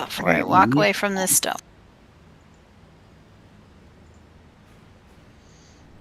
before I walk away from this stone.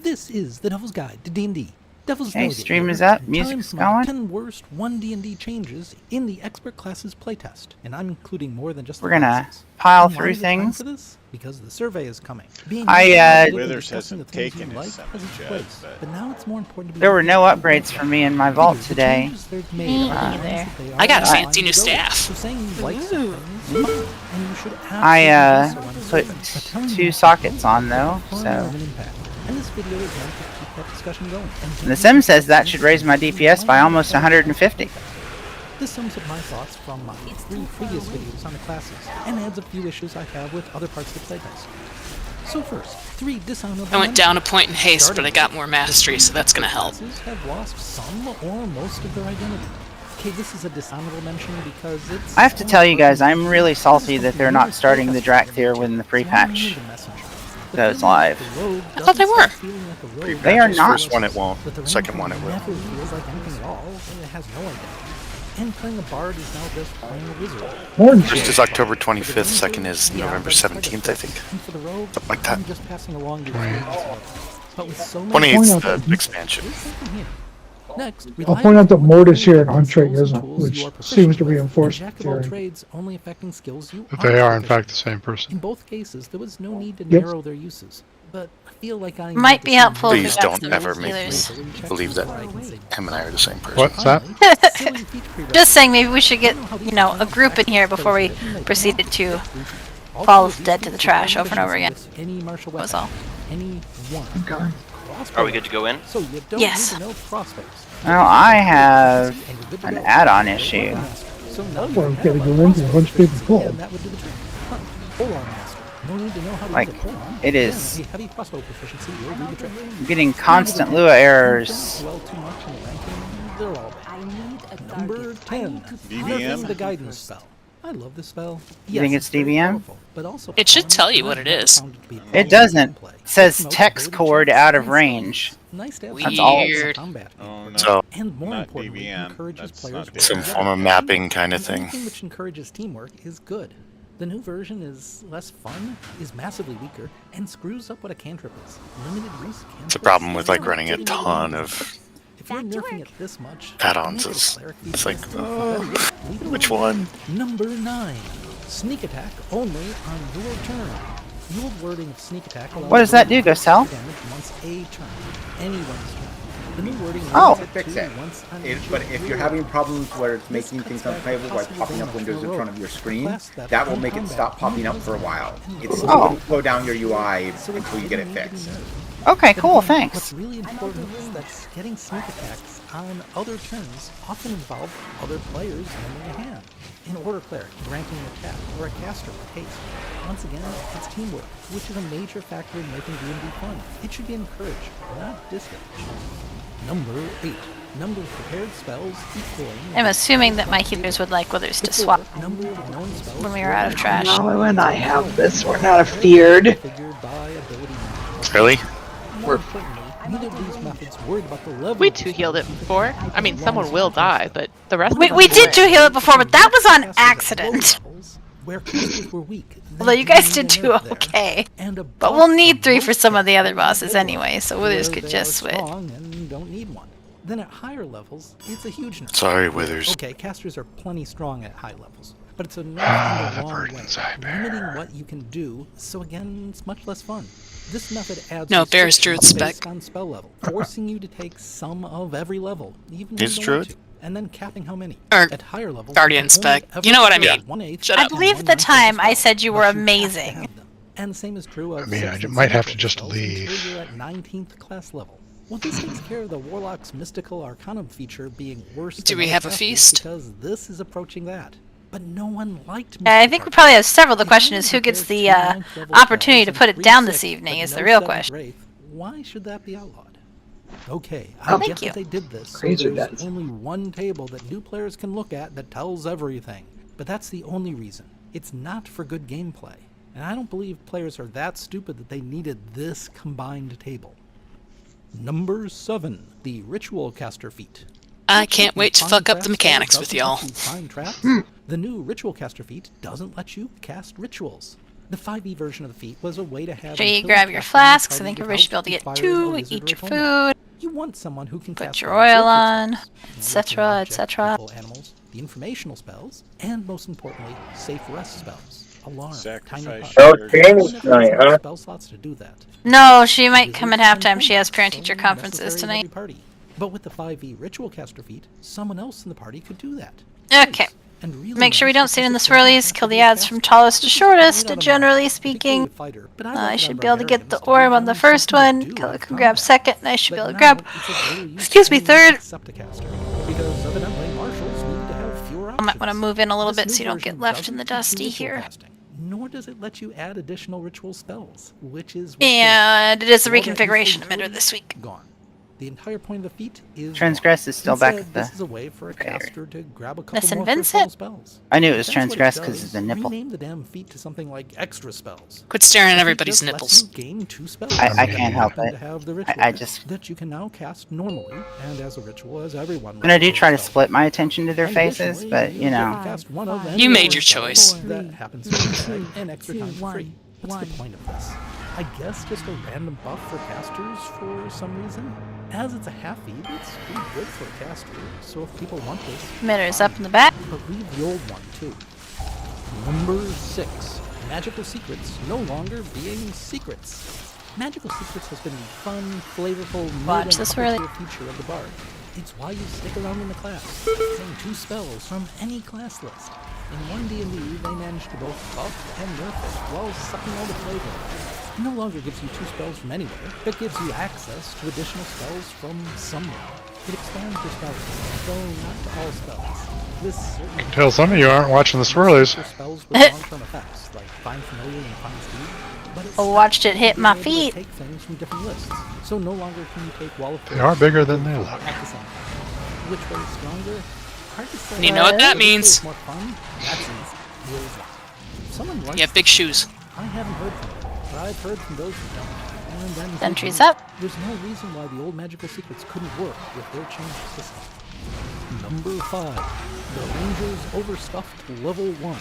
This is the Devil's Guide to D&D. Devil's Okay, Navigator, stream is up, and music's times my going. 10 worst 1D&D changes in the Expert Classes playtest, and I'm including more than just We're the gonna classes. pile And why through is it time things. for this? Because the survey is coming. Being Withers discussing the hasn't things taken you his like summon has its yet, place, but now it's more important to be There were no looking at upgrades the for me in my vault figures, the today. changes they've made Me are the ones either. that they I got are a fancy designed new to go with. staff. So saying you like something is fine, and you should I absolutely do so put on its own. But telling 2 you sockets how to on though, has far so. more of an impact. And this video is meant to keep that discussion going. And the sim says that should raise my DPS by almost 150. This sums up my thoughts from my 3 previous videos on the classes, and adds a few issues I have with other parts of the playtest. So first, 3 dishonorable I went down a mentions. point in haste, but I Starting got more mastery, so that's gonna help. classes have lost some or most of their identity. Okay, this is a dishonorable mention because it's... I have to tell you guys, I'm really salty that they're not starting the Drakthir when the pre-patch goes live. I thought they were. They are not. First one it won't. Second one it will. Never feels like anything at all. It has no identity. And playing a bard is now just playing a wizard. First is October 25th, second is November 17th, I think. And for the rogue, Something like that. I'm just passing along the experience. But with so many 28th the expansion. there's something here. Next, I'll point out that Mortis here at Huntrate isn't, which seems to reinforce Jack of all theory. trades only affecting skills you But they are, in proficient fact, the same person. in both cases, there was no need to Yep. narrow their uses. But I feel like I Might need be to helpful see if Please we got don't some ever make me healers. believe that him and I are the same person. What's that? Silly feat Just saying, maybe we should get, you know, a group in here before we proceeded to fall dead to the trash over and over again. Any martial That was weapon, all. any one. Okay. Are we good to go in? So you don't Yes. need to know crossbows. Well, I have And you're good to an go. add-on issue. So now you Well, can we gotta have go a into a bunch of people crossbow full. and that would do the trick. Huh. Hold on, master. No need to know how to Like, use a pole-arm. it is- Again, a heavy crossbow proficiency will do the trick. I'm getting constant Lua errors. Well, too much in the ranking, they're all bad. Number 10. DVM? Harnessing the guidance spell. I love this spell. You think it's very DVM? powerful, but also It should fun tell you and what it I've is. found to be It valuable doesn't. gameplay. It says Promotes text ability cord checks out of and range. skills. Nice to have That's some all. in combat. Oh, no. So, And more not importantly, DVM. encourages That's players not to DVM. work Some together. form of mapping kind of And thing. anything which encourages teamwork is good. The new version is less fun, is massively weaker, and screws up what a cantrip is. Limited use cantrips. It's a problem with like running a ton of If you're nerfing it this much, add-ons. make it a It's cleric like, feat. Leave it which alone. one? Number 9. Sneak attack only on your turn. The old wording of sneak attack allows What does that do, you to Gosel? damage once a turn. Anyone's turn. The new wording Oh. limits Fix to it. once on But each if turn. you're having problems where it's This making cuts things back unplayable by possible popping up damage windows for in front of rogue. your screen, Class that that will in make it combat stop popping up uses for a them. while. And It's the Oh. going to slow down your UI So until you get it doesn't need to be fixed. nerfed. Okay, But cool, again, thanks. What's really important is that getting sneak attacks on other turns often involve other players lending a hand. An order cleric ranking an attack, or a caster with haste. Once again, it's teamwork, which is a major factor in making D&D fun. It should be encouraged, not discouraged. Number 8. Number of prepared spells equaling... I'm assuming that my healers would like Withers to swap Number of known spells when we are out of trash. Now when I have this, we're not feared. figured by ability map. Really? More importantly, neither of these methods worried about the level We of two healed it spell. before. I mean, someone will die, but the rest We of us did won't. do heal it before, but that was on accident. Where casters were weak. Although you guys did do okay. But we'll need 3 for some of the other bosses anyway, so Withers could just switch. And don't need one. Then at higher levels, it's a huge nerf. Sorry, Withers. Okay, casters are plenty strong at high levels, but it's a nerf in the wrong way, burdens I bear. limiting what you can do. So again, it's much less fun. This method adds No, Bear's restrictions Druid based on spell level, forcing you to take some of every level, even when Is you don't want Druid? to, and then capping how many. Or At higher levels, Guardian you can only spec. ever You know what I take mean. 1/8 Shut I up. believe and at the 1/9 of time I spell, said you were but have to amazing. have them. And the same is true of I mean, 6th I and might have 7th to just spells leave. until you're at 19th class level. Well, this takes care of the Warlock's Mystical Arcanum feature being worse Do than we other have a classes feast? Because this is approaching that. But no one liked I think we Mystical probably have several. The Arcanum. question If is you who gets compare the two ninth level opportunity to spells put and it down 3 this 6th, evening but is the no real 7th question. Wraith. Why should that be outlawed? Okay, I Oh, get thank you. that they did this, so Crazy there's does. only one table that new players can look at that tells everything. But that's the only reason. It's not for good gameplay. And I don't believe players are that stupid that they needed this combined table. Number 7, the Ritual Caster feat. I can't wait to fuck up the mechanics with y'all. The new Ritual Caster feat doesn't let you cast rituals. The 5e version of the feat was a way to have. Sure you grab your flasks. I think everybody should be able to get 2. Eat your food. You want someone who can Put cast your oil on, etc., etc. animals, the informational spells, and most importantly, safe rest spells. Alarm, tiny Sacrifice. hut. Oh, Jamie's tonight, huh? Spell slots to do that. No, she might come at halftime. She has parent-teacher conferences tonight. But with the 5e Ritual Caster feat, someone else in the party could do that. Okay. And really Make sure we nice don't sit in the because it doesn't swirlies. have Kill to be the a ads caster. from tallest to It's shortest, made out of generally math. speaking. Particularly fighter, but I I like should that be able to get the barbarians orb on the find first something one. to do Killer with can grab combat. second, and I should be But able to now grab. it's a daily use Excuse me, only third. Septicaster, because evidently marshals need to have fewer I might want to options. move in a little This bit so new you don't get version left in the doesn't dusty teach you ritual here. casting, nor does it let you add additional ritual spells, which is what And it is a all that useful reconfiguration emitter utility this week. gone. The entire point of the feat is Transgress gone. is still back Instead, at this the is a way for a area. caster to grab a couple Miss more Invents first level it? spells. I knew it was That's what transgress does. because of the nipple. Rename the damn feat to something like extra spells. Quit staring at The feat everybody's just lets nipples. you gain 2 spells. I can't help happen it. to have the I ritual just- that you can now cast normally and as a ritual as everyone. And I do learns try to those spells. split my attention to their And faces, additionally, but you get to know. cast one of You any made of your those choice. spells that happens to be an extra time for free. What's the point of this? I guess just a random buff for casters for some reason. As it's a half feed, it's pretty good for a caster. So if people want this, Emitters fine. up in the back. But leave the old one too. Number 6. Magical secrets no longer being secrets. Magical secrets has been a fun, flavorful, Watch mid and this upper really. tier feature of the bard. It's why you stick around in the class, getting 2 spells from any class list. In one D&D, they managed to both buff and nerf it while sucking all the flavor. It no longer gives you 2 spells from anywhere, but gives you access to additional spells from somewhere. It expands your spell range, though not to all spells. This certainly Tell some of you aren't watching the swirlies. for spells with long-term effects, like Find Familiar and Find Speed, but it's I watched it hit my being able to feet. take things from different lists. So no longer can you take Wall of They are Force bigger than they at look. the same time. Which way is stronger? Hard to say. And you know what that Which way is means. more fun? That's easy. Here's that. If someone likes You have big this, shoes. I haven't heard from them, but I've heard from those who don't. And then if they Sentries do, up. There's no reason why the old magical secrets couldn't work with their changed system. Number 5. The Ranger's overstuffed level 1.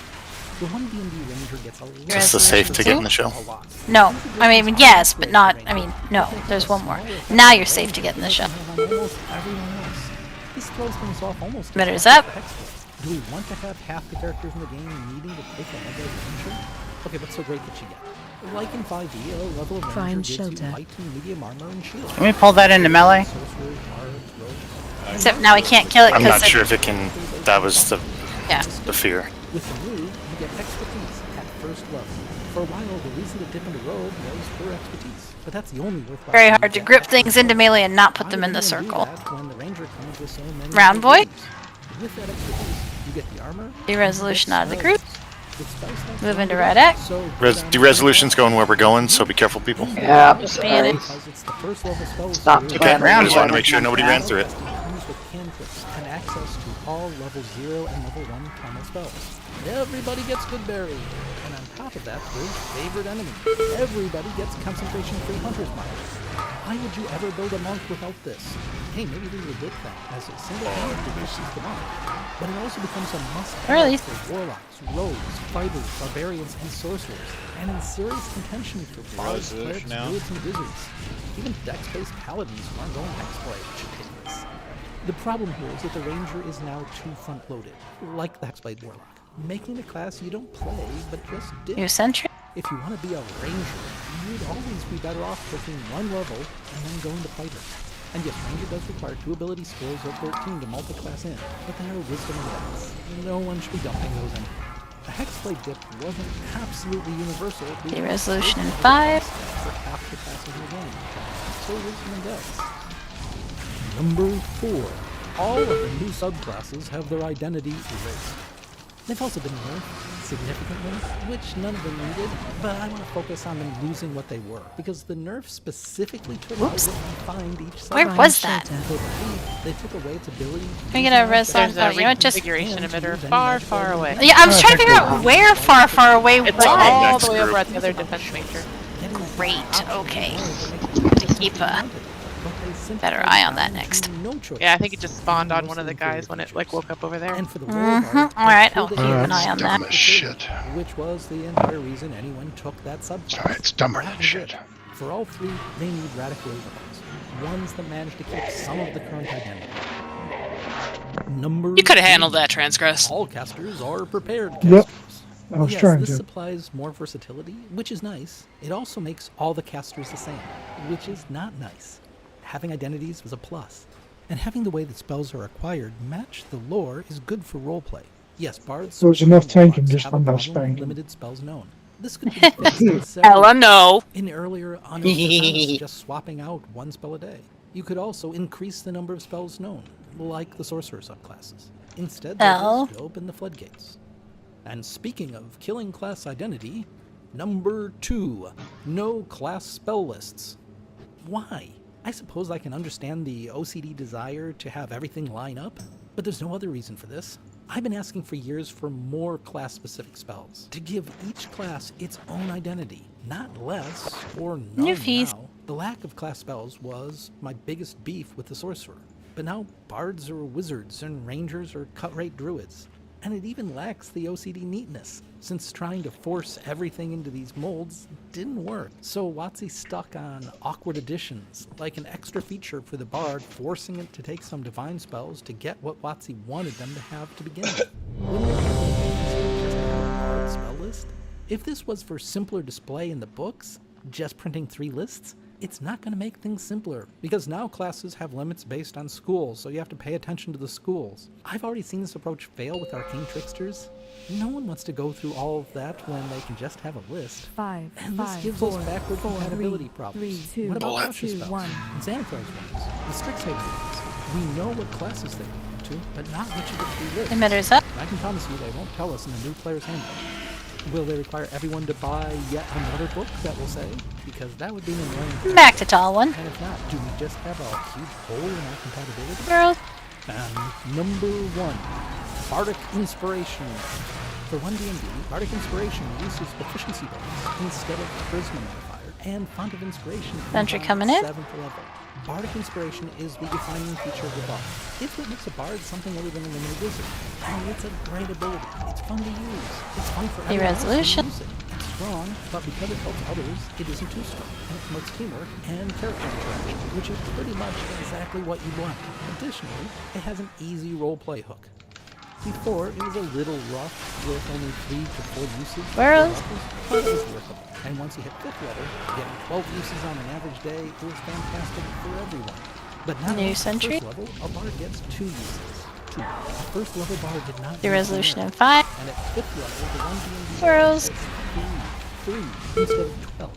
The 1 D&D Ranger gets a lot. Is this safe to get in the show? A lot. No. I mean, yes, but not. I mean, no. There's one more. Now you're safe to get in the show. Almost everyone else. This throws things off almost. Emitters as much up. as the Hexblade. Do we want to have half the characters in the game needing to take a level of Ranger? Okay, but so great that you get. Like in 5e, a level of Ranger Find gives shelter. you light and medium armor and shield. Can we pull that into melee? Sorcerers, bards, rogues. Except now we can't kill it I'm not because sure if it can. That was the yeah. fear. With the move, you get expertise at first level. For a while, the reason to dip into rogue was for expertise, but that's the only worthwhile. Very thing hard to get. grip things into melee and not put Why them would in the anyone do circle. that when the Ranger comes with so many Round other boy? moves? With that expertise, you get the armor. De-resolution out of the spells. group. With spell slots Move into longer, red X. so Do resolutions going where we're going? So be careful, people. Yeah, I'm sorry. because it's the first level spell Stop series. Okay, I Round just wanted to one. make sure nobody ran through it. Comes with cantrips and access to all level 0 and level 1 primal spells. Everybody gets good berry. And on top of that, there's favorite enemy. Everybody gets concentration-free hunter's mark. Why would you ever build a monk without this? Hey, maybe this is a good thing, as a single character versus the monk. But it also becomes a Really? must-have for warlocks, rogues, fighters, barbarians, and sorcerers. And in serious contention for bards, clerics, Resolution now. druids, and wizards. Even dex-based paladins who aren't going hexblade should take this. The problem here is that the Ranger is now too front-loaded, like the Hexblade Warlock, making a class you don't play, but just dip. New sentry. If you want to be a Ranger, you'd always be better off taking one level and then going to Fighter. And yes, Ranger does require 2 ability scrolls of 13 to multi-class in, but they are Wisdom and Dex. No one should be dumping those in. The Hexblade dip wasn't absolutely universal. De-resolution in 5. For half the classes in the game. So Wisdom and Dex. Number 4. All of the new subclasses have their identity erased. They've also been nerfed significantly, which none of them needed, but I want to focus on them losing what they were, because the nerf specifically took out what Whoops. defined each Where subclass. was that? For the lead, they took away its ability to Can I use get a an res object on? There's Oh, a you know what? Just reconfiguration and to emitter use any far, magic far item. away. yeah. I was trying to figure out where far away It's was. on the All next the way over group. at the other defense major. Getting Great. Okay. to keep, Better eye on that next. Yeah, I think it just spawned on one of the guys when it like woke up over there. And for the Alright, I'll keep an eye on dumb that. as shit. which was the entire reason anyone took that subclass. Sorry, it's dumber That than was shit. it. For all three, they need radical overhauls. Ones that manage to keep some of the current identity. Number You could have two, handled that, Transgress. all casters are prepared casters. Yep. I was Yes, trying this to. supplies more versatility, which is nice. It also makes all the casters the same, which is not nice. Having identities is a plus, and having the way that spells are acquired match the lore is good for roleplay. Yes, bards. There was enough and tanking warlocks just have on a that problem with spanking. limited spells known. This could be fixed in several Ella, no. in earlier unknown just swapping out one spell a day. You could also increase the number of spells known, like the sorcerer subclasses. Instead, they just open the floodgates. And speaking of killing class identity, number 2, no class spell lists. Why? I suppose I can understand the OCD desire to have everything line up, but there's no other reason for this. I've been asking for years for more class-specific spells, to give each class its own identity, not less or none Newfies. now. The lack of class spells was my biggest beef with the sorcerer, but now bards are wizards and rangers are cut-rate druids. And it even lacks the OCD neatness, since trying to force everything into these molds didn't work. So WotC's stuck on awkward additions, like an extra feature for the bard forcing it to take some divine spells to get what WotC wanted them to have to begin with. Wouldn't it be easier just to have a bard spell list? If this was for simpler display in the books, just printing 3 lists, it's not going to make things simpler, because now classes have limits based on schools, so you have to pay attention to the schools. I've already seen this approach fail with arcane tricksters. No one wants to go through all of that when they can just have a list. And this gives us backward compatibility problems. What about cautious spells? And sanitized ones? The Strixhaven ones? We know what classes they belong to, but not which of the 3 lists. Emitters up. I can promise you they won't tell us in the new player's handbook. Will they require everyone to buy yet another book that will say? Because that would be an annoying thing. Back to tall one. And if not, do we just have a huge hole in our compatibility? Girls. And number 1, Bardic Inspiration. For 1D&D, Bardic Inspiration uses proficiency bonus instead of charisma modifier, and Font of Inspiration Sentry is on coming in. 7th level. Bardic Inspiration is the defining feature of the buff. It's what makes a bard something other than a limited wizard. And it's a great ability. It's fun to use. It's fun for everyone else to resolution. use it. It's strong, but because it helps others, it isn't too strong. And it promotes teamwork and character interaction, which is pretty much exactly what you want. Additionally, it has an easy roleplay hook. Before, it was a little rough with only 3 to 4 uses. Whereas- But it was workable. And once you hit 5th level, getting 12 uses on an average day was fantastic for everyone. But now, New at sentry. 1st level, a bard gets 2 uses. 2. A 1st level bard did not The use resolution in merit. 5. And at 5th level, the 1D&D Squirrels. gets 3 instead of 12.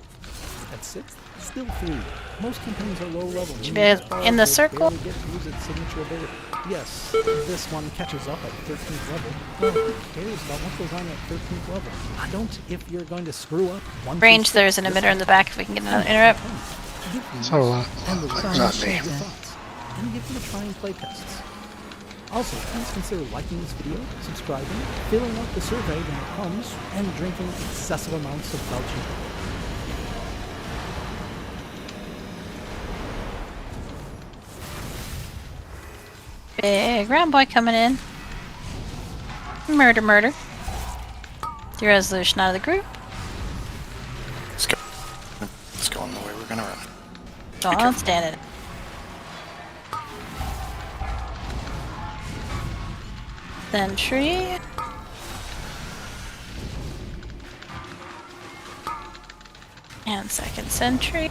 At 6th, still 3. Most campaigns are low level. Should be in the circle. Get to use its signature ability. Yes, this one catches up at 13th level. Well, who cares about what goes on at 13th level? I don't if you're going to screw up one Range, piece, there's an emitter in the back if we can get another interrupt. So, and the not me. your thoughts, and give them a try and play tests. Also, please consider liking this video, subscribing, filling out the survey when it comes, and drinking excessive amounts of Belgian. Big round boy coming in. Murder, murder. The resolution out of the group. Let's go. Let's go in the way we're gonna run. Don't stand it. Sentry. And second sentry.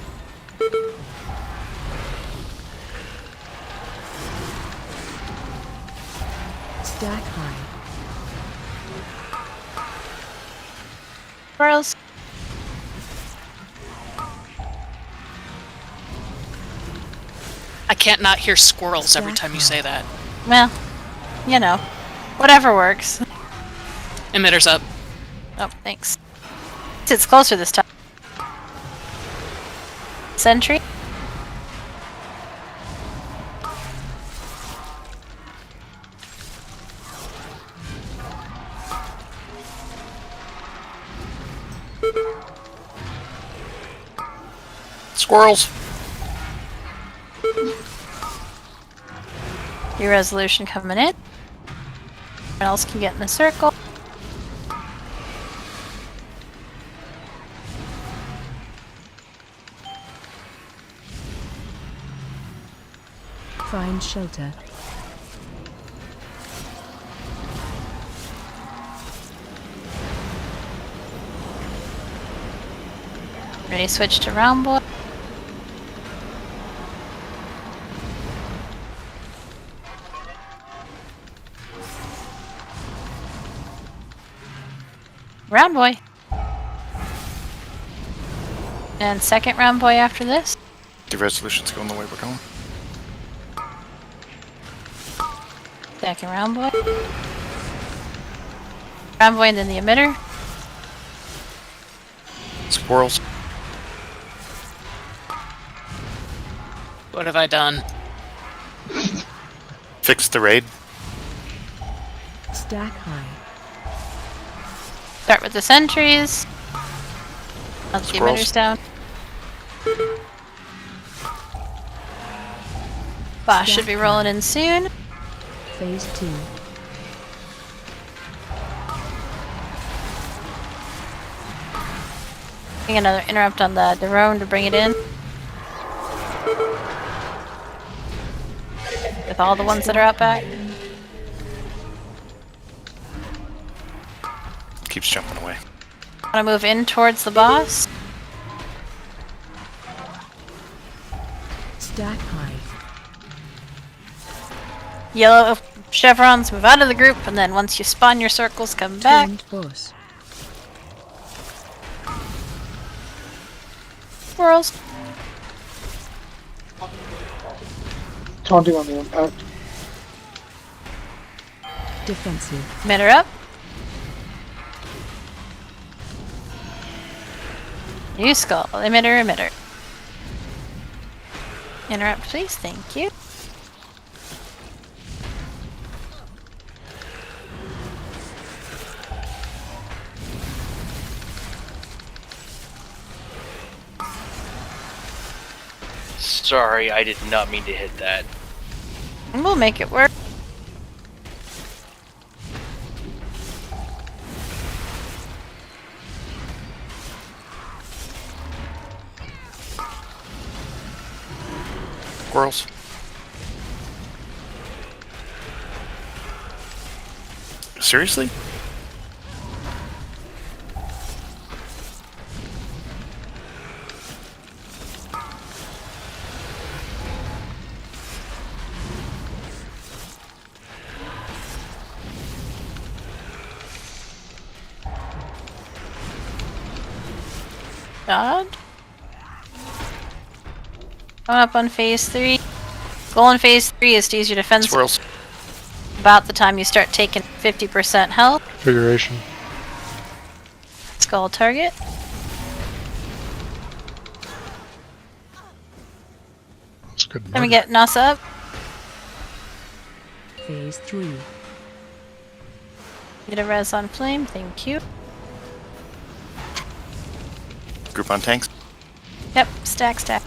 Stack high. Squirrels. I can't not hear squirrels every time you say that. Well, you know, whatever works. Emitter's up. Oh, thanks. It's closer this time. Sentry. Squirrels. Your resolution coming in. Everyone else can get in the circle. Find shelter. Ready, switch to round boy. Round boy. And second round boy after this. The resolution's going the way we're going. Second round boy. Round boy and then the emitter. Squirrels. What have I done? Fix the raid. Stack high. Start with the sentries. Let the Squirrels. emitters down. Boss should be rolling in soon. Phase 2. Getting another interrupt on the drone to bring it in. With all the ones that are out back. Keeps jumping away. Want to move in towards the boss. Stack high. Yellow chevrons move out of the group, and then once you spawn your circles, come back. Turned boss. Squirrels. Taunting on the impact. Defensive. Emitter up. New skull. Emitter, emitter. Interrupt, please. Thank you. Sorry, I did not mean to hit that. And we'll make it work. Squirrels. Seriously? God. Coming up on phase 3. Goal in phase 3 is to use your defense Squirrels. about the time you start taking 50% health. Configuration. Skull target. That's good. Let me get Nasa up. Phase 3. Get a res on flame, thank you. Group on tanks. Yep, stack, stack.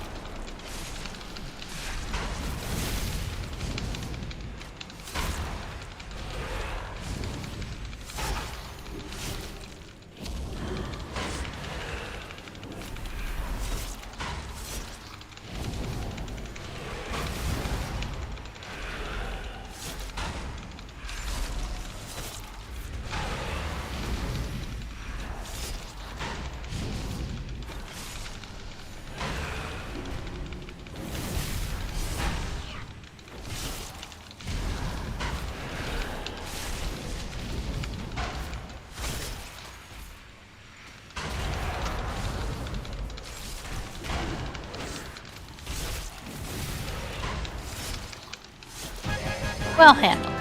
Well handled.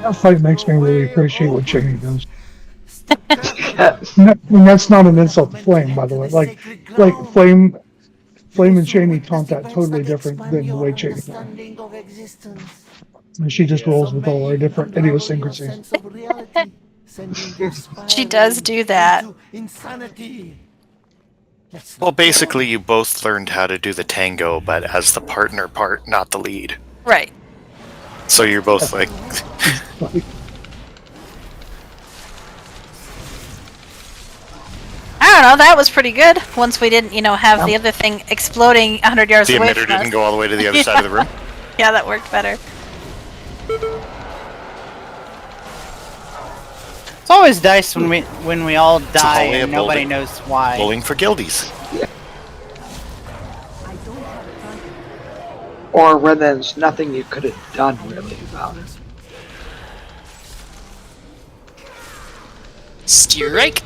That fight makes me really appreciate what Jamie does. And that's not an insult to Flame, by the way. Like Flame and Jamie taunt that totally different than the way Jamie does. And she just rolls with all our different idiosyncrasies. She does do that. Well, basically, you both learned how to do the tango, but as the partner part, not the lead. Right. So you're both like, Like, I don't know, that was pretty good. Once we didn't, have the other thing exploding 100 yards the away emitter from us. didn't go all the way to the other side of the room. Yeah, that worked better. It's always dice when we all die hallway and of nobody bowling. knows why. Bowling for guildies. Or when there's nothing you could have done really about it. Strike.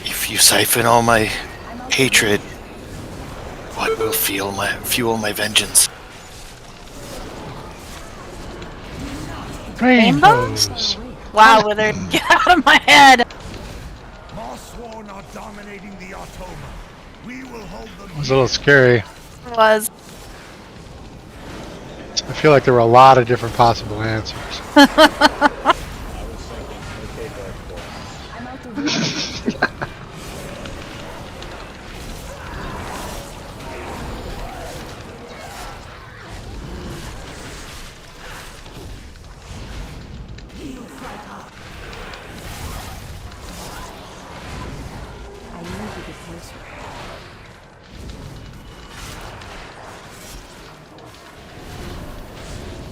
If you siphon all my hatred, what will fuel my vengeance? rainbows. Wow, Wither, get out of my head! It was a little scary. It was. I feel like there were a lot of different possible answers.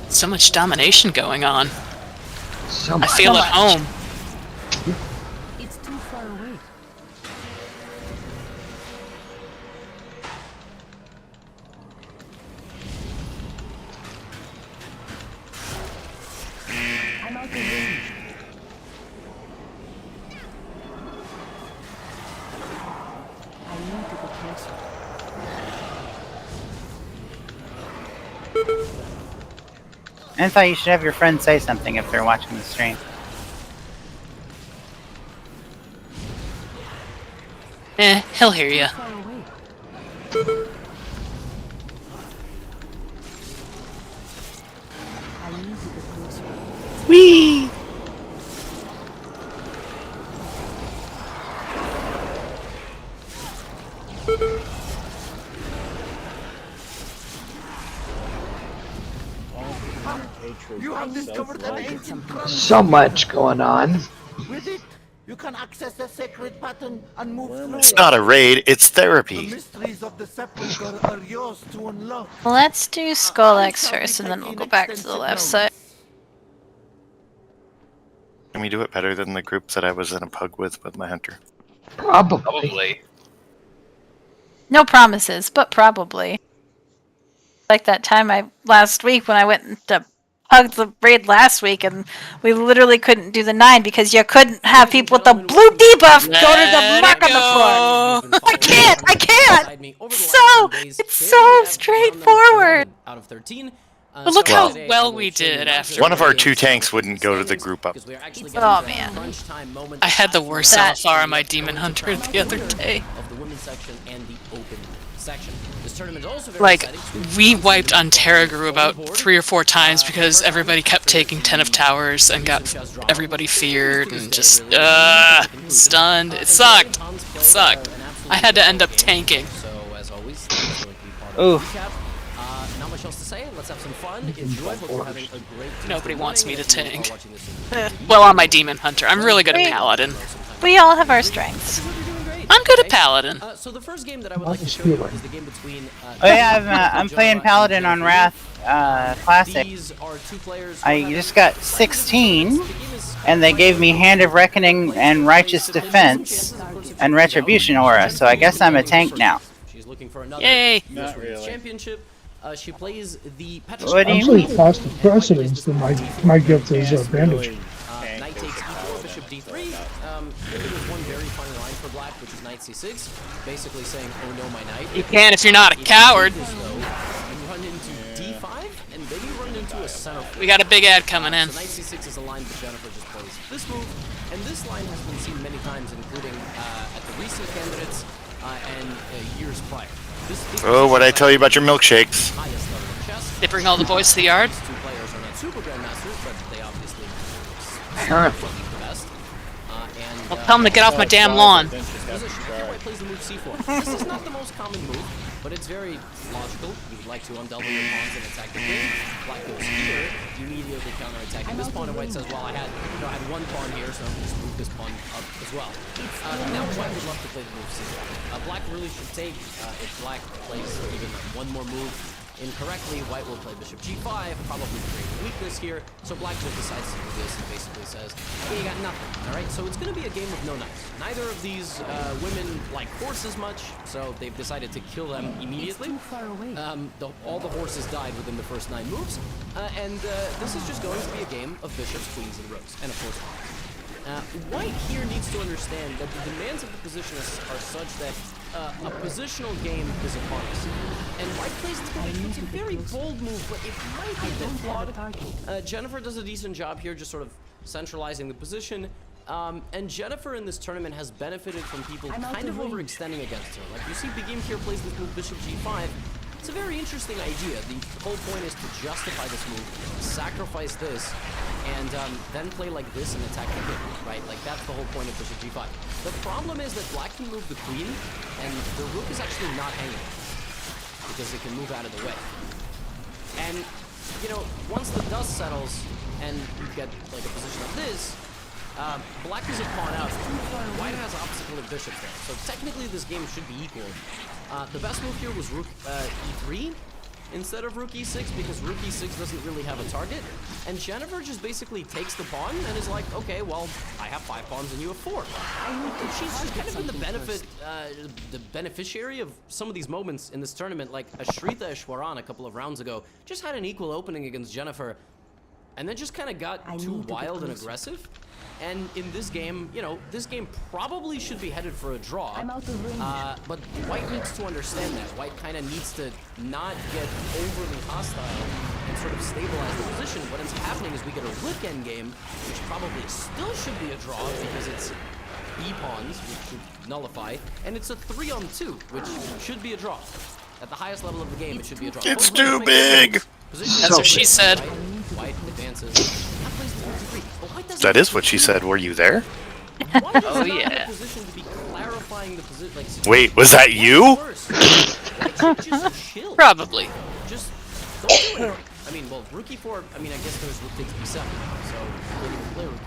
So much domination going on. So I much. feel at home. It's too far away. I'm out of range. I need to get closer. I thought you should have your friends say something if they're watching the stream. He'll hear ya. Far away. I need to get closer. Whee! You have discovered an ancient So much going on. With it, you can access the sacred pattern and move through It's not a raid, it's The therapy. mysteries of the sepulchre are yours to unlock. Let's do Skull X first, and then we'll go back to the left side. Can we do it better than the group that I was in a pug with my hunter? Probably. Probably. No promises, but probably. Like that time last week when I went to hug the raid last week, and we literally couldn't do the 9 because you couldn't have people with the blue debuff go to the mark on the floor. I can't. It's so straightforward. Out of 13. But look how well we did after. One of our 2 tanks wouldn't go to the group up. Oh man. I had the worst LFR on my Demon Hunter the other day. Of the women's section and the open section. This tournament is also very Like, exciting. we wiped on Terragru about 3 or 4 times because everybody kept taking 10 of towers and got everybody feared and just, stunned. It sucked. It sucked. I had to end up tanking. So as always, this is going to be part of Ooh. the recap. Not much else to say. Let's have some fun. Enjoy. Hope you're having a great Nobody wants me to If you are tank. watching this in Well, on my Demon Hunter. I'm really good at Paladin. We all have our strengths. I'm good at Paladin. So the first game that I would like to just show you feel like- is the game between. Oh yeah, I'm playing Paladin on Wrath Classic. These are 2 players. I just got 16, and they gave me Hand of Reckoning and Righteous Defense and Retribution Aura, so I guess I'm a tank now. She's looking for another Yay! championship. She plays the What do you Actually, mean? past the precedence, then my gift is bandage. Knight takes e4, bishop d3. There was one very funny line for black, which is knight c6, basically saying, "Oh no, my knight." You can if you're not a coward. And you run into d5, and then you run into a center. We got a big ad coming in. So knight c6 is a line that Jennifer just plays this move, and this line has been seen many times, including at the recent candidates and years prior. This Oh, what'd I tell you about your milkshakes? highest level of chess. They bring all the boys to the yard. These 2 players are super grandmasters, but they obviously Apparently. the best. And Well, tell him to get off my damn lawn. Position. Here White plays the move C4. This is not the most common move, but it's very logical. You would like to undouble your pawns and attack the king. Black goes here, immediately counterattacking this pawn, and White says, well, I had one pawn here, so I'm going to just move this pawn up as well. Now White would love to play the move C4. Black really should take, if Black plays even one more move incorrectly, White will play bishop g5, probably create a weakness here, so Black just decides to do this and basically says, okay, you got nothing, alright? So it's going to be a game of no knights. Neither of these women like horses much, so they've decided to kill them immediately. It's too far away. All the horses died within the first 9 moves, and this is just going to be a game of bishops, queens, and rooks, and of course White here needs to understand that the demands of the position are such that a positional game is upon us. And White plays the move. It's a very bold move, but it might be a bit flawed. Jennifer does a decent job here, just sort of centralizing the position. And Jennifer in this tournament has benefited from people kind of overextending against her. Like you see Big Game here plays this move bishop g5. It's a very interesting idea. The whole point is to justify this move, sacrifice this, and then play like this and attack the king, right? Like that's the whole point of bishop g5. The problem is that Black can move the queen, and the rook is actually not hanging because it can move out of the way. And you know, once the dust settles and you get like a position like this, Black is a pawn out. White has opposite bishops there, so technically this game should be equal. The best move here was rook e3 instead of rook e6 because rook e6 doesn't really have a target. And Jennifer just basically takes the pawn and is like, okay, well, I have 5 pawns and you have 4. And she's kind of been the beneficiary of some of these moments in this tournament. Like Ashrita Ishwaran a couple of rounds ago just had an equal opening against Jennifer and then just kind of got too wild and aggressive. And in this game, you know, this game probably should be headed for a draw. But White needs to understand that. White kind of needs to not get overly hostile and sort of stabilize the position. What ends up happening is we get a rook endgame, which probably still should be a draw because it's B pawns, which should nullify, and it's a 3-on-2, which should be a draw. At the highest level of the game, it should be a draw. It's too big! That's what she said. White advances. That is what she said. Were you there? Oh yeah. Wait, was that you? Probably. Just don't do it. I mean, well, rook e4, I mean, I guess there's rook takes b7, so you didn't even play rook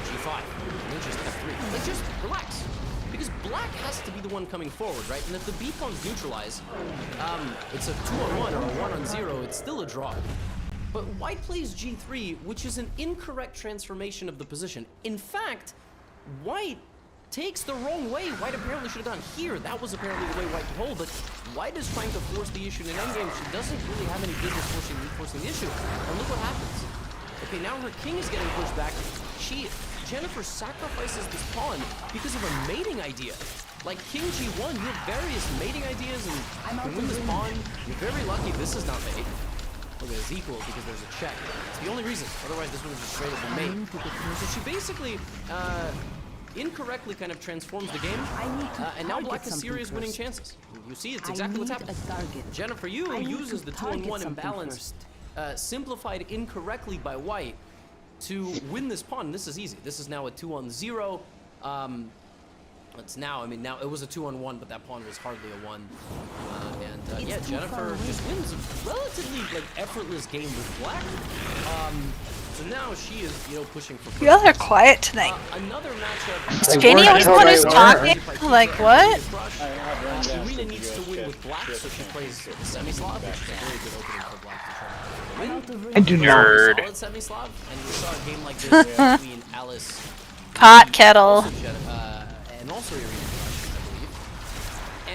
g5, and then just f3. Like, just relax. Because Black has to be the one coming forward, right? And if the b pawns neutralize, it's a 2-on-1 or a 1-on-0, it's still a draw. But White plays g3, which is an incorrect transformation of the position. In fact, White takes the wrong way. White apparently should have gone here. That was apparently the way White could hold, but White is trying to force the issue in an endgame. She doesn't really have any business forcing the issue. And look what happens. Okay, now her king is getting pushed back. Jennifer sacrifices this pawn because of a mating idea. Like king g1, you have various mating ideas, and you can win this pawn. You're very lucky this is not mate. Okay, it's equal because there's a check. It's the only reason. Otherwise, this would have just straight up been mate. So she basically incorrectly kind of transforms the game, and now Black has serious winning chances. You see, it's exactly what's happening. Jennifer Yu uses the 2-on-1 imbalance, simplified incorrectly by White, to win this pawn. This is easy. This is now a 2-on-0. It's now, I mean, now it was a 2-on-1, but that pawn was hardly a 1. And yeah, Jennifer just wins a relatively like effortless game with Black. So now she is, you know, pushing for. You all are quiet tonight. Another matchup. Is Janie always the one who's talking? Like what? Irina needs to win with Black, so she plays semi-Slav, which is a very good opening for Black to try to win. I do not. Solid semi-Slav, and we saw a game like this between Alice, Pot kettle. and also Irina Crush, I believe.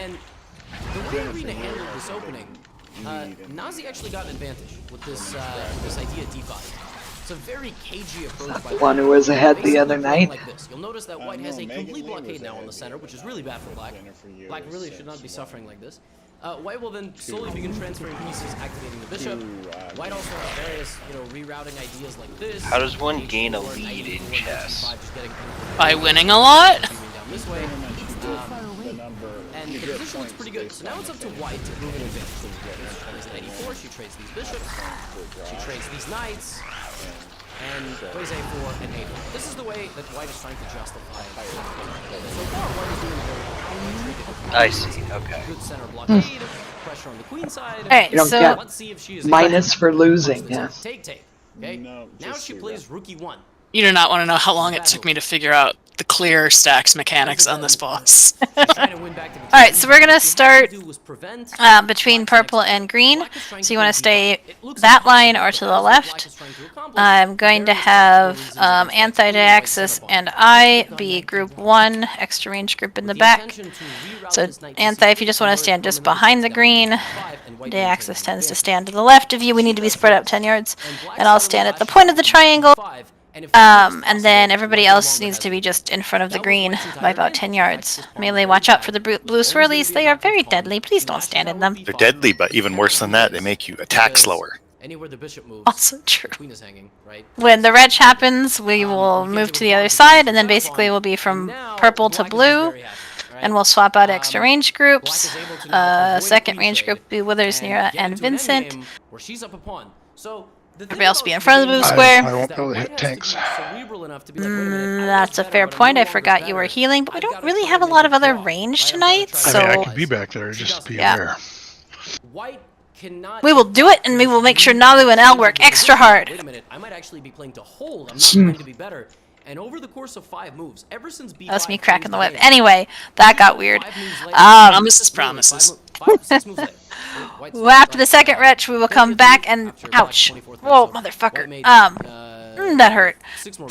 And the way Irina handled this opening, Nazi actually got an advantage with this this idea d5. It's a very cagey approach by the one who was ahead the other night. Like this. You'll notice that White has a complete blockade now on the center, which is really bad for Black. Black really should not be suffering like this. White will then slowly begin transferring pieces, activating the bishop. White also has various, you know, rerouting ideas like this. How does one gain a lead in chess? By winning a lot? This way. And the position looks pretty good. So now it's up to white to move an advantage. Plays 94, she trades these bishops, she trades these knights, and plays a4 and a4. This is the way that white is trying to justify. So far, white is doing very I see. Okay. good center blockade, pressure on the queen side. Alright, You don't so get Let's see if she is minus for losing, yes. Take. Okay. Now she plays rook e1. You do not want to know how long it took me to figure out the clear stacks mechanics on this boss. Alright, so we're gonna start between purple and green. So you want to stay that line or to the left. I'm going to have Anti-Axis and I be group 1, extra range group in the back. So Anti, if you just want to stand just behind the green, the Axis tends to stand to the left of you. We need to be spread out 10 yards. And I'll stand at the point of the triangle. And then everybody else needs to be just in front of the green by about 10 yards. Melee, watch out for the blue swirlies. They are very deadly. Please don't stand in them. They're deadly, but even worse than that, they make you attack slower. Anywhere the bishop moves, Also true. queen is hanging, right? When the red happens, we will move to the other side, and then basically we'll be from purple to blue, and we'll swap out extra range groups. Second range group will be Withers, Nira, and Vincent. Where she's up a pawn. So Everybody else be in front of the blue square. I won't be able to hit tanks. That's a fair point. I forgot you were healing, but we don't really have a lot of other range tonight, so I mean, I could be back there, just be aware. we will do it, and we will make sure Nalu and El work extra hard. Wait a minute, I might actually be playing to hold. I'm not going to be better. And over the course of 5 moves, ever since B5, That's me cracking the whip. Anyway, that got weird. Promises, promises. Well, after the second retch, we will come back and ouch! Whoa, motherfucker! That hurt.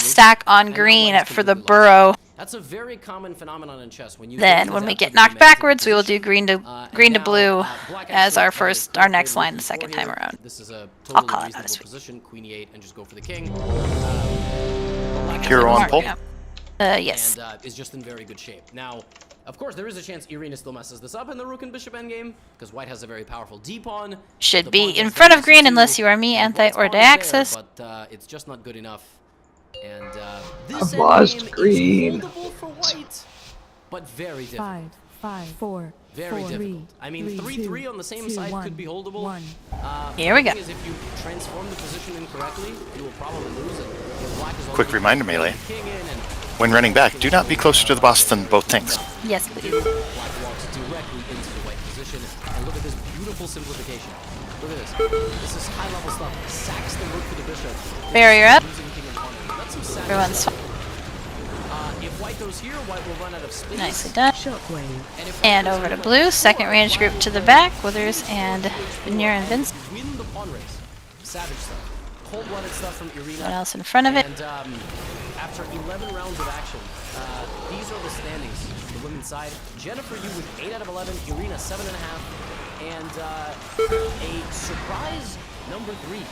Stack on green for the burrow. That's a very common phenomenon in chess. Then, when we get knocked backwards, we will do green to blue as our next line the second time around. This is a I'll totally call it reasonable position. Queen e8 and just go for the king. Hero on pull. Yes. And is just in very good shape. Now, of course, there is a chance Irina still messes this up in the rook and bishop endgame, because white has a very powerful d-pawn. Should be in front of green unless you are me, Anti, or Deaxis. But it's just not good enough. And I've lost green. For white, but very difficult. 5, 4, Very difficult. I mean, 3-3 on the same side could be holdable. Here we go. If you transform the position incorrectly, you will probably lose it. Black is Quick reminder, Melee. When running back, do not be closer to the boss than both tanks. Yes, please. Black walks directly into the white position, and look at this beautiful simplification. Look at this. This is high-level stuff. Sacks the rook for the bishop. Barrier up. Everyone's if white goes here, white will run out of space. Nicely done. And over to blue. Second range group to the back. Withers and Nira and Vince. Win the pawn race. Savage stuff. Cold-blooded stuff from Irina. What else in front of it? And after 11 rounds of action, these are the standings. The women's side. Jennifer, you with 8 out of 11. Irina, 7.5. And a surprise number 3.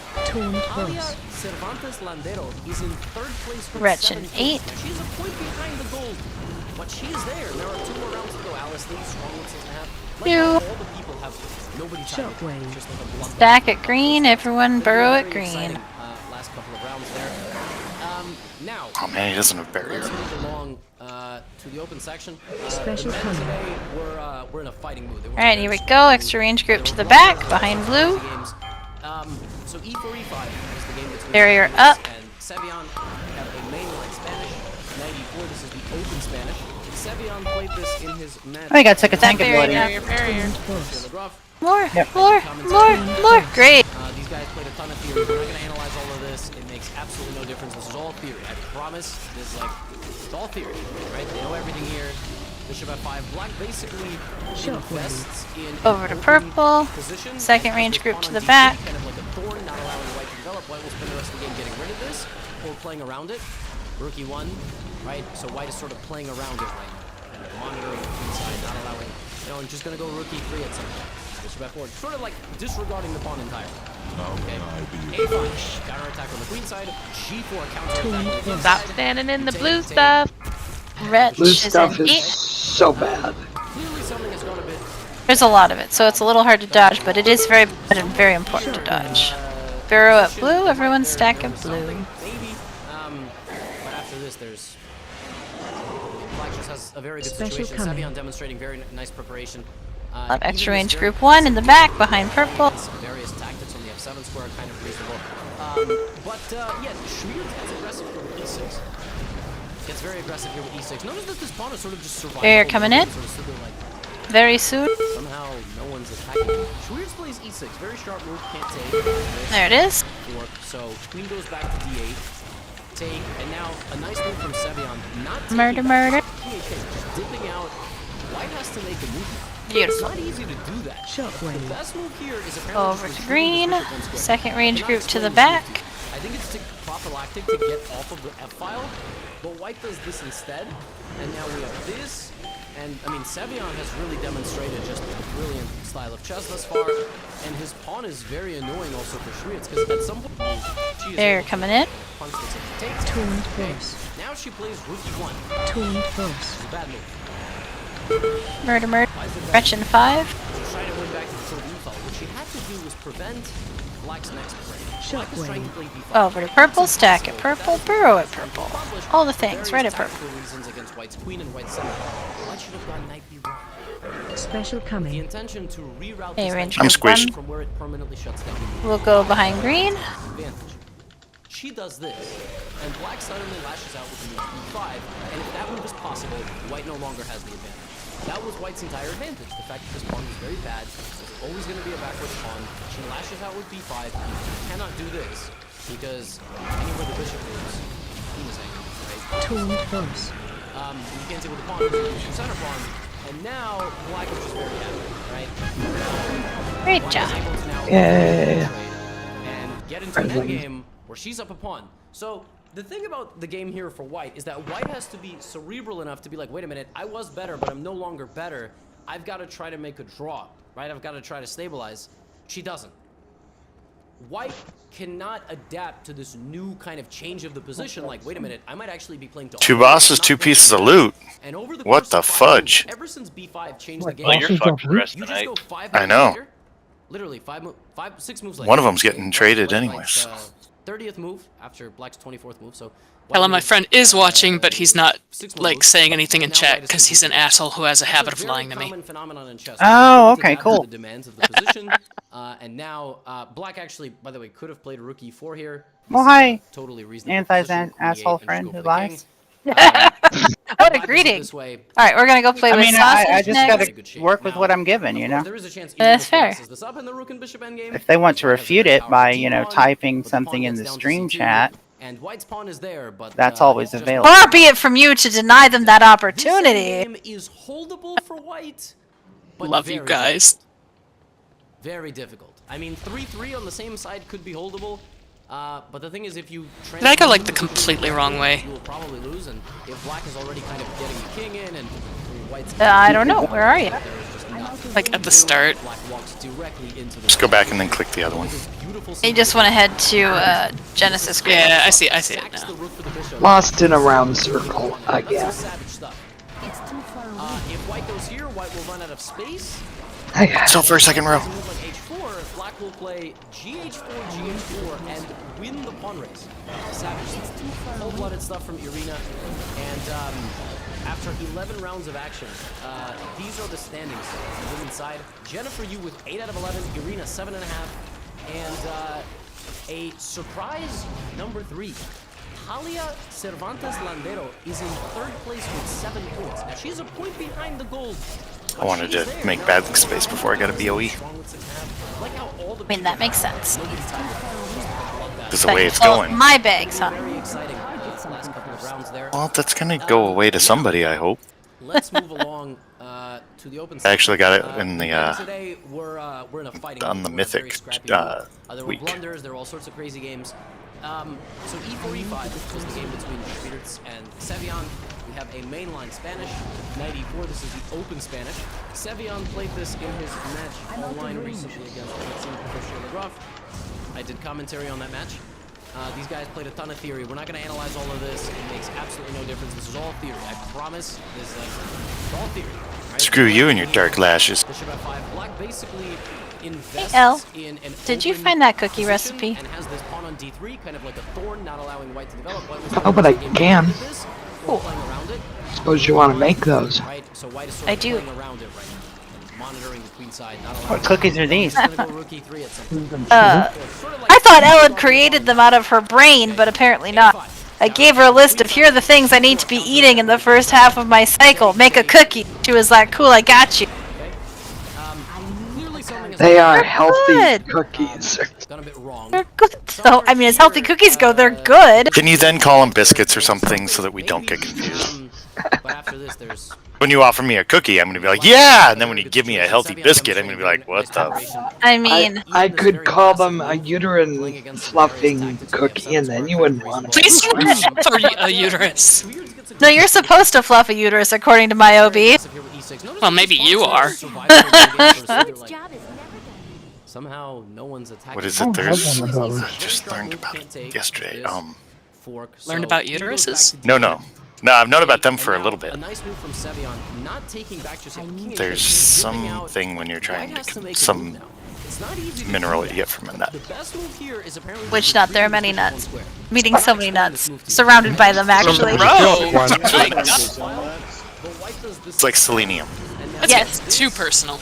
Alia Cervantes Landero is in 3rd place with Wretch in 8. She's a point behind the gold, but she's there. There are 2 more rounds to go. Alice Lee, strong with 6.5. Like all the people have nobody tied. Just like a blood. Stack at green. Everyone burrow at green. Last couple of rounds there. Now. Oh man, he doesn't have barrier. Let's move along to the open section. Special today, we're in a fighting mood. Alright, here we go. Extra range group to the back, behind blue. So E4, E5 is the game between Barrier up. and Sevian have a mainline Spanish. 94, this is the open Spanish. Sevian played this in his match. Oh, you got took a tank of blood. More, Yep. more. Great. These guys played a ton of theory. We're not going to analyze all of this. It makes absolutely no difference. This is all theory. I promise. This is like, it's all theory, right? They know everything here. Bishop f5. Black basically invests in Over to purple. position. Second range group to the back. Kind of like a thorn, not allowing white to develop. White will spend the rest of the game getting rid of this or playing around it. Rook e1, right? So white is sort of playing around it right now. Kind of monitoring the inside, not allowing, you know, and just going to go rook e3 at some point. Bishop f4, sort of like disregarding the pawn entirely. Okay. A5, counterattack on the queen side. G4, counterattack. Stop standing in the blue stuff. Wretch Blue is stuff an is 8. so bad. Clearly something has gone a bit. There's a lot of it, so it's a little hard to dodge, but it is very good and very important to dodge. Burrow at blue, everyone stack at blue. Maybe. But after this, there's. Black just has a very good Special situation. coming. Savion demonstrating very nice preparation. Love extra range group 1 in the back behind purple. Some various tactics on the F7 square are kind of reasonable. Yeah, Shreya gets aggressive here with E6. Gets very aggressive here with E6. Notice that this pawn is sort of just surviving. They're coming in. Sort of sitting like, Very soon. somehow no one's attacking. Shreya plays E6. Very sharp move. Can't take. There it is. So queen goes back to D8. Take, and now a nice move from Savion. Not taking Murder, back, murder. just dipping out. White has to make a move. Beautiful. It's not easy to do that. Shockwave. The best move here is apparently Over just to retreating green. the bishop one square. Second range Cannot group to explain the this back. move to you. I think it's prophylactic to get off of the F file, but White does this instead, and now we have this. And I mean, Savion has really demonstrated just a brilliant style of chess thus far, and his pawn is very annoying also for Shreya, because at some point she is They're able to coming in. punch this in. Takes. Tuned Okay. force. Now she plays rook e1. Tuned force. It's a bad move. Murder, murder. Why is it bad? Gretchen 5. She's trying to win back to the silver e-file. What she had to do was prevent Black's next break. Black is trying to play d5. Over to purple. Stack at purple. Burrow at purple. All the things. Right at purple. Tactical reasons against White's queen and White's center. White should have gone knight b1. Special The coming. intention to reroute Hey, this range knight group squished. from where it permanently shuts down. We'll go behind green. Advantage. She does this, and Black suddenly lashes out with the move e5, and if that move is possible, White no longer has the advantage. That was White's entire advantage. The fact that this pawn was very bad, there's always going to be a backwards pawn. She lashes out with b5. You cannot do this, because anywhere the bishop moves, queen is angry, right? Tuned force. You can't see with the pawn, it's your center pawn, and now Black is just very happy, right? Great Black job. is able to now Yeah. and get into an endgame where she's up a pawn. So the thing about the game here for White is that White has to be cerebral enough to be like, wait a minute, I was better, but I'm no longer better. I've got to try to make a draw, right? I've got to try to stabilize. She doesn't. White cannot adapt to this new kind of change of the position. Like, wait a minute, I might actually be playing to Two bosses, two pieces of loot. And over the What course the of 5 fudge? moves, ever since B5 changed the What, game, Well, you're bosses fucked don't for the rest you of the just night. go 5 I moves know. later. Literally 6 moves later. One of them's getting White- traded White anyways. White's, 30th move after Black's 24th move. So Hella, my friend is watching, but he's not, 6 more like, moves, saying anything in and now chat White is because he's an confused. asshole who has a It's habit of very lying to me. common phenomenon in chess. Oh, White okay, adapted cool. to the demands of the position, and now Black actually, by the way, could have played rook e4 here. Well, This is a hi, totally reasonable Anti's position, queen asshole e8, and friend just go who for the king. lies. What a Black does it greeting. this way. Alright, we're gonna go play I with mean, sausage I just next. gotta work with what I'm given, you know? There is a chance That's Irina fair. messes this up in the rook and bishop endgame. If they want to Black has a refute very it powerful by, d-pawn, typing but the something pawn in gets the down to stream c2, chat, and White's pawn is there, but that's always just- available. Far be it from you to deny them that This opportunity. endgame is holdable for White, but Love you very guys. difficult. Very difficult. I mean, 3-3 on the same side could be holdable, but the thing is, if you Did I go, like, the transfer completely wrong way? you will probably lose, and if Black is already kind of getting the king in, and White's I don't know. Where are you? there is just nothing. Like, at the start. Black walks directly into the Just go back and then click the other one. This beautiful You just want to head to Genesis Grid. Yeah, I see it sacks now. the rook for the bishop. Lost in a round circle That's again. some savage stuff. It's too far away. If White goes here, White will run out of space. Still for a second row. As a move like h4, Black will play gh4, and win the pawn race. Savage stuff. Cold-blooded stuff from Irina. And after 11 rounds of action, these are the standings on the women's side. Jennifer Yu with 8 out of 11, Irina 7.5, and a surprise number 3. Talia Cervantes Landero is in 3rd place with 7 points. Now she's a point behind the gold. I wanted to make bad space before I got a BOE. I mean, that makes sense. Because the way it's Well, going. my bags, huh? Very exciting last couple of rounds there. Well, that's gonna go away to somebody, I hope. Let's move along to the open. I actually got it in the, today we're in a fighting on the game. We're a very Mythic, scrappy game. There were week. blunders. There were all sorts of crazy games. So E4 E5 was the game between Spirits and Savion. We have a mainline Spanish. Knight E4. This is the open Spanish. Savion played this in his match online recently against Christian Legraf. I did commentary on that match. These guys played a ton of theory. We're not going to analyze all of this. It makes absolutely no difference. This is all theory. I promise. This is all theory. Right? Screw you and your dark lashes. Bishop F5. Black basically invests Hey, Elle, in an did you open find that cookie position recipe? and has this pawn on D3, kind of like a thorn, not allowing White to develop. White was Oh, but I playing can. this, or playing around it. Suppose you want to make those. Right? So White is sort I of do. playing around it right now. Monitoring the queen side, not What allowing cookies are these? rookie 3 at some point. I thought Ellen created them out of her brain, but apparently not. I gave her a list of here are the things I need to be eating in the first half of my cycle. Make a cookie. She was like, cool, I got you. They are healthy good. cookies. Done a bit wrong. They're good. So, I mean, as healthy cookies go, they're good. Can you then call them biscuits or something so that we don't get confused? But after this, there's When you offer me a cookie, I'm going to be like, yeah! And then when you give me a healthy biscuit, I'm going to be like, what the... I mean, I could call them a uterine fluffing cookie, and then you wouldn't want to. Please a uterus. no, you're supposed to fluff a uterus according to my OB. Well, maybe you are. Somehow, no one's attacking. What is I it? don't There's... have one of those. Just learned about it yesterday. Learned about uteruses? No. No, I've known about them for a little bit. A nice move from Sevion, not taking back just There's something when you're trying to... Some mineral that you get from a nut. Which nut? There are many nuts. I'm eating so many nuts. Surrounded by them, actually. It's like selenium. That's Yes. too personal.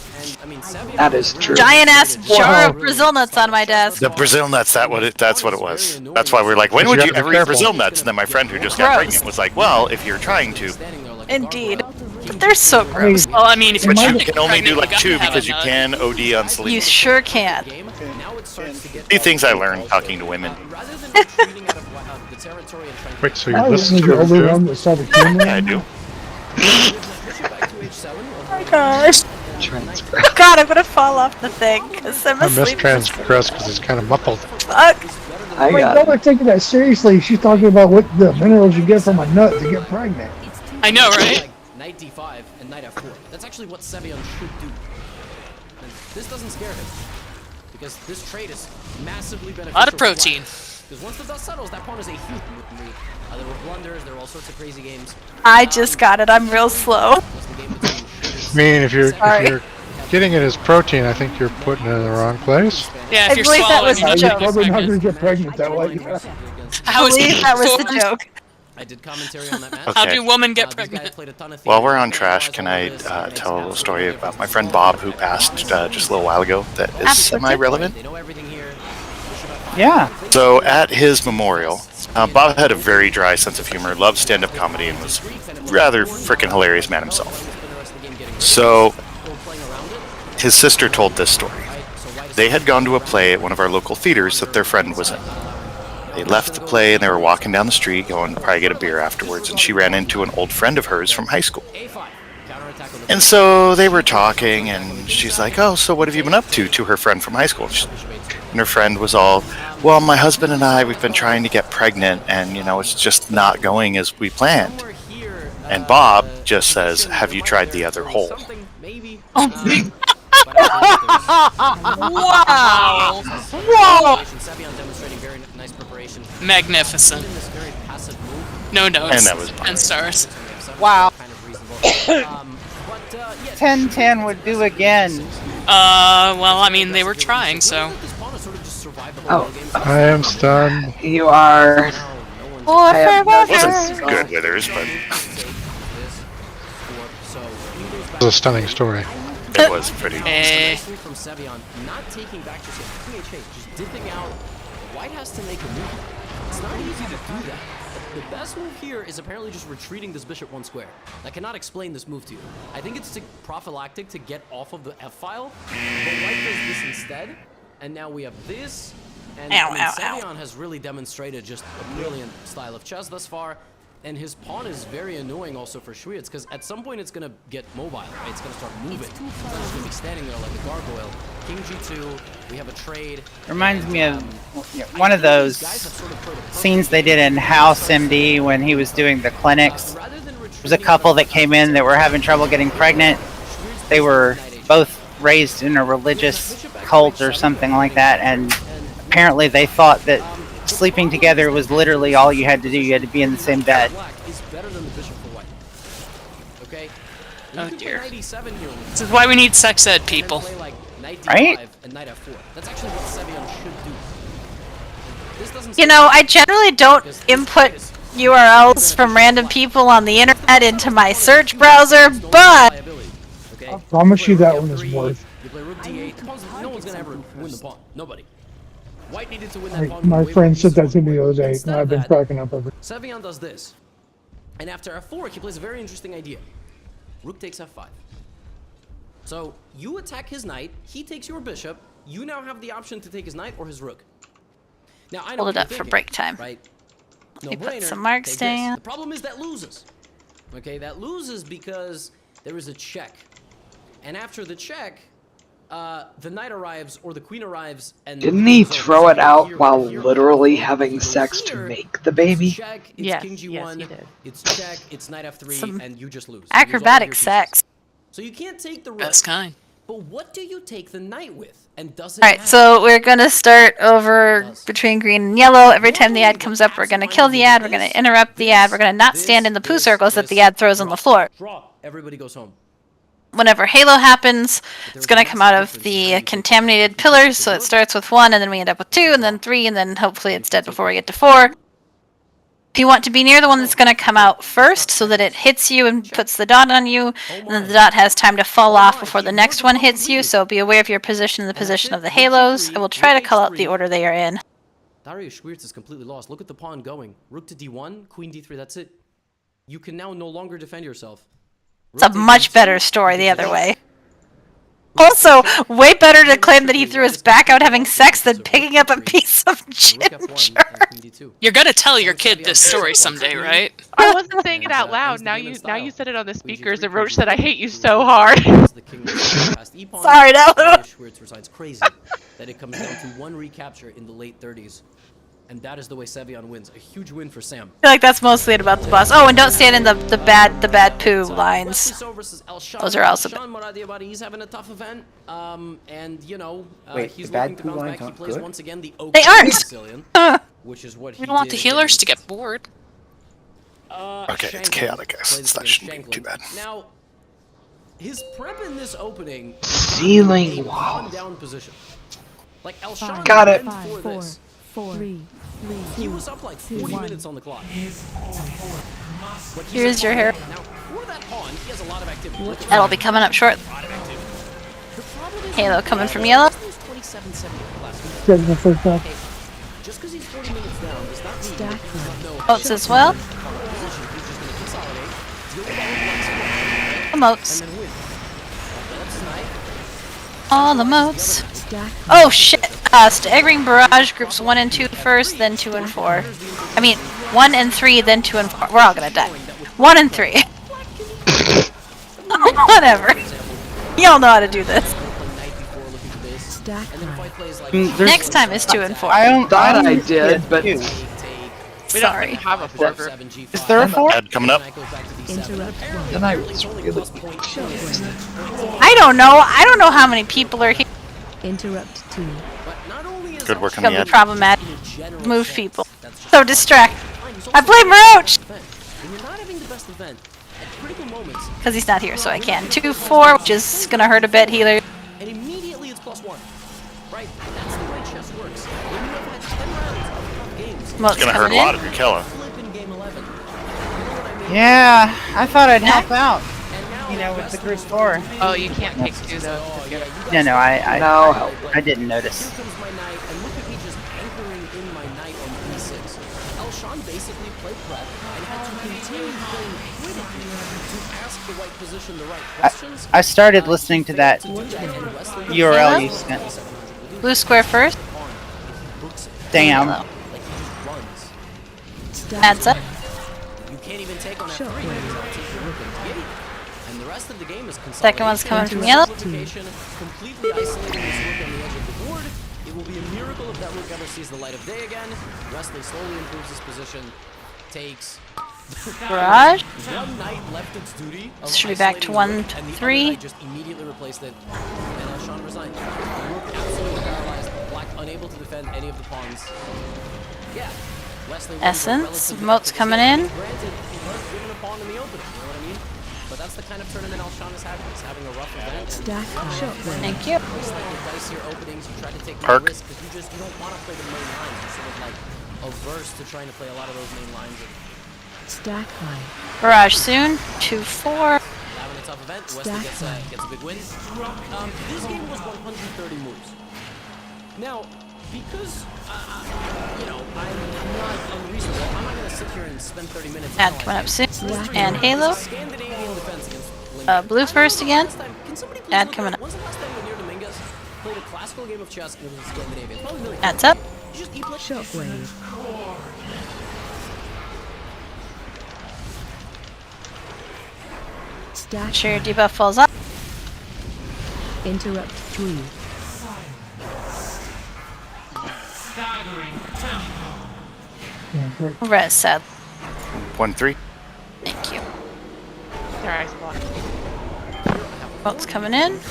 That is true. Giant ass jar of Brazil nuts on my desk. The Brazil nuts, that's what it was. That's why we're like, when would you ever eat Brazil nuts? And then my friend who just got pregnant was like, well, if you're trying to... Indeed. But they're so gross. Well, I mean, if you're But trying you to can get only do pregnant, like you 2 gotta have because a you nut. can OD on You selenium. sure can. Few things I learned talking to women. Wait, so you I was listen the to it only too? one that saw the camera. Yeah, I do. Oh my gosh. Transfer. God, I'm gonna fall off the thing because I'm I asleep. mistransgressed because it's kind of muffled. Fuck. I Wait, got don't like taking that seriously. She's talking about what the minerals you get from a nut to get pregnant. I know, right? Knight d5 and knight f4. That's actually what Sevion should do. And this doesn't scare him. Because this trade is massively beneficial. A lot of protein. Because once the dust settles, that pawn is a huge move. There were blunders, there were all sorts of crazy games. I just got it. I'm real slow. I mean, if you're getting it as protein, I think you're putting it in the wrong place. Yeah, I if you're believe that swallowing, was you're the not You're joke. probably not going to get pregnant that way. How I is believe it that was the formed? joke. I did commentary on that match. Okay. How do women get pregnant? While we're on trash, can I tell a little story about my friend Bob who passed just a little while ago that is Absolutely. semi-relevant? They know everything here. Yeah. So at his memorial, Bob had a very dry sense of humor, loved stand-up comedy, and was rather freaking hilarious man himself. So his sister told this story. They had gone to a play at one of our local theaters that their friend was in. They left the play and they were walking down the street going to probably get a beer afterwards, and she ran into an old friend of hers from high school. And so they were talking, and she's like, oh, so what have you been up to her friend from high school. And her friend was all, well, my husband and I, we've been trying to get pregnant, and, it's just not going as we planned. And Bob just says, have you tried the other hole? Wow! Whoa! Magnificent. No notes. And that was 10 stars. Wow. 10-10 would do again. Well, I mean, they were trying, so. Oh, I am stunned. you are. I have no Wasn't choice. good withers, but It was a stunning story. it was pretty. From Sevion, not taking back just yet. Just dipping out. White has to make a move. It's not easy to do that. The best move here is apparently just retreating this bishop one square. I cannot explain this move to you. I think it's prophylactic to get off of the f-file, but White does this instead, and now we have this, and Sevion has really demonstrated just a brilliant style of chess thus far, and his pawn is very annoying also for Schwiertz, because at some point it's going to get mobile, right? It's going to start moving. It's not just going to be standing there like a gargoyle. King g2, we have a trade. Reminds me of one of those scenes they did in House MD when he was doing the clinics. There was a couple that came in that were having trouble getting pregnant. They were both raised in a religious cult or something like that, and apparently they thought that sleeping together was literally all you had to do. You had to be in the same bed. Oh dear. This is why we need sex ed, people. Right? That's actually what Sevion should do. I generally don't input URLs from random people on the internet into my search browser, but I promise you that one is worth. You play rook d8. No one's gonna ever win the pawn. Nobody. White needed to win that pawn. My friend said that to me the other day, and I've been cracking up over it. Sevian does this. And after f4, he plays a very interesting idea. Rook takes f5. So you attack his knight, he takes your bishop. You now have the option to take his knight or his rook. Now I know hold it what up you're for thinking, break time. right? No He put brainer, some marks take this. down. The problem is that loses. Okay, that loses because there is a check. And after the check, the knight arrives or the queen arrives and Didn't he throw it out while literally having sex to make the baby? Check, it's Yes, king g1, yes, he did. it's check, it's knight f3, Some and you just lose. You lose all of acrobatic your pieces. sex. So you can't take the rook. Best kind. But what do you take the knight with? And does it Alright, matter? so we're gonna start over between green and yellow. Every time the ad comes up, we're gonna kill the ad, we're gonna interrupt the ad, we're gonna not stand in the poo circles that the ad throws on the floor. Draw. Everybody goes home. Whenever Halo happens, it's going to come out of the contaminated pillars, so it starts with 1, and then we end up with 2, and then 3, and then hopefully it's dead before we get to 4. If you want to be near the one that's going to come out first, so that it hits you and puts the dot on you, and then the dot has time to fall off before the next one hits you, so be aware of your position and the position of the halos. I will try to call out the order they are in. Darius Schwiertz is completely lost. Look at the pawn going. Rook to d1, queen d3, that's it. You can now no longer defend yourself. It's a much better story the other way. Also, way better to claim that he threw his back out having sex than picking up a piece of ginger. You're gonna tell your kid this story someday, right? I wasn't saying it out loud. Now you said it on the speakers, and Roach said, "I hate you so hard." Sorry, no. Schwiertz resides crazy that it comes down to one recapture in the late 30s. And that is the way Sevian wins. A huge win for Sam. I feel like that's mostly it about the boss. Oh, and don't stand in the bad poo lines. Those are also Sean Moradiabadi, he's having a tough event. And you know, Wait, he's the bad looking to poo bounce lines back. He aren't plays good? once again the They aren't. Sicilian, which is what he We don't want the did healers to against, get bored. Okay, it's Shankland. chaotic, guys. Plays That against shouldn't be too bad. Now, his prep in this opening Ceiling a wall. pawn down position. Like Elshan Got it. went for this. 4, 3, He was up like 40 minutes on the clock. Here's your hair. Now, for that pawn, he has a lot of activity. Look at That'll be coming up short. a lot of activity. The problem is Halo coming from yellow. he's 27-70 last week. Getting the first half. Just because he's 40 minutes down does not mean Stack he does not know Moats as well. position. He's just going to consolidate, deal with all the blocks, Moats. and then win. That's snipe. All the moats. stack. Oh shit! Staggering barrage groups 1 and 2 first, then 2 and 4. I mean, 1 and 3, then 2 and 4. We're all gonna die. 1 and 3. Whatever. Y'all know how to do this. Stack right. Next time is 2 and 4. Thought I did, but We don't Sorry. even have a forger. Is there a 4? Ad coming up. Interrupt 1. then I was really I don't know. I don't know how many people are here. Interrupt 2. Good work on the Become ad. problematic. Move people. So distract. I blame Roach! Because he's not here, so I can. 2-4, which is gonna hurt a bit. Healer. And immediately it's +1. Right? That's the way chess works. When you have had 10 rounds of tough games, Moats It's gonna hurt coming a lot in. if you're Kella. flip in game 11. You know what I mean? Yeah, I thought I'd help out. And now You know, with the group 4. Oh, you can't take 2 though. No, I no. I didn't notice. Here comes my knight, and look at me just anchoring in my knight on e6. Elshan basically played prep and had to continue playing critically to ask the white position the right questions. I started listening to that To do that, and Wesley URL you sent. Blue square first. Damn. like he runs. Adds up. You can't even take on Sure. F3 because I'll take your rook and get it. And the rest of the game is consolidation. Second one's coming from yellow. Simplification, completely isolating this rook on the edge of the board. It will be a miracle if that rook ever sees the light of day again. Wesley slowly improves his position. Takes Barrage. one knight left its duty. of Should be back to isolating the 1, rook, and the other 3. knight just immediately replaced it. And Elshan resigned. The rook absolutely paralyzed. Black unable to defend any of the pawns. Yeah. Wesley wins a Essence. relatively Moats active coming position. in. Granted, he was given a pawn in the opening, you know what I mean? But that's the kind of tournament Elshan is having. He's having a rough event. And Stack shotgun. Thank you. it's like the dicier openings, you try to take more Park. risks because you don't want to play the main lines. You're sort of like averse to trying to play a lot of those main lines. And Stack high. Barrage soon. 2-4. Having a tough event. Wesley gets a big win. This game was 130 moves. Now, because you know I'm not unreasonable, I'm not gonna sit here and spend 30 minutes. Ad coming up soon. And Halo. Scandinavian defense against Blue first again. Can somebody please Ad look coming up, up. when's the last time Lanier Dominguez played a classical game of chess against Scandinavia? Probably really Ad's up. Shockwave. Stack Sure your high. debuff falls off. Interrupt 3. Res sad. 1-3. Thank you. Their eyes blocked. Votes coming in. It's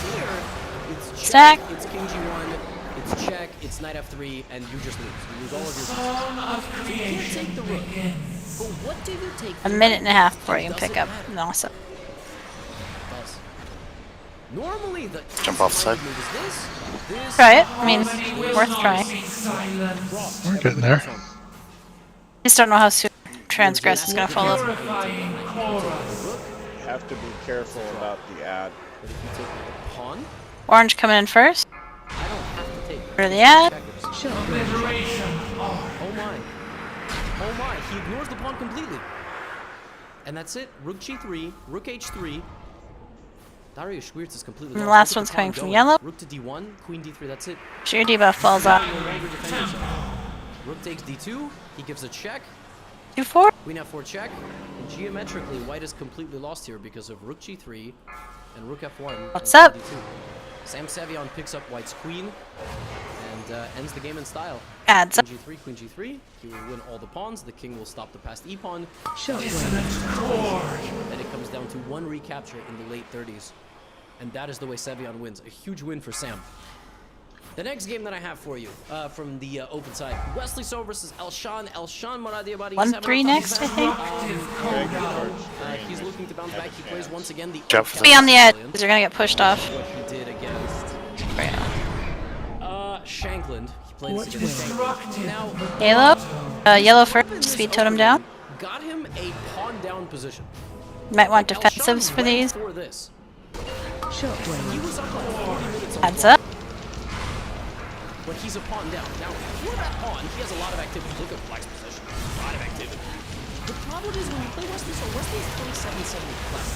Stack. check, it's king g1, it's check, it's knight f3, and you just lose. You lose all of your pieces. So you can't take the rook. But what do you take? A minute and a half before you can pick up. Awesome. Normally the Jump off the side. move is this. Try it. I mean, worth trying. We're getting there. Just don't know how soon Transgress is going to follow. Have to be careful about the ad. But if you take the pawn, Orange coming in first. I don't have to take For the ad. Oh my. Oh my, he ignores the pawn completely. And that's it. Rook g3, rook h3. Darius Schwirtz is completely And the lost. last Look at one's the pawn coming from going. yellow. Rook to d1, queen d3, that's it. Sure your debuff falls off. No longer defend yourself. Rook takes d2, he gives a check. 2-4. Queen f4 check. And geometrically, white is completely lost here because of rook g3 and rook f1. What's and up? queen d2. Sam Savion picks up white's queen and ends the game in style. Adds up. Queen g3. He will win all the pawns. The king will stop the passed e-pawn. Shockwave. And it comes down to one recapture in the late 30s. And that is the way Savion wins. A huge win for Sam. The next game that I have for you from the open side, Wesley So versus Elshan. Elshan Moradiabadi. 1-3 next, I think. He's looking to bounce back. He plays once again the Be on the edge, because you're going to get pushed off. what he did against Shankland. He played this against Shankland. Now, Halo. Yellow first. Speed totem down. got him a pawn down position. You might want defensives for these. For this. He Shockwave. was up like 40 minutes on Adds the up. but he's a pawn down. Now, for that pawn, he has a lot of activity. Look at Black's position. A lot of activity. The problem is when you play Wesley, so Wesley is 27-70 plus.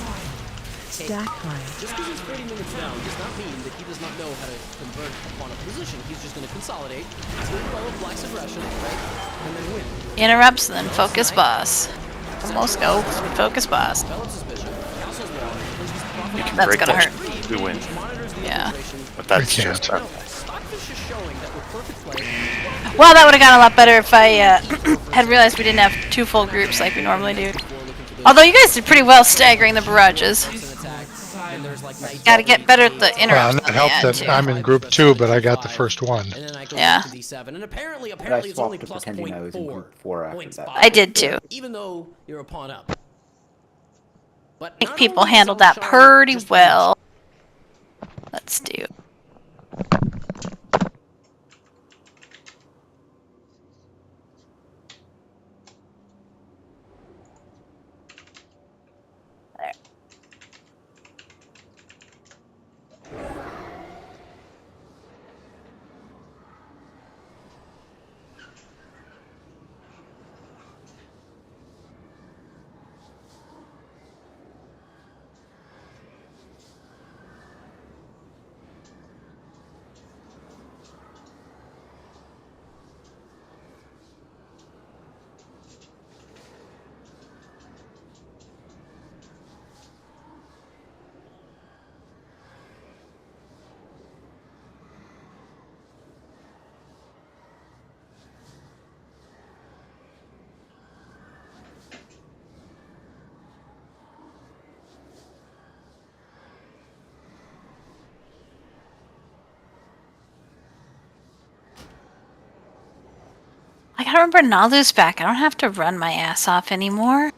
Stack high. Just because he's 30 minutes down does not mean that he does not know how to convert upon a position. He's just going to consolidate, he's going to develop Black's aggression, right? And then win. Interrupts, then focus boss. Almost go. Focus boss. Develops his bishop, castles wall, plays his prophet. You can That's break gonna that. hurt. We win. Monitors the Yeah. integration. But that's We can't. just Stockfish is showing that with perfect play, Well, that would have gone a lot better if I had realized we didn't have two full groups like we normally do. Although you guys did pretty well staggering the barrages. and there's like Gotta get better at the Well, interrupts. and it helped that I'm in group 2, but I got the first one. and then I go Yeah. to d7, and apparently I it's only swapped to plus pretending I was in 0.4 group 4 after points that. by, I did too. even though you're a pawn up. But I think not people only is handled that Elshan pretty just well. Let's do. There. I gotta remember Nalu's back. I don't have to run my ass off anymore.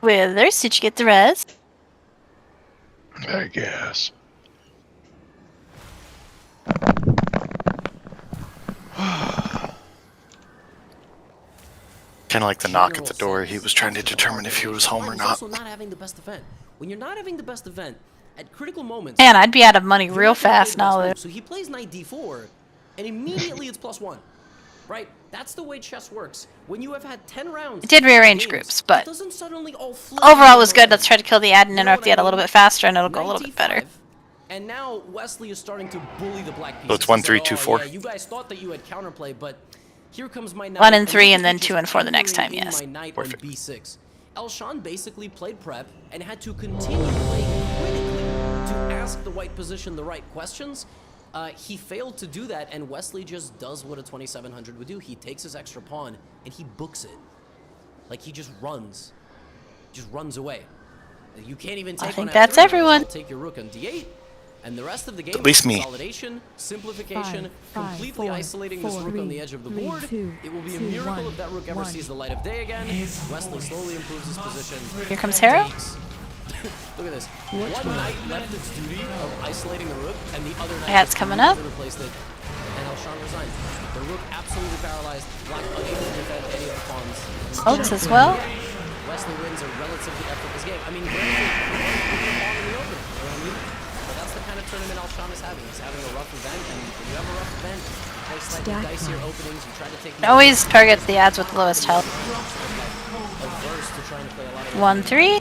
Withers, did you get the res? I guess. Kind of like the knock at the door. He was trying to determine if he was home or not. Also not having the best event. When you're not having the best event, at critical moments... Man, I'd be out of money real fast now, though. So he plays knight d4, and immediately it's +1. Right? That's the way chess works. When you have had 10 rounds... It did rearrange groups, but doesn't suddenly all overall it was good. Let's try to kill the ad and interrupt the ad a little bit faster, and it'll go a little bit better. And now Wesley is starting to bully the black pieces. So it's 1, 3, 2, 4. Yeah, you guys thought that you had counterplay, but here comes my knight. 1 and 3, and then 2 and 4 the next time, yes. My knight on b6. Elshan basically played prep and had to continue playing critically to ask the white position the right questions. He failed to do that, and Wesley just does what a 2700 would do. He takes his extra pawn and he books it. Like he just runs away. You can't even take. I think that's everyone. Take your rook on d8. And the rest of the game At least is me. consolidation, simplification, completely isolating this rook on the edge of the board. It will be a miracle if that rook ever sees the light of day again. Wesley slowly improves his position. Here comes Harrow. Look at this. One knight left its duty of isolating the rook, and the other knight Hat's coming up. replaced it. And Elshan resigned. The rook absolutely paralyzed. Black unable to defend any of the pawns. Oats as well. Wesley wins a relatively effortless game. I mean, granted, he won the pawn in the open. You know what I mean? But that's the kind of tournament Elshan is having. He's having a rough event, and when you have a rough event, you play slightly dicier openings. You try to take. Always target the ads with the lowest health. Averse to trying to play a lot of 1, 3.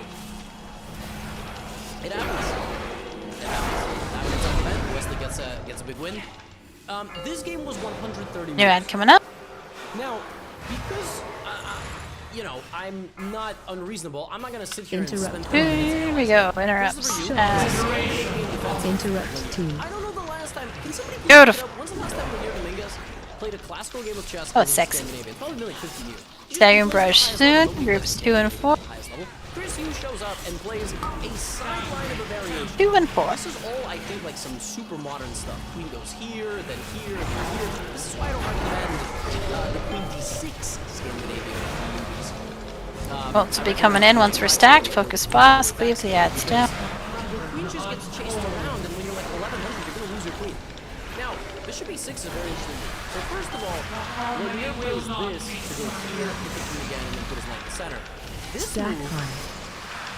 It happens. It happens. That was an event. Wesley gets a big win. This game was 130 New ad coming up. Now, because you know, I'm not unreasonable. I'm not gonna sit here and spend. Here we go. Interrupts. Interrupt team. I don't know the last time. Can somebody Beautiful. When's the last time Ranier Dominguez played a classical game of chess? Oh, it's sexy. Probably been like 15 years. Stagger brush soon. Groups 2 and 4. Highest level. Chris Hughes shows up and plays a sideline of a variation. 2 and 4. This is all, I think, like some super modern stuff. Queen goes here, then here, then here. This is why I don't recommend the Queen d6 Scandinavian movies. Bolts will be coming in once we're stacked. Focus boss. Cleave the ads down. The queen just gets chased around, and when you're like 1100, you're going to lose your queen. Now, bishop e6 is very interesting. So first of all, Ranier plays this to go here, hit the queen again, and then put his knight in the center. This move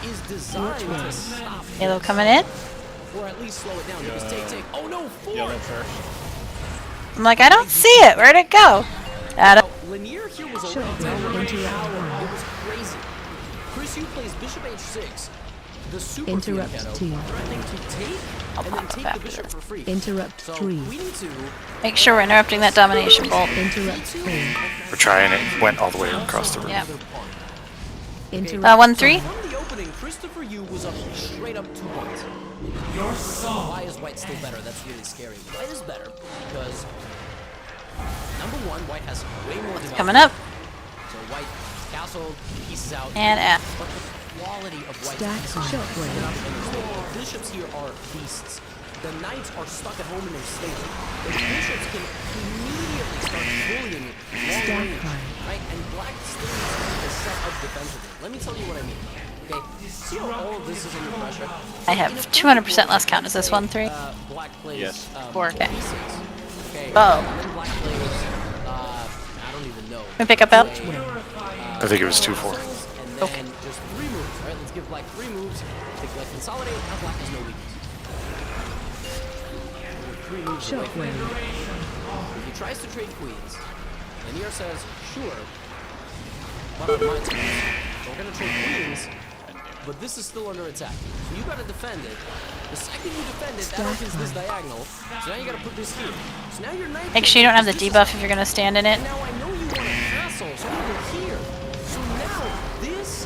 is designed to stop Yellow coming in. or at least slow it down. Because take. Oh no, 4! I'm like, I don't see it. Where'd it go? Lanier here was already down. It was crazy. Chris Hughes plays bishop h6. The super Interrupt team. threatening to take and then take the bishop for free. Interrupt So 3. queen 2. Make sure we're interrupting that domination bolt. Interrupt 4. We're trying it. Went all the way across the room. Yeah. Interrupt 1, 3. From the opening, Christopher Yu was up straight up 2 points. Why is White still better? That's really scary. White is better because number 1, White has way more development. Coming up. So White castle pieces out. And F. But the quality of White Stack shockwave. The bishops here are beasts. The knights are stuck at home in their stable. The bishops can immediately start bullying long range, right? And Black still needs to set up defensively. Let me tell you what I mean. Okay, see how all of this is under pressure? I have 200% less count. Is this 1, 3? Black plays Yes. 4. Okay. Okay. Oh. And then Black plays, I don't even know. Can we pick up out? I think it was 2, 4. And then just 3 moves. All right, let's give Black 3 moves. Take Black consolidate. Now Black has no weakness. 3 moves away from him. If he tries to trade queens, Lanier says, sure, but on my turn. So we're going to trade queens, but this is still under attack. So you got to defend it. The second you defend it, that opens this diagonal. So now you got to put this here. So now your knight. Make sure you don't have the debuff if you're going to stand in it. Now I know you want a castle, so I'm going to go here. So now this,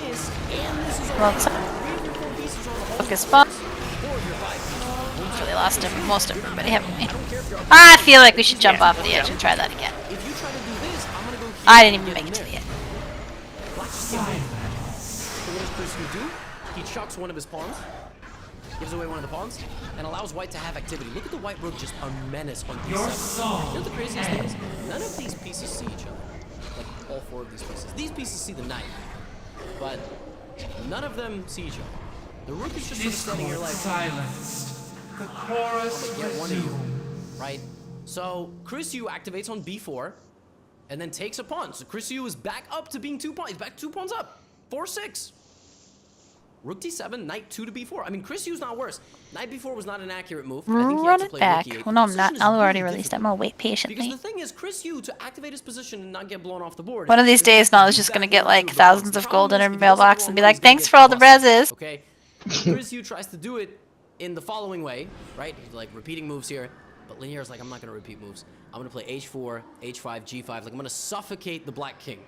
and this is Well, it's focus boss. Really lost most of everybody, haven't we? I feel like we should jump off the edge and try that again. If you try to do this, I'm gonna go here. I didn't even make it to the end. Black just can't win. So what does Chris do? He chucks one of his pawns, gives away one of the pawns, and allows White to have activity. Look at the White rook just a menace on p7. You know what the craziest thing is? None of these pieces see each other. Like all 4 of these pieces. These pieces see the knight. but none of them see each other. The rook is just sort of standing here like silenced. The chorus I'm gonna get one of you, right? So Chris Yu activates on b4, and then takes a pawn. So Chris Yu is back up to being 2 pawns. He's back 2 pawns up. 4-6. Rook d7, knight 2 to b4. I mean, Chris Yu's not worse. Knight b4 was not an accurate move. I think he had Run to it play back. rook e8. Well, no, I'm The not. position is I'll already really release that. I'm difficult. gonna wait Because patiently. the thing is, Chris Yu, to activate his position and not get blown off the board. One of these days, Nala's just gonna get like thousands of gold in her mailbox and be like, "Thanks for all the reses." Okay. Chris Yu tries to do it in the following way, right? He's like repeating moves here, but Linier's like, I'm not gonna repeat moves. I'm gonna play h4, h5, g5. Like I'm gonna suffocate the black king.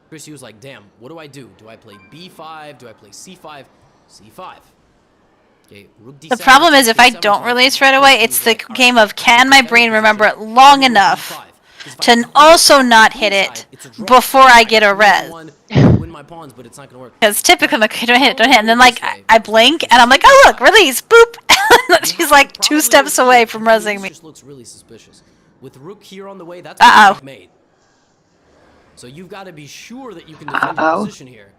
Chris Yu's like, damn, what do I do? Do I play b5? Do I play c5? c5. Okay, rook d7. The problem is if I don't release right away, it's the game of can my brain remember it long enough to also not hit it before I get a res. Win my pawns, but it's not gonna work. Because typically I'm like, don't hit, and then like I blink and I'm like, oh look, release, boop. She's like 2 steps away from resing me. Just looks really suspicious. With rook here on the way, that's Uh-oh. made. So you've got to be sure that you can defend your position here.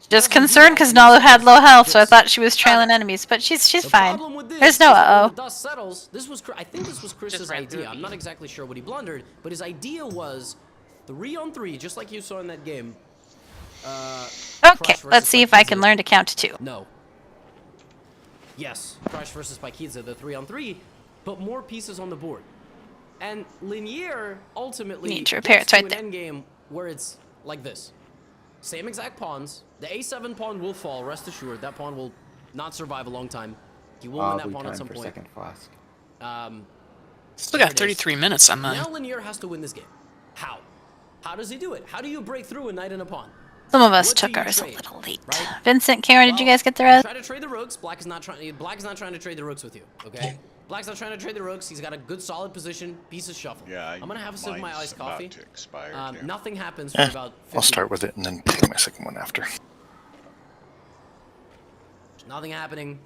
Just concerned because Nalu had low health, so I thought she was trailing enemies, but she's fine. There's no When the uh-oh. dust settles, I think this was Chris's idea. I'm not exactly sure what he blundered, but his idea was 3-on-3, just like you saw in that game. Okay, let's see if I can learn to count to 2. No. Yes, Crush versus Paikidze, the 3-on-3, but more pieces on the board. And Linier ultimately Need to repair gets it, it's to right an endgame where it's like this. Same exact pawns. The a7 pawn will fall, rest assured. That pawn will not survive a long time. He will win that pawn at some point. Second flask. Still got 33 minutes on Now mine. Linier has to win this game. How? How does he do it? How do you break through a knight and a pawn? Some of us What do took you ours a trade, little late. right? Vincent, Karen, did you guys get the res? Try to trade the rooks. Black is not trying to trade the rooks with you, okay? Black's not trying to trade the rooks. He's got a good solid position. Pieces shuffle. Yeah, I'm gonna have a sip of my iced coffee. To expire, Nothing happens for about 50 I'll start with it and then play my second one after. Nothing happening.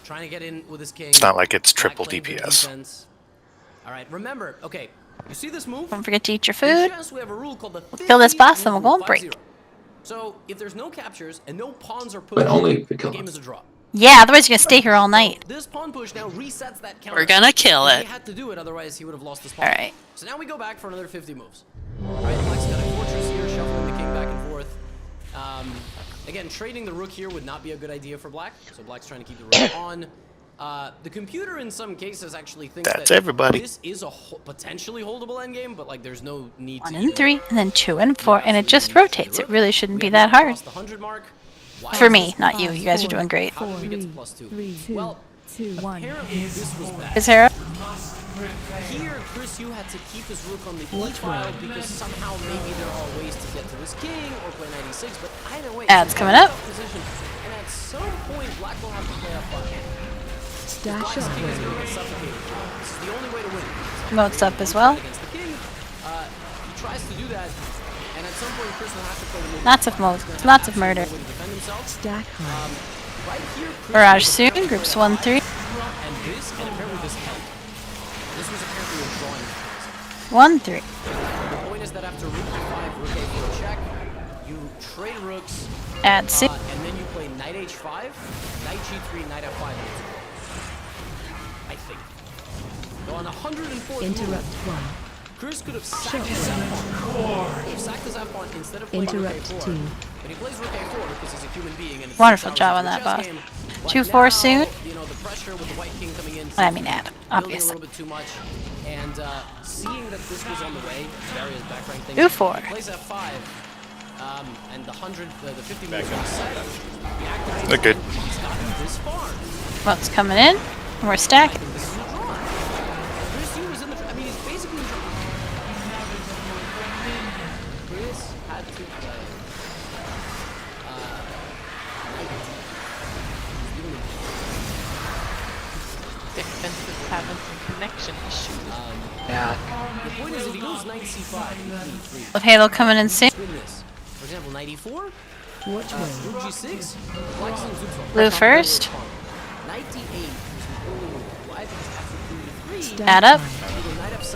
Trying to get in with his king. It's not like it's Black triple playing good DPS. defense. All right, remember, okay, you see this move? Don't forget to eat your In food. chess, we have a rule called the Kill this boss, then we'll go 50 on break. 5-0. So if there's no captures and no pawns are pushed, But only if we the kill game him. is a draw. Yeah, otherwise you're gonna stay here all night. This pawn push now resets that counter. We're gonna kill He it. had to do it, otherwise he would have lost this pawn. Alright. So now we go back for another 50 moves. Alright, Black's got a fortress here, shuffling the king back and forth. Again, trading the rook here would not be a good idea for Black, so Black's trying to keep the rook on. The computer in some cases actually thinks That's that everybody. this is a potentially holdable endgame, but like there's no need 1 to and 3, and then 2 and 4, and it just rotates. It really shouldn't be that hard. the 100 mark. Why For is me, this not you. You guys are doing great. How did we get to +2? 3, 2, Well, 2, 1. apparently this was bad. Is there Here, Chris Yu had to keep his rook on the e-file because somehow maybe there are ways to get to his king or play knight e6, but either way, Ads it's a coming up. tough position. And at some point, Black will have to play f5. Stash Black's king is upgrade. going to get suffocated. This is the only way to win. Moats up as well? Against the king, he tries to do that, and at some point, Chris will have to play the move. Lots of moats, lots of murder. Way to defend himself. Stack high. Right here, Chris Barrage was soon, very groups good. 1, 3. And apparently this helped. This was apparently a drawing. 1, 3. The point is that after rook e5, rook a4 check, you trade rooks, Add 6. and then you play knight h5, knight g3, knight f5. I think. So on 104 Interrupt move, 1. Chris could have sacked his f-pawn. He sacked his f-pawn instead of playing rook Interrupt a4. 2. But he plays rook a4 because he's a human being. And it's Wonderful 6 job hours on into that a chess boss. game. But 2-4 now, soon. You know, the pressure with the white king coming in. I mean, add, building obviously. a little bit too much, and seeing that this was on the way, various back rank things. 2-4. He plays f5, and the 50 moves are set. He activates. They're good. He's gotten this far. Moats coming in. We're stacking. This is a draw. Chris Yu was in the. I mean, he's basically. Chris had to play. Defensive having some connection issues. Yeah. The point is, if he goes knight c5, With Halo coming in soon. win this. For example, knight e4, Which way? rook g6, black's in Zubsolv. Blue first. Knight d8 is the only move. Why? Because after queen e3, Add up. you go knight f7.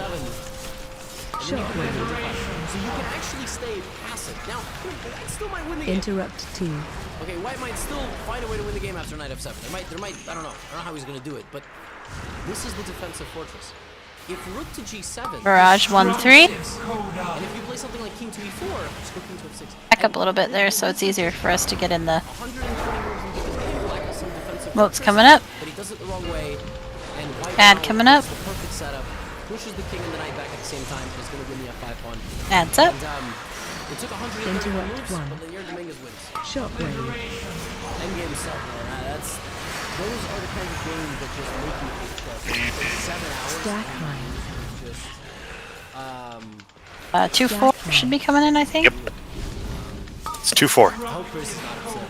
and then you can make it D5. So you can actually stay passive. Now, White still might win the game. Interrupt 2. Okay, White might still find a way to win the game after knight f7. There might, I don't know how he's gonna do it, but this is the defensive fortress. If rook to g7, Barrage 1-3. and if you play something like king to e4, just go king to f6. Back up a little bit there, so it's easier for us to get in the 120 moves in defense. Black has some defensive moats fortress, coming up. but he does it the wrong way. And White Ad now coming up. has the perfect setup, pushes the king and the knight back at the same time, and is going to win the f5 pawn. Adds up. And, it took 130 Interrupt moves, 1. but Lanier Dominguez wins. Shockwave. Endgame set, man. Those are the kind of games that just make you hate chess. 7 hours. Stack high. Just, 2-4 should be coming in, I think. Yep. It's 2-4. I hope Chris is not upset.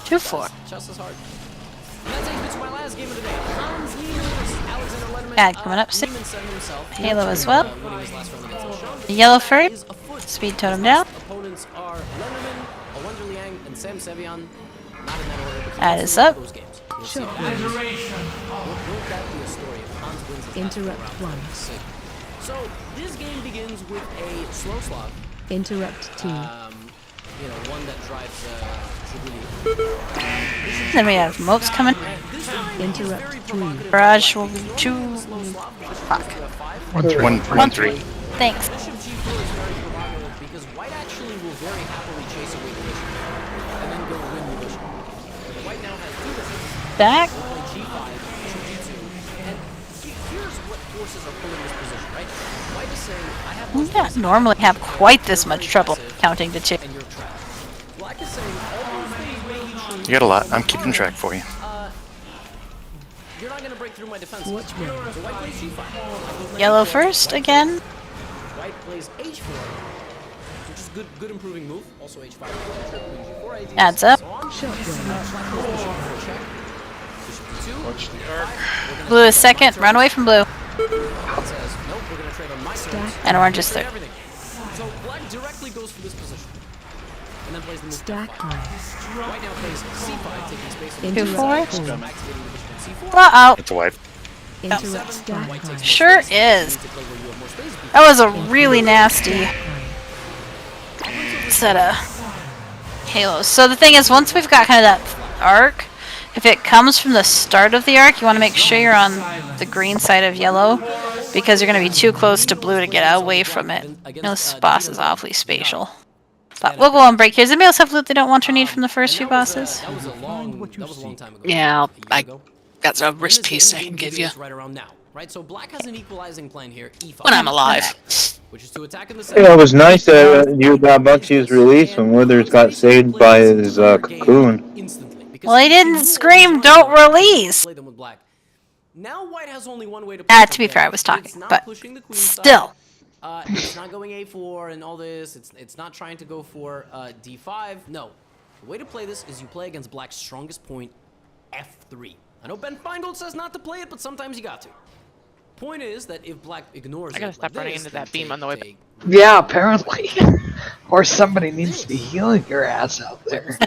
2-4. Chess is hard. And that takes me to my last game of the day. Hans Niemann, Alexander Lederman. Ad coming up. Niemann set himself. Halo as well. Winning his last round against Sean. The yellow furry. Is afoot. Speed totem down. Opponents are Lederman, Alwender Liang, and Sam Sevian. Not in that order. But That is up. those games. We'll see. Won't that be a story if Hans wins his last Interrupt round? 1. Sick. So this game begins with a slow slog. Interrupt 2. You know, one that drives Shibuli. Then we have moats coming. Interrupt 3. Barrage will be 2. Fuck. 1-3. 1-3. Thanks. Bishop g4 is very provocative because White actually will very happily chase away the bishop and then go win the bishop. White now has 2 bishops. Back. We'll play g5, bishop g2, and here's what forces are pulling this position, right? White is saying, I have We don't normally have quite this much trouble counting to 2. and you're trash. Black is saying, all those things may be true. You got a lot. I'm keeping track for you. You're not going to break through my defense. Watch me. So White plays g5. Yellow first again. White plays h4, which is good improving move. Also h5. G4 ideas, Adds up. so on. Watch the arc. Blue is second. Run away from blue. Stack. And orange is third. So Black directly goes for this position. And then plays the move Stack f5. high. White now plays c5, taking space on Interrupt 2-4. four. activating the bishop in c4. Uh-oh. It's a white. Interrupt stack White takes high. more Sure space. is. You need to play where you have more space because That was a really nasty High. set of halos. So the thing is, once we've got kind of that arc, if it comes from the start of the arc, you want to make sure you're on the green side of yellow, because you're going to be too close to blue to get away from it. This boss is awfully spatial. But we'll go on break here. Does anybody else have loot they don't want or need from the first few bosses? That was a long time ago. Yeah, A year ago. got a And wrist this piece I game can give begins you right around now, right? So Black has an equalizing plan here, e5. when I'm alive. Which is to attack in the Yeah, it was nice that you got Bucky's release when Withers got saved by his cocoon. Well, he didn't scream, "Don't release!" Play them with Black. Now White has only one way to play To be them. fair, I was It's talking, not but pushing the queen side. still. It's not going a4 and all this. It's not trying to go for d5. No. The way to play this is you play against Black's strongest point, f3. I know Ben Feingold says not to play it, but sometimes you got to. Point is that if Black ignores I gotta it stop like running this, into then that beam on the way back. Yeah, apparently. Or somebody needs to be healing your ass out there.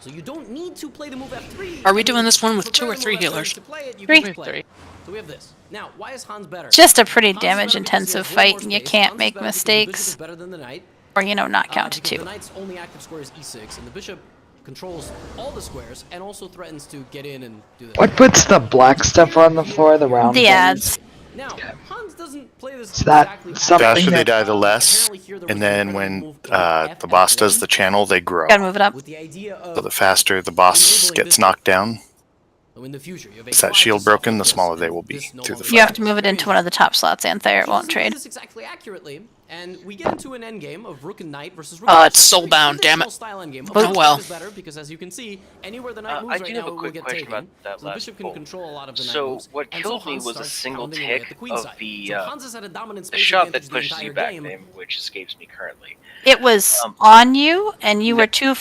So you don't need to play the move f3. Are we doing this one with 2 or 3 healers? 3. So we have this. Now, why is Hans better? Just a pretty Hans is better damage-intensive because he has way fight, more and you space. can't Hans is make better because the bishop mistakes. is better than the knight. Or, not count to Because 2. the knight's only active square is e6, and the bishop controls all the squares and also threatens to get in and do this. What puts the black stuff on the floor, the round The things? ads. Now, Hans doesn't play this Is that exactly The something faster they that... die, the less. And then when the boss does the channel, they grow. Gotta move it up. with the idea of So the faster the boss gets knocked down, in the future, you have is that a5 shield to broken, the suffer smaller this, they and will be this no through the longer You have fight. to move it into one of the top slots, and there it won't He doesn't do trade. this exactly accurately, and we get into an endgame of rook and knight versus rook. Oh, and it's knight. soulbound, damn it. Style endgame. Oh, Of course, well. black is better because, as you can see, anywhere the knight moves I right do now, have a it will quick get question taken. about that So the last bishop can bolt. control a lot of the knight So moves. what And killed me Hans was a starts single pounding away at tick the queen of side. the So Hans has had a dominant the space shot advantage that pushes the you entire back, game. name, which escapes me currently. It was on you, and you were too...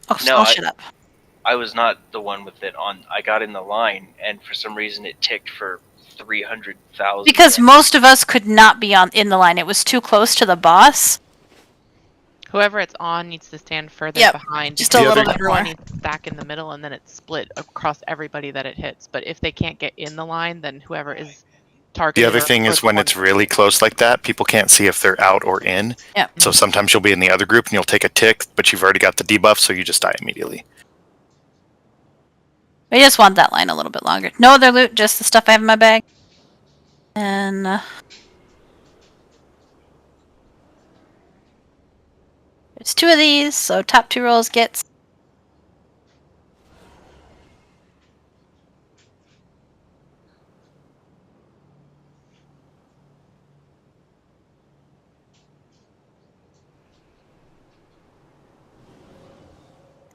Oh, No, shut up. I was not the one with it on. I got in the line, and for some reason it ticked for 300,000. Because most of us could not be in the line. It was too close to the boss. Whoever it's on needs to stand further Yep, behind. just because a little bit everyone more. needs to stack in the middle, and then it's split across everybody that it hits. But if they can't get in the line, then whoever is The other thing is when it's really close like that, people can't see if they're out or in. Yep. So sometimes you'll be in the other group and you'll take a tick, but you've already got the debuff, so you just die immediately. We just want that line a little bit longer. No other loot, just the stuff I have in my bag. And there's 2 of these, so top 2 rolls gets.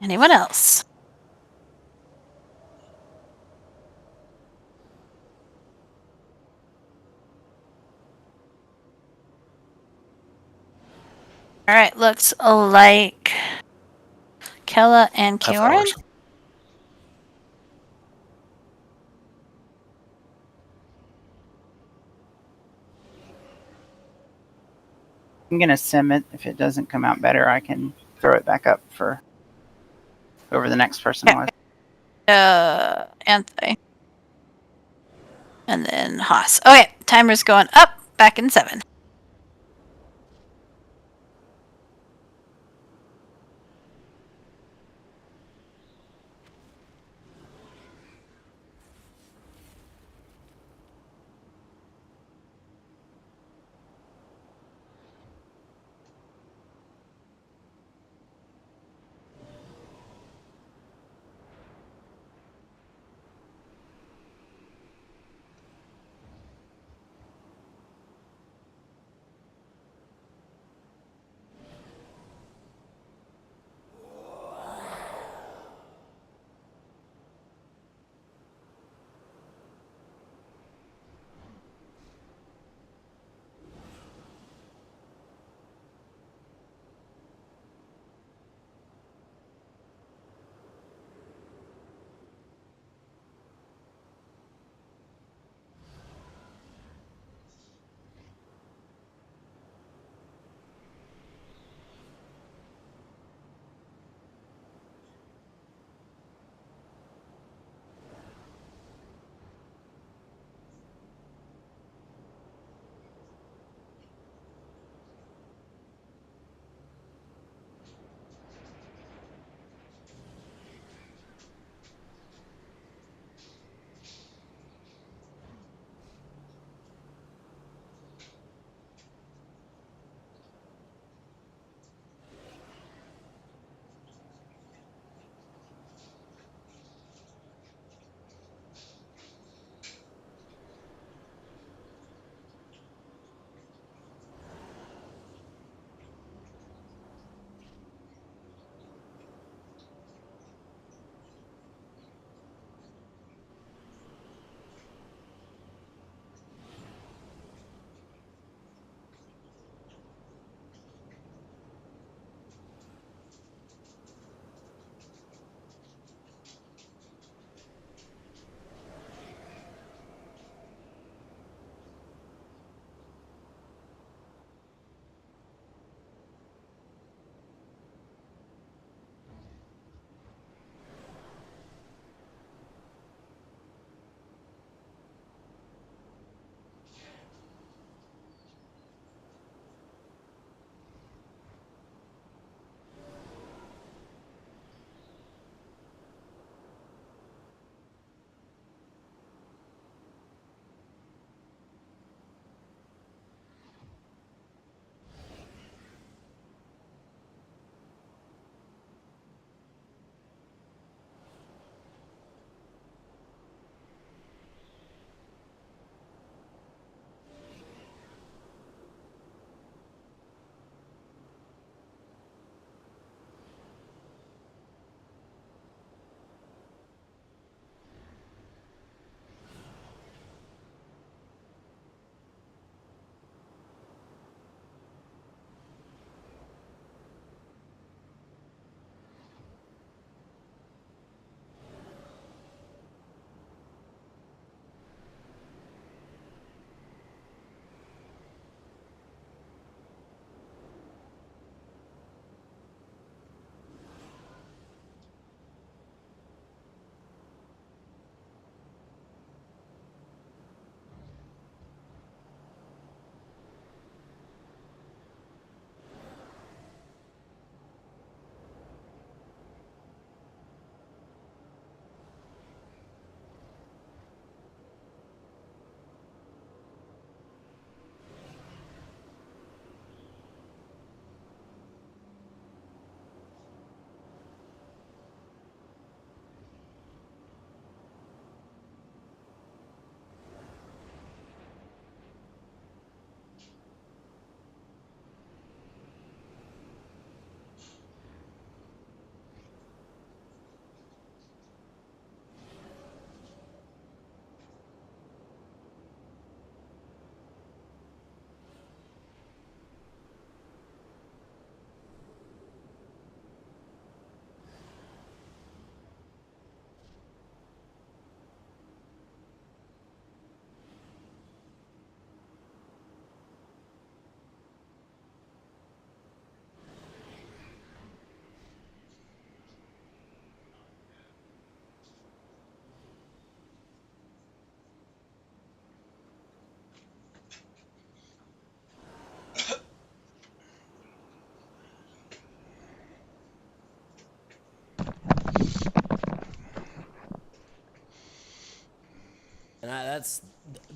Anyone else? Alright, looks like Kella and Kioran. I'm gonna sim it. If it doesn't come out better, I can throw it back up for whoever the next person was. Anthony. And then Haas. Okay, timer's going up, back in 7.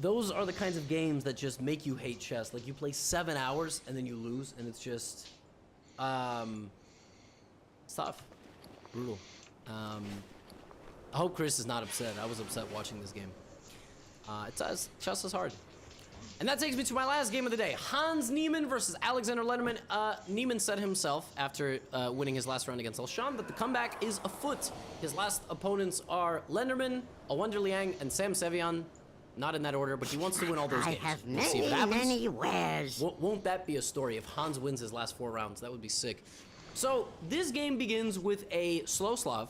those are the kinds of games that just make you hate chess. Like, you play 7 hours and then you lose, and it's just it's tough, brutal. I hope Chris is not upset. I was upset watching this game. Chess is hard. And that takes me to my last game of the day. Hans Niemann versus Alexander Lederman. Niemann said himself, after winning his last round against Alshon, that the comeback is afoot. His last opponents are Lederman, Alwonder Liang, and Sam Sevian. Not in that order, but he wants to win all those games. We'll see if it happens. Won't that be a story if Hans wins his last 4 rounds? That would be sick. So, this game begins with a slow Slav.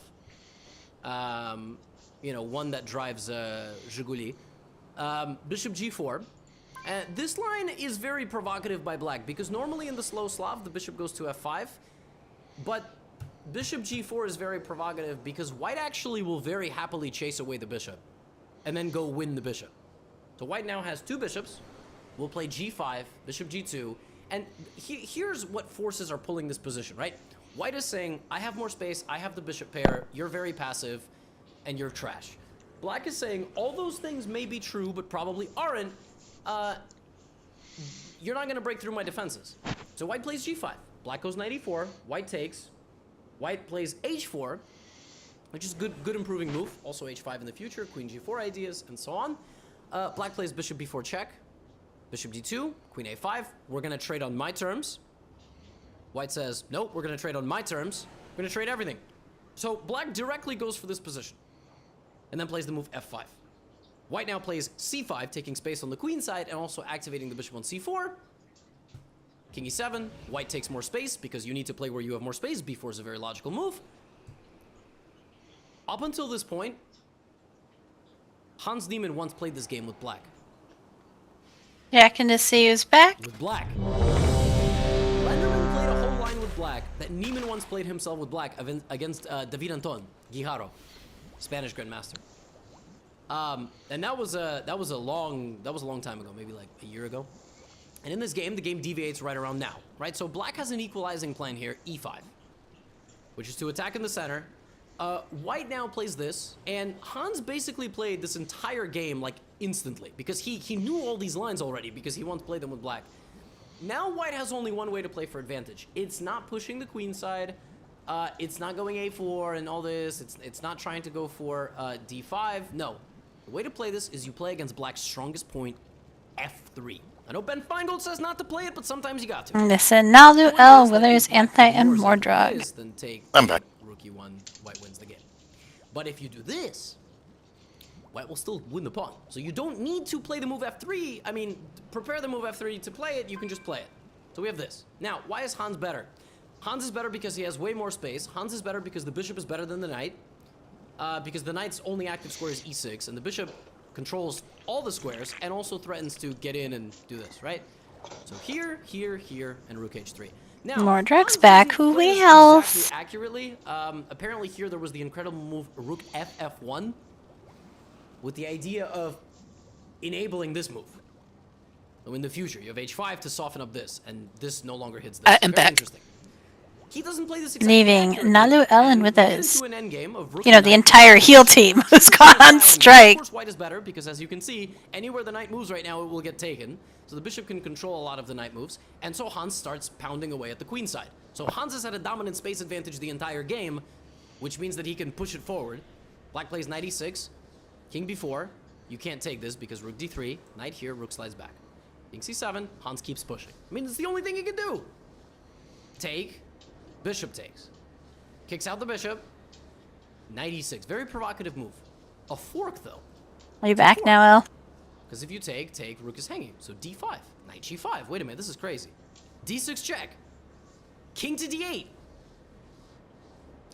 You know, one that drives Zhiguli. Bishop G4. This line is very provocative by black, because normally in the slow Slav, the bishop goes to F5, but Bishop G4 is very provocative because white actually will very happily chase away the bishop and then go win the bishop. So white now has 2 bishops. We'll play G5, Bishop G2, and here's what forces are pulling this position, right? White is saying, I have more space, I have the bishop pair, you're very passive, and you're trash. Black is saying, all those things may be true, but probably aren't. You're not going to break through my defenses. So white plays G5. Black goes knight E4. White takes. White plays H4, which is good improving move. Also H5 in the future. Queen G4 ideas, and so on. Black plays Bishop B4 check. Bishop D2. Queen A5. We're going to trade on my terms. White says, nope, we're going to trade on my terms. We're going to trade everything. So black directly goes for this position. And then plays the move F5. White now plays C5, taking space on the queen side and also activating the bishop on C4. King E7. White takes more space because you need to play where you have more space. B4 is a very logical move. Up until this point, Hans Niemann once played this game with black. Checking to see who's back. With black. Lenderman played a whole line with black that Niemann once played himself with black against David Anton Guijarro, Spanish grandmaster. And that was a long time ago, maybe like a year ago. And in this game, the game deviates right around now, right? So black has an equalizing plan here, E5, which is to attack in the center. White now plays this, and Hans basically played this entire game like instantly because he knew all these lines already because he once played them with black. Now white has only one way to play for advantage. It's not pushing the queen side. It's not going A4 and all this. It's not trying to go for D5. No. The way to play this is you play against black's strongest point, F3. I know Ben Feingold says not to play it, but sometimes you got to. Listen, Nalu L, Withers, Anti, and Mordrog. I'm back. Rook E1, white wins the game. But if you do this, white will still win the pawn. So you don't need to play the move F3. I mean, prepare the move F3 to play it. You can just play it. So we have this. Now, why is Hans better? Hans is better because he has way more space. Hans is better because the bishop is better than the knight. Because the knight's only active square is E6, and the bishop controls all the squares and also threatens to get in and do this, right? So here, here, here, and rook H3. Now, Mordrog's back. Who we health? Exactly accurately. Apparently here there was the incredible move rook FF1 with the idea of enabling this move. So in the future, you have H5 to soften up this, and this no longer hits this. And Very back. interesting. He doesn't play this exactly Leaving accurately, Nalu Ellen and with we get us. into an endgame of rook You know, the knight. entire heel team who's gone on strike. Of course, white is better because, as you can see, anywhere the knight moves right now, it will get taken. So the bishop can control a lot of the knight moves, and so Hans starts pounding away at the queen side. So Hans has had a dominant space advantage the entire game, which means that he can push it forward. Black plays knight e6, king b4. You can't take this because rook d3, knight here, rook slides back. King c7, Hans keeps pushing. I mean, it's the only thing he can do. Take, bishop takes. Kicks out the bishop, knight e6. Very provocative move. A fork, though. Are you back now, El? Because if you take, rook is hanging. So d5, knight g5. Wait a minute, this is crazy. d6 check. King to d8.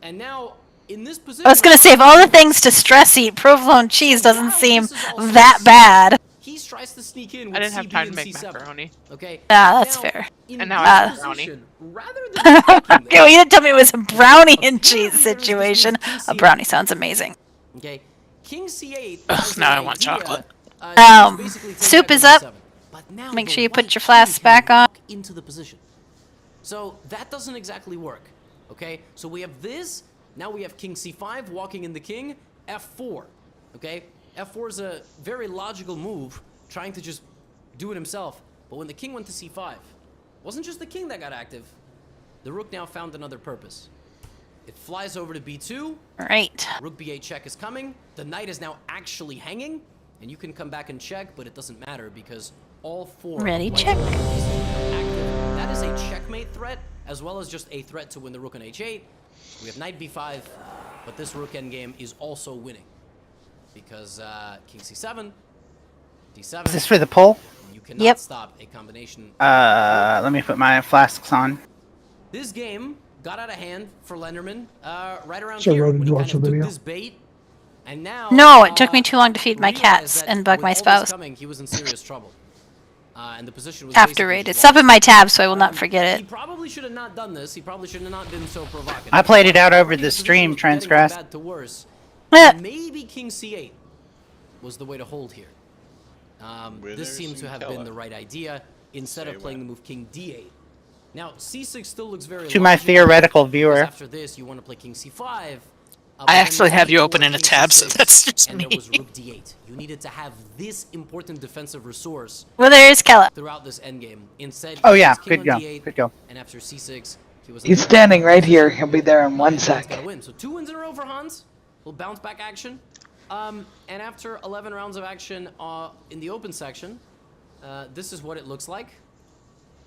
And now, in this position... I was gonna say, of all the things to stress eat, provolone cheese doesn't seem that bad. He tries to sneak in with I didn't have CB time to and make C7. macaroni. Okay. Ah, that's fair. And now I have brownie. Okay, well, you didn't tell me it was a brownie and cheese situation. A brownie sounds amazing. Okay. King c8. Ugh, now I want chocolate. Soup is up. Make sure you put your flasks back on. Into the position. So that doesn't exactly work. Okay. So we have this. Now we have king c5 walking in the king. F4. Okay. F4 is a very logical move, trying to just do it himself. But when the king went to c5, it wasn't just the king that got active. The rook now found another purpose. It flies over to b2. Right. Rook b8 check is coming. The knight is now actually hanging. And you can come back and check, but it doesn't matter because all four... Ready, check. Active. That is a checkmate threat, as well as just a threat to win the rook on h8. We have knight b5, but this rook endgame is also winning. Because king c7, d7... Is this for the pull? You cannot stop a combination... Let me put my flasks on. This game got out of hand for Lenderman right around So here ready when to he watch kind of the took video? this bait. And now, No, it took me too long to feed my cats and bug my spouse. Coming, he was in serious trouble. And the position was After raid. It's up in my tab, so I will not forget He it. probably should have not done this. He probably should have not been so provocative. I played it out over the stream, Transgress. Bad to worse. Maybe king c8 was the way to hold here. This seems to have been the right idea instead of playing the move king d8. Now c6 still looks very To my theoretical viewer. After this, you want to play king c5. I actually have you open in a tab, so that's just and me. there was rook d8. You needed to have this important defensive resource. Well, there's Kella. Throughout this endgame. Instead, Oh yeah, king good on go, d8, good go. and after c6, he was. He's standing right here. He'll be there in 1 sec. Gotta win. So 2 wins in a row for Hans. Little bounce back action. And after 11 rounds of action in the open section, this is what it looks like.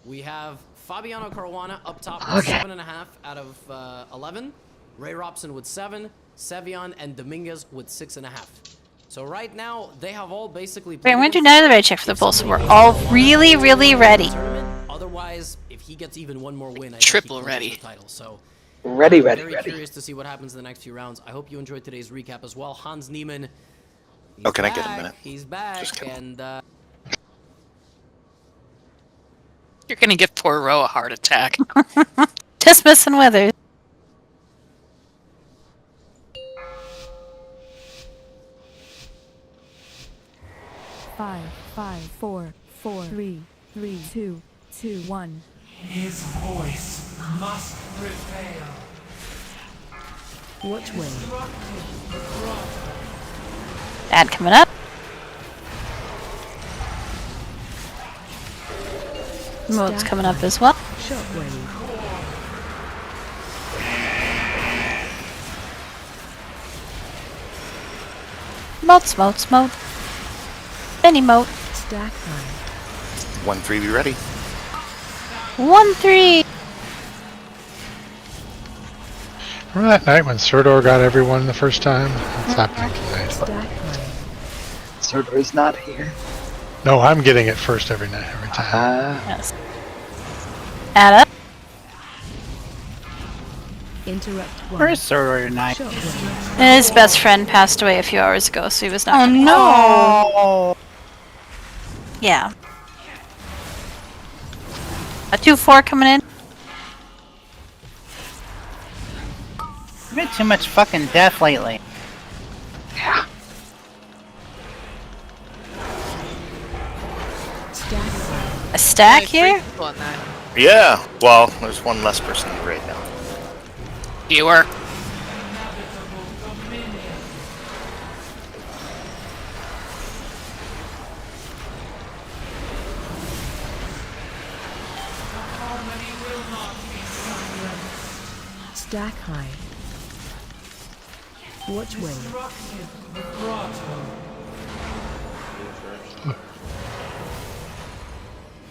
We have Fabiano Caruana up top with 7.5 out of 11. Ray Robson with 7. Sevian and Dominguez with 6.5. So right now, they have all basically... Wait, I'm going to do another raid check for the bull, so we're all really, really ready. Otherwise, if he gets even one more win, I Triple think he ready. clinches the title. So Ready. very curious to see what happens in the next few rounds. I hope you enjoyed today's recap as well. Hans Niemann. Oh, can I get a minute? He's back, and You're gonna give poor Ro a heart attack. Just missing Withers. Five, 4, 4, 3, 3, 2, 2, 1. His voice must prevail. Watch way. Ad coming up. Mode's coming up as well. Shockwave. Moat. Any moat. Stack high. 1-3, be ready. 1-3. Remember that night when Serdor got everyone the first time? It's happening tonight. Stack high. Serdor's not here. No, I'm getting it first every night, every time. Yes. Add up. Interrupt 1. Where is Serdor tonight? Shockwave. His best friend passed away a few hours ago, so he was not. Oh no! Yeah. A 2-4 coming in. You've been too much fucking death lately. Yeah. Stack high. A stack here? Yeah, well, there's one less person in the raid now. Viewer. Stack high. Watch way.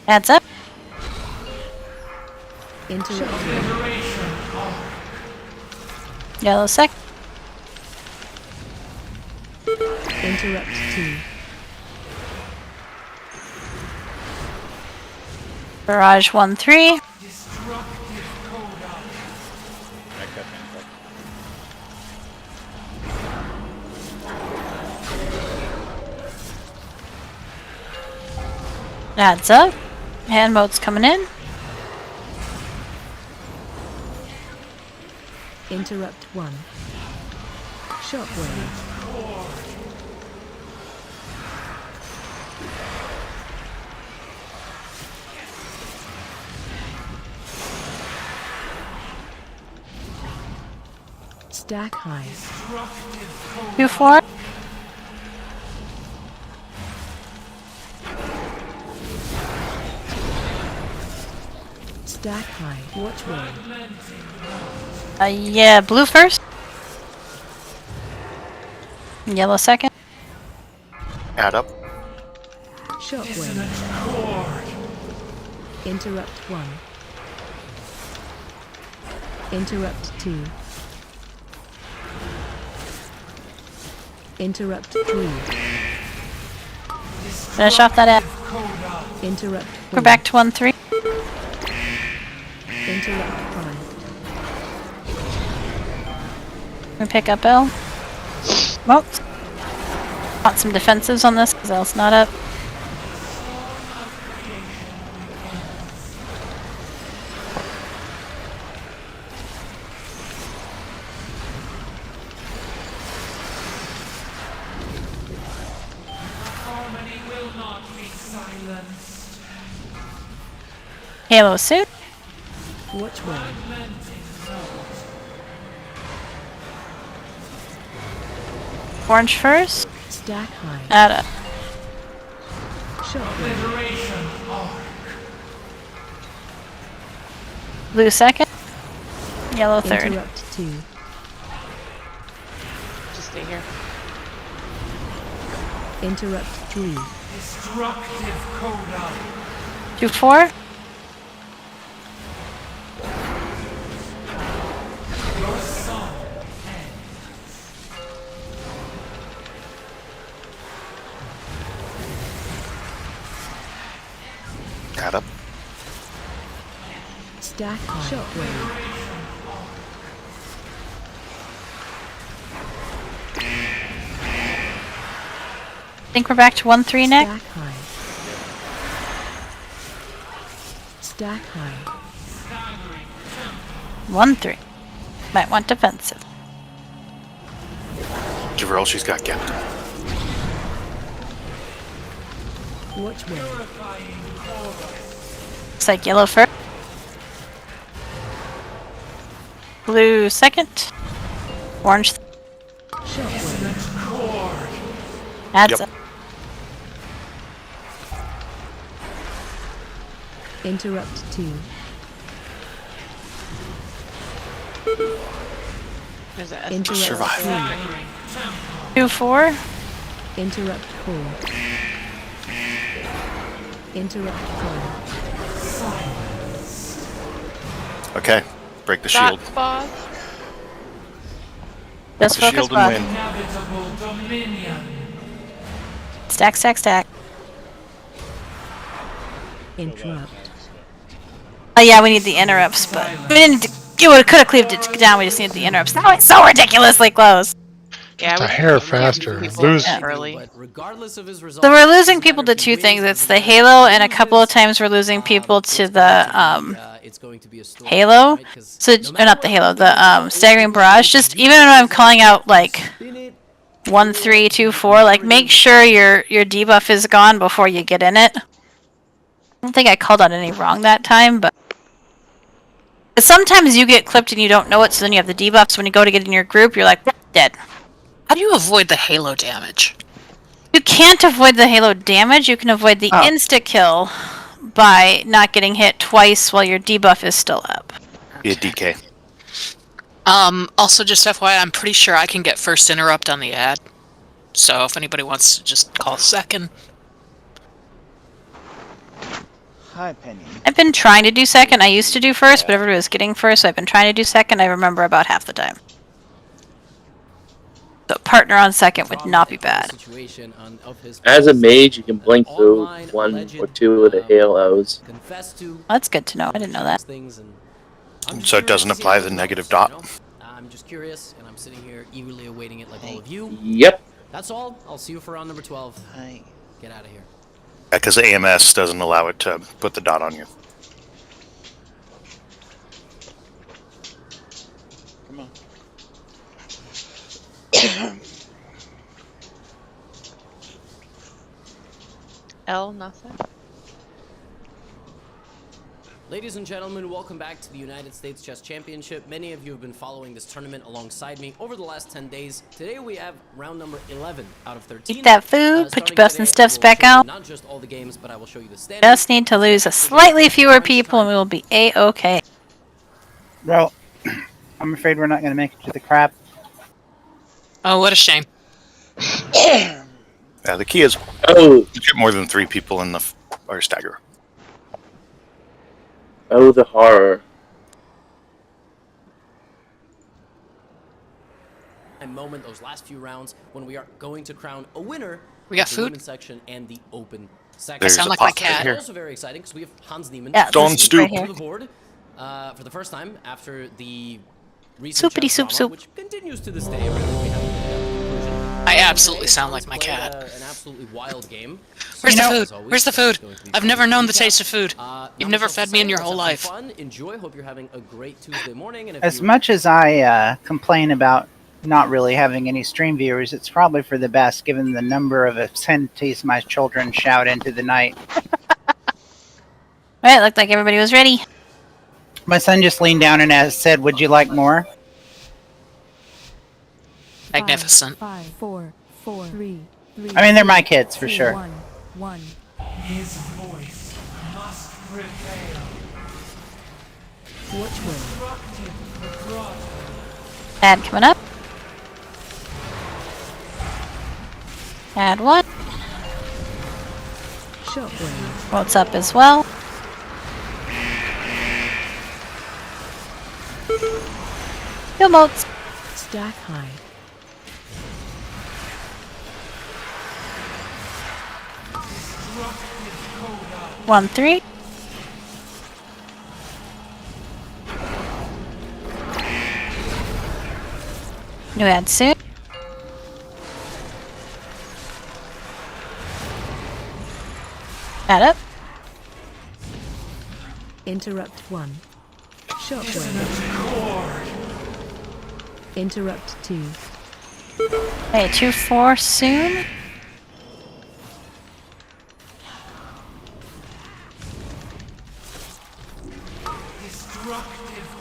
Adds up. Interrupt. Yellow sec. Interrupt 2. Barrage 1-3. Adds up. Hand mode's coming in. Interrupt 1. Shockwave. Stack high. 2-4. Stack high. Watch one. Yeah, blue first. Yellow second. Add up. Shockwave. Interrupt 1. Interrupt 2. Interrupt 3. Finish off that ad. Interrupt 4. We're back to 1-3. Interrupt 5. We pick up L. Well, want some defensives on this because L's not up. Halo suit. Watch one. Orange first. Stack high. Add up. Shockwave. Blue second. Yellow third. Interrupt 2. Just stay here. Interrupt 3. Destructive coda. 2-4. Your son Add up. Stack high. Shockwave. I think we're back to 1-3 next. Stack high. Stack high. 1-3. Might want defensive. Give her all she's got, Captain. Watch one. Looks like yellow first. Blue second. Orange. Shockwave. Adds Yep. up. Interrupt 2. There's a Interrupt Survive. 3. 2-4. Interrupt 4. Interrupt 5. Okay. Break the shield. That's boss. Just The focus shield and bot. win. inevitable dominion. Stack, stack, stack. Interrupt. Oh yeah, we need the interrupts, but we didn't. You could have cleaved it down. We just needed the interrupts. That was so ridiculously close. Yeah, Just a we hair faster. Lose. Early. But regardless of his results, So we're losing people to two things. It's the Halo, and a couple of times we're losing people to the it's going to be a story, Halo. right? 'Cause So or not the Halo, the staggering barrage. Just even when I'm calling out like 1-3, 2-4, like make sure your debuff is gone before you get in it. I don't think I called out any wrong that time, but sometimes you get clipped and you don't know it, so then you have the debuffs. When you go to get in your group, you're like dead. How do you avoid the Halo damage? You can't avoid the Halo damage. You can avoid the insta kill by not getting hit twice while your debuff is still up. Be a DK. Also, just FYI, I'm pretty sure I can get first interrupt on the ad. So if anybody wants to just call second. Hi, Penny. I've been trying to do second. I used to do first, but everybody was getting first, so I've been trying to do second. I remember about half the time. So partner on second would not be bad. As a mage, you can blink through one or two of the halos. That's good to know. I didn't know that. So it doesn't apply the negative dot? I'm just curious, and I'm sitting here eagerly awaiting it like all of you. Yep. That's all. I'll see you for round number 12. Hi. Get out of here. Because AMS doesn't allow it to put the dot on you. Come on. L, nothing. Ladies and gentlemen, welcome back to the United States Chess Championship. Many of you have been following this tournament alongside me over the last 10 days. Today we have round number 11 out of 13. Eat that food, put your buffs and stuffs back out. Not just all the games, but I will show you the standings. Just need to lose a slightly fewer people and we will be A-okay. Well, I'm afraid we're not going to make it to the crap. Oh, what a shame. Yeah, the key is get more than 3 people in the or stagger. Oh, the horror. And moment those last few rounds when we are going to crown a winner. We got of the food? women's section and the open section. There's I sound a like my pot cat. here. Also very exciting because we have Hans Niemann Don't stoop. to the board for the first time after the recent Soupity chess soup drama, soup. which continues to this day. Really, we haven't made a conclusion. I absolutely Today, sound Hans like my played, cat. An absolutely wild game. Where's the As food? always, Where's the it's food? going to be I've fun. never known the Recap. taste of food. Not You've much never else to fed me in say. your Let's whole have some life. Fun. Enjoy. Hope you're having a great Tuesday morning. And if As you much as I complain about not really having any stream viewers, it's probably for the best given the number of obscenities my children shout into the night. Alright, looked like everybody was ready. My son just leaned down and said, "Would you like more?" Magnificent. 5, 4, 4, 3, 3. I mean, they're my kids for sure. 1, 1. His voice must prevail. Watch will. Add coming up. Add 1. Shockwave. What's up as well. Kill motes. Stack high. One, 3. New ad soon. Add up. Interrupt 1. Shockwave. Interrupt 2. Okay, 2, 4 soon.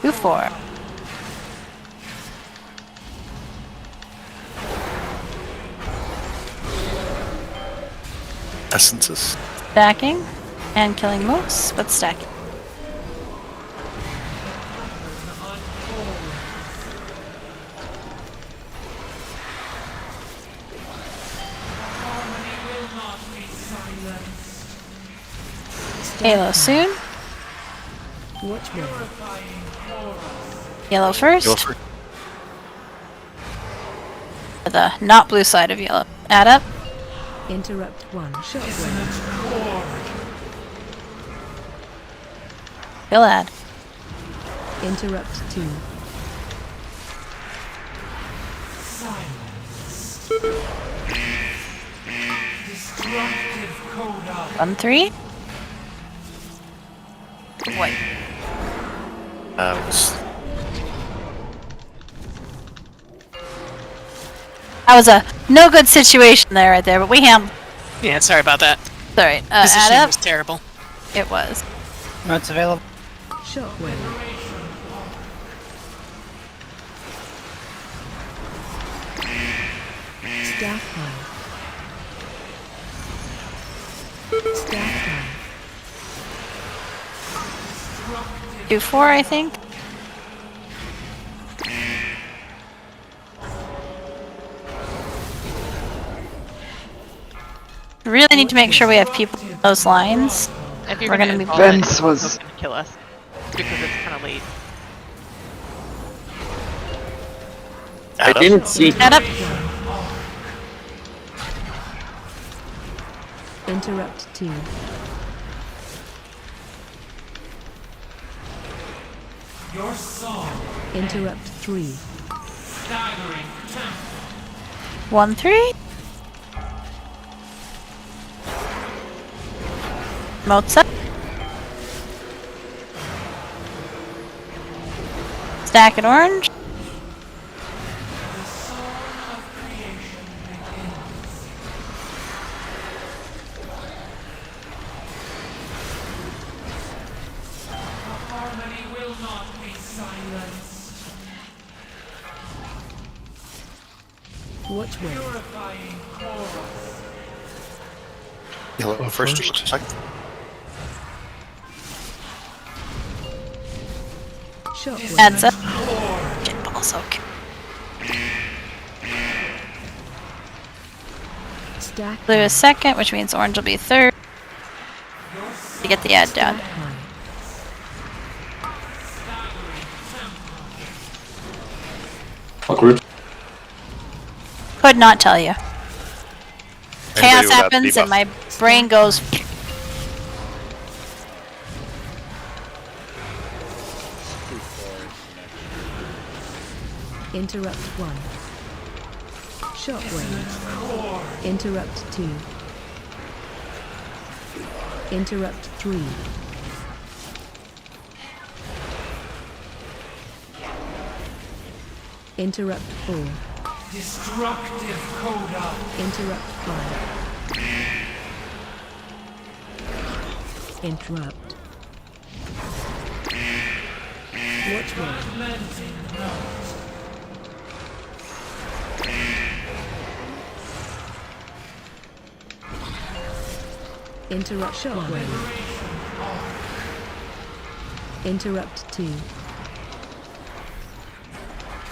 Two, 4. Essences. Stacking and killing motes, but stacking. Halo soon. Watch will. Yellow first. Go for The not blue side of yellow. Add up. Interrupt 1. Shockwave. Kill add. Interrupt 2. Destructive coda. 1, 3. White. That was a no good situation there, right there, but we handled. Yeah, sorry about that. Sorry. Position Add up. was terrible. It was. Motes available. Shockwave. Stack high. Stack high. 2, 4, I think. Really need to make sure we have people in those lines. If you're We're gonna gonna be involve Vince it, was- it's gonna kill us because it's kind of late. I didn't see. Add up. Interrupt 2. Your song. Interrupt 3. Staggering tempo. 1, 3. Motes up. Stack it orange. Watch wave. Yellow Oh, first, first. second. Shockwave. Heads up. Jet balls, okay. Stack Blue is second, which means orange will be third. To get the ad down. high. Could not tell you. Chaos without happens debuff? and my brain goes. Interrupt 1. Shockwave. Interrupt 2. Interrupt 3. Interrupt 4. Destructive coda. Interrupt 5. Interrupt. Watch wave. Interrupt shockwave. Interrupt 2.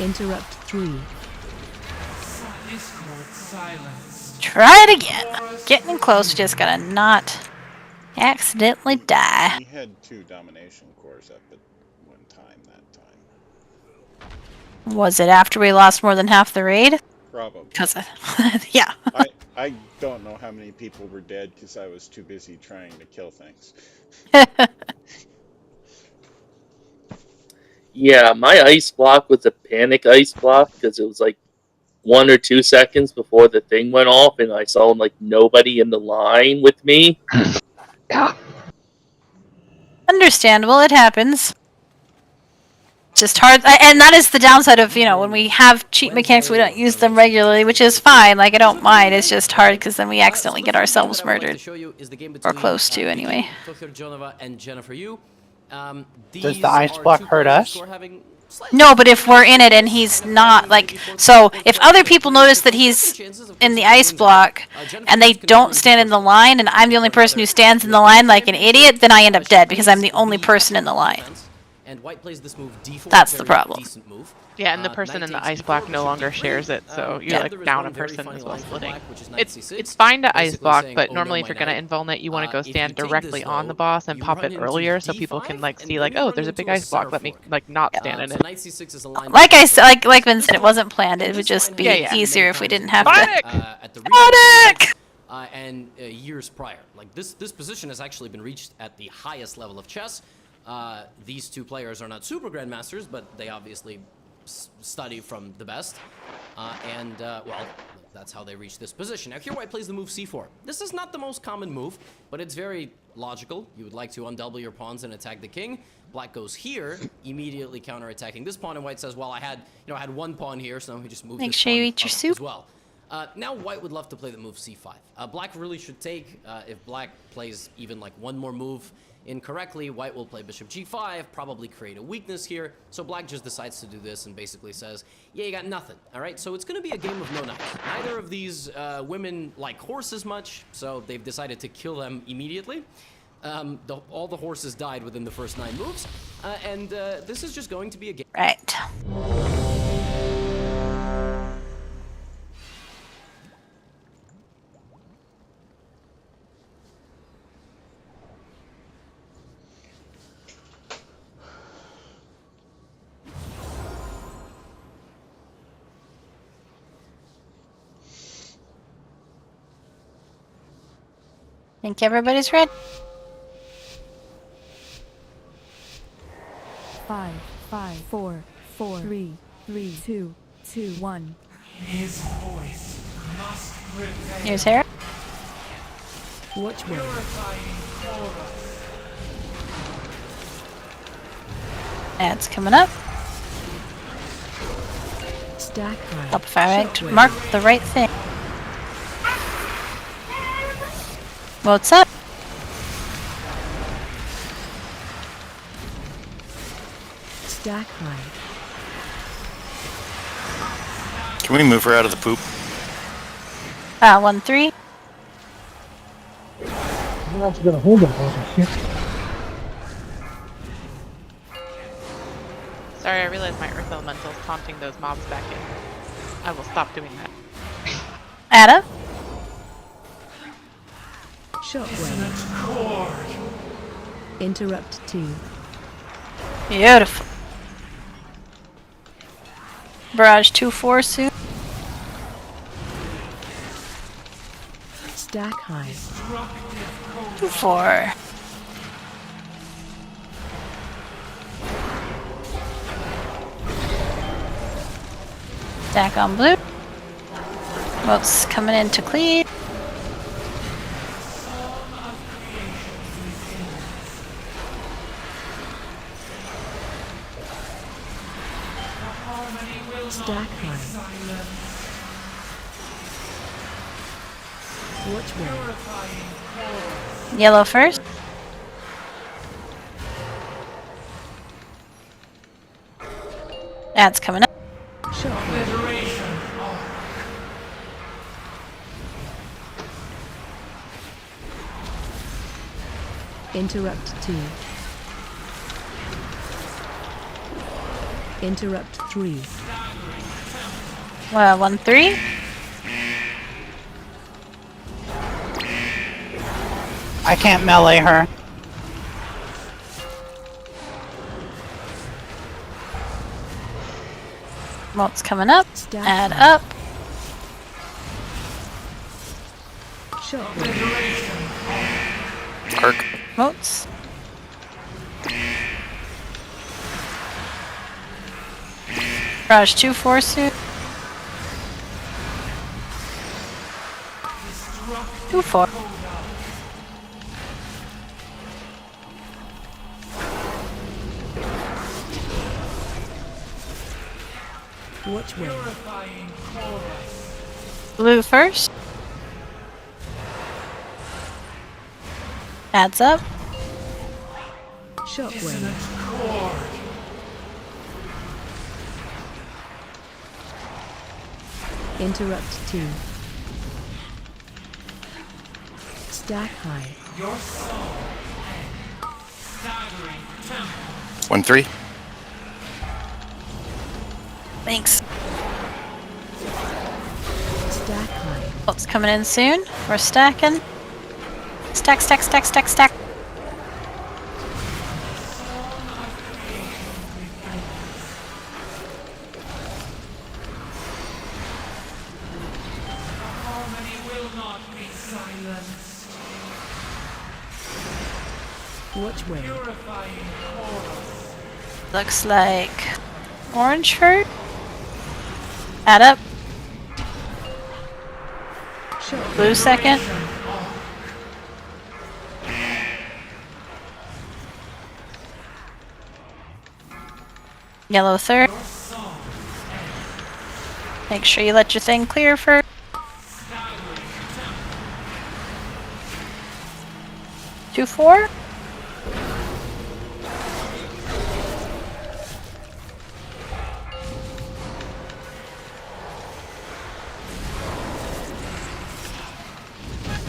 Interrupt 3. Discord silence. Try it again. Getting close, just gotta not accidentally die. We had 2 domination cores up at one time that time. Was it after we lost more than half the raid? Probably. Because, yeah. I don't know how many people were dead because I was too busy trying to kill things. Yeah, my ice block was a panic ice block because it was like 1 or 2 seconds before the thing went off, and I saw like nobody in the line with me. Yeah. Understandable, it happens. Just hard, and that is the downside of, you know, when we have cheat mechanics, we don't use them regularly, which is fine. Like, I don't mind. It's just hard because then we accidentally get ourselves murdered. Or close to, anyway. Does the ice block hurt us? No, but if we're in it and he's not, like, so if other people notice that he's in the ice block and they don't stand in the line and I'm the only person who stands in the line like an idiot, then I end up dead because I'm the only person in the line. And White plays this move D4. That's the problem. Decent move. Yeah, and the person in the ice block no longer shares it, so you're like down a person as well splitting. It's fine to ice block, but normally if you're gonna invuln it, you want to go stand directly on the boss and pop it earlier so people can like see like, oh, there's a big ice block. Let me like not stand in it. Like I said, like Ben said, it wasn't planned. It would just be easier if we didn't have Panic! to. Panic! And years prior, like this position has actually been reached at the highest level of chess. These two players are not super grandmasters, but they obviously study from the best. Well, that's how they reach this position. Now here White plays the move C4. This is not the most common move, but it's very logical. You would like to undouble your pawns and attack the king. Black goes here, immediately counterattacking this pawn, and White says, well, I had one pawn here, so he just moved Make this sure you pawn eat your up soup. as well. Now White would love to play the move C5. Black really should take, if Black plays even like one more move incorrectly, White will play Bishop G5, probably create a weakness here. So Black just decides to do this and basically says, yeah, you got nothing. All right, so it's going to be a game of no knights. Neither of these women like horses much, so they've decided to kill them immediately. All the horses died within the first 9 moves, and this is just going to be a game. Right. Think everybody's ready? 5, 5, 4, 4, 3, 3, 2, 2, 1. His voice must prevail. Here's Hera. Watch wave. Ads coming up. Stack high. Help if I mark the right thing. What's up? Stack high. Can we move her out of the poop? 1-3. I'm not gonna hold that one. Sorry, I realized my Earth Elemental is taunting those mobs back in. I will stop doing that. Ada. Shockwave. Interrupt 2. Beautiful. Barrage 2-4 soon. Stack high. 2-4. Stack on blue. Boats coming in to clean. Stack high. Watch wave. Yellow first. That's coming up. Interrupt 2. Interrupt 3. 1-3. I can't melee her. Boats coming up. Add up. Arc. Boats. Barrage 2-4 suit. 2-4. Watch wave. Blue first. Adds up. Shockwave. Interrupt 2. Stack high. 1-3. Thanks. Stack high. Boats coming in soon. We're stacking. Stack, stack, stack, stack, stack. Watch wave. Looks like orange hurt. Add up. Blue second. Yellow third. Make sure you let your thing clear first. Two, 4.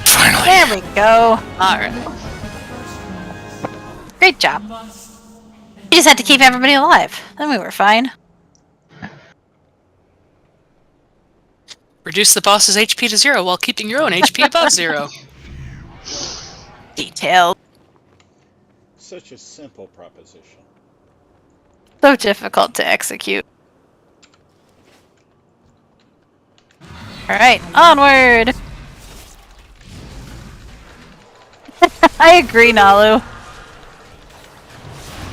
Finally. There we go. Alright. Great job. You just had to keep everybody alive. Then we were fine. Reduce the boss's HP to 0 while keeping your own HP above 0. Detailed. Such a simple proposition. So difficult to execute. Alright, onward! I agree, Nalu.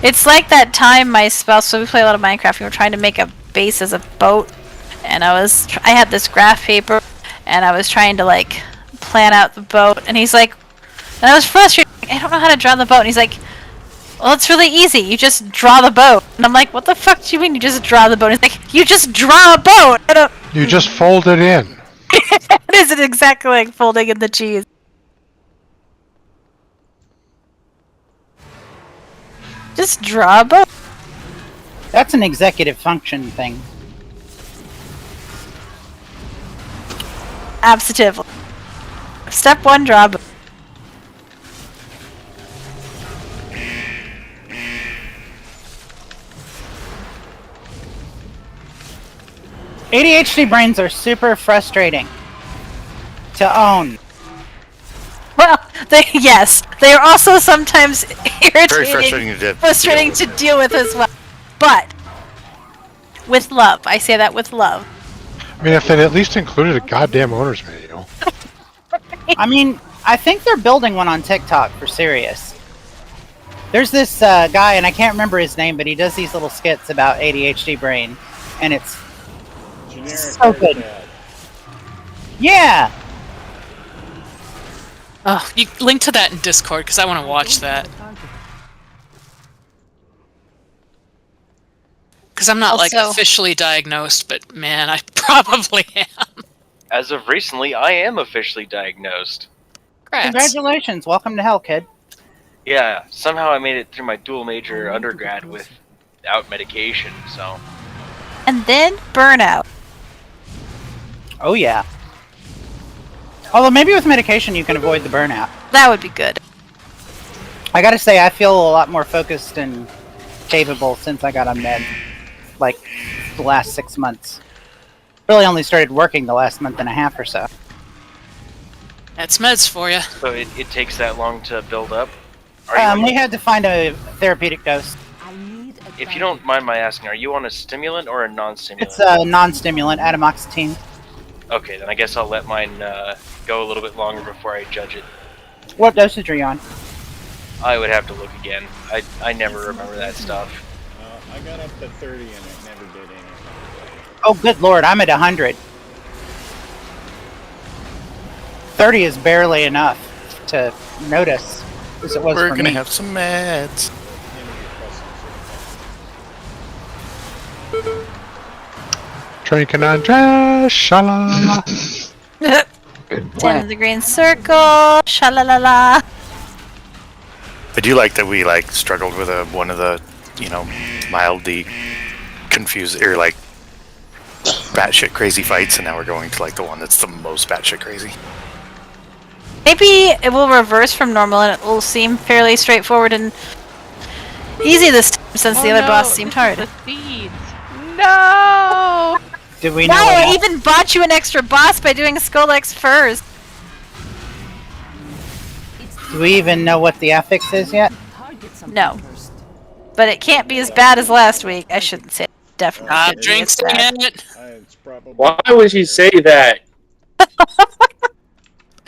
It's like that time my spouse, so we play a lot of Minecraft, we were trying to make a base as a boat, and I had this graph paper, and I was trying to, like, plan out the boat, and he's like, and I was frustrated, I don't know how to draw the boat, and he's like, well, it's really easy, you just draw the boat. And I'm like, what the fuck do you mean you just draw the boat? And he's like, you just draw a boat! I don't... You just fold it in. It isn't exactly like folding in the cheese. Just draw a boat. That's an executive function thing. Absolutely. Step 1 job. ADHD brains are super frustrating to own. Well, yes, they are also sometimes irritating, frustrating to deal with as well. But with love, I say that with love. I mean, if they at least included a goddamn owner's manual. I mean, I think they're building one on TikTok for serious. There's this guy, and I can't remember his name, but he does these little skits about ADHD brain, and it's so good. Yeah. Oh, you link to that in Discord because I want to watch that. Because I'm not like officially diagnosed, but man, I probably am. As of recently, I am officially diagnosed. Congrats. Congratulations. Welcome to hell, kid. Yeah, somehow I made it through my dual major undergrad without medication, so. And then burnout. Oh, yeah. Although maybe with medication you can avoid the burnout. That would be good. I gotta say, I feel a lot more focused and capable since I got on med. Like, the last 6 months. Really only started working the last month and a half or so. That's meds for you. So it takes that long to build up? We had to find a therapeutic dose. If you don't mind my asking, are you on a stimulant or a non-stimulant? It's a non-stimulant, atomoxetine. Okay, then I guess I'll let mine go a little bit longer before I judge it. What dosage are you on? I would have to look again. I never remember that stuff. I got up to 30 and it never did anything. Oh, good lord, I'm at 100. 30 is barely enough to notice, as it was We're for gonna me. have some meds. Drinking on trash, sha-la-la. 10 of the green circle, sha-la-la-la. I do like that we struggled with one of the, mildly confused or batshit crazy fights, and now we're going to the one that's the most batshit crazy. Maybe it will reverse from normal and it will seem fairly straightforward and easy this time since the other boss seemed hard. The seeds. No! Did we know Wow, I even bought you an extra boss by doing Skullx first. Do we even know what the affix is yet? No. But it can't be as bad as last week. I shouldn't say it. Definitely Stop shouldn't be as bad. drinking it. Why would you say that?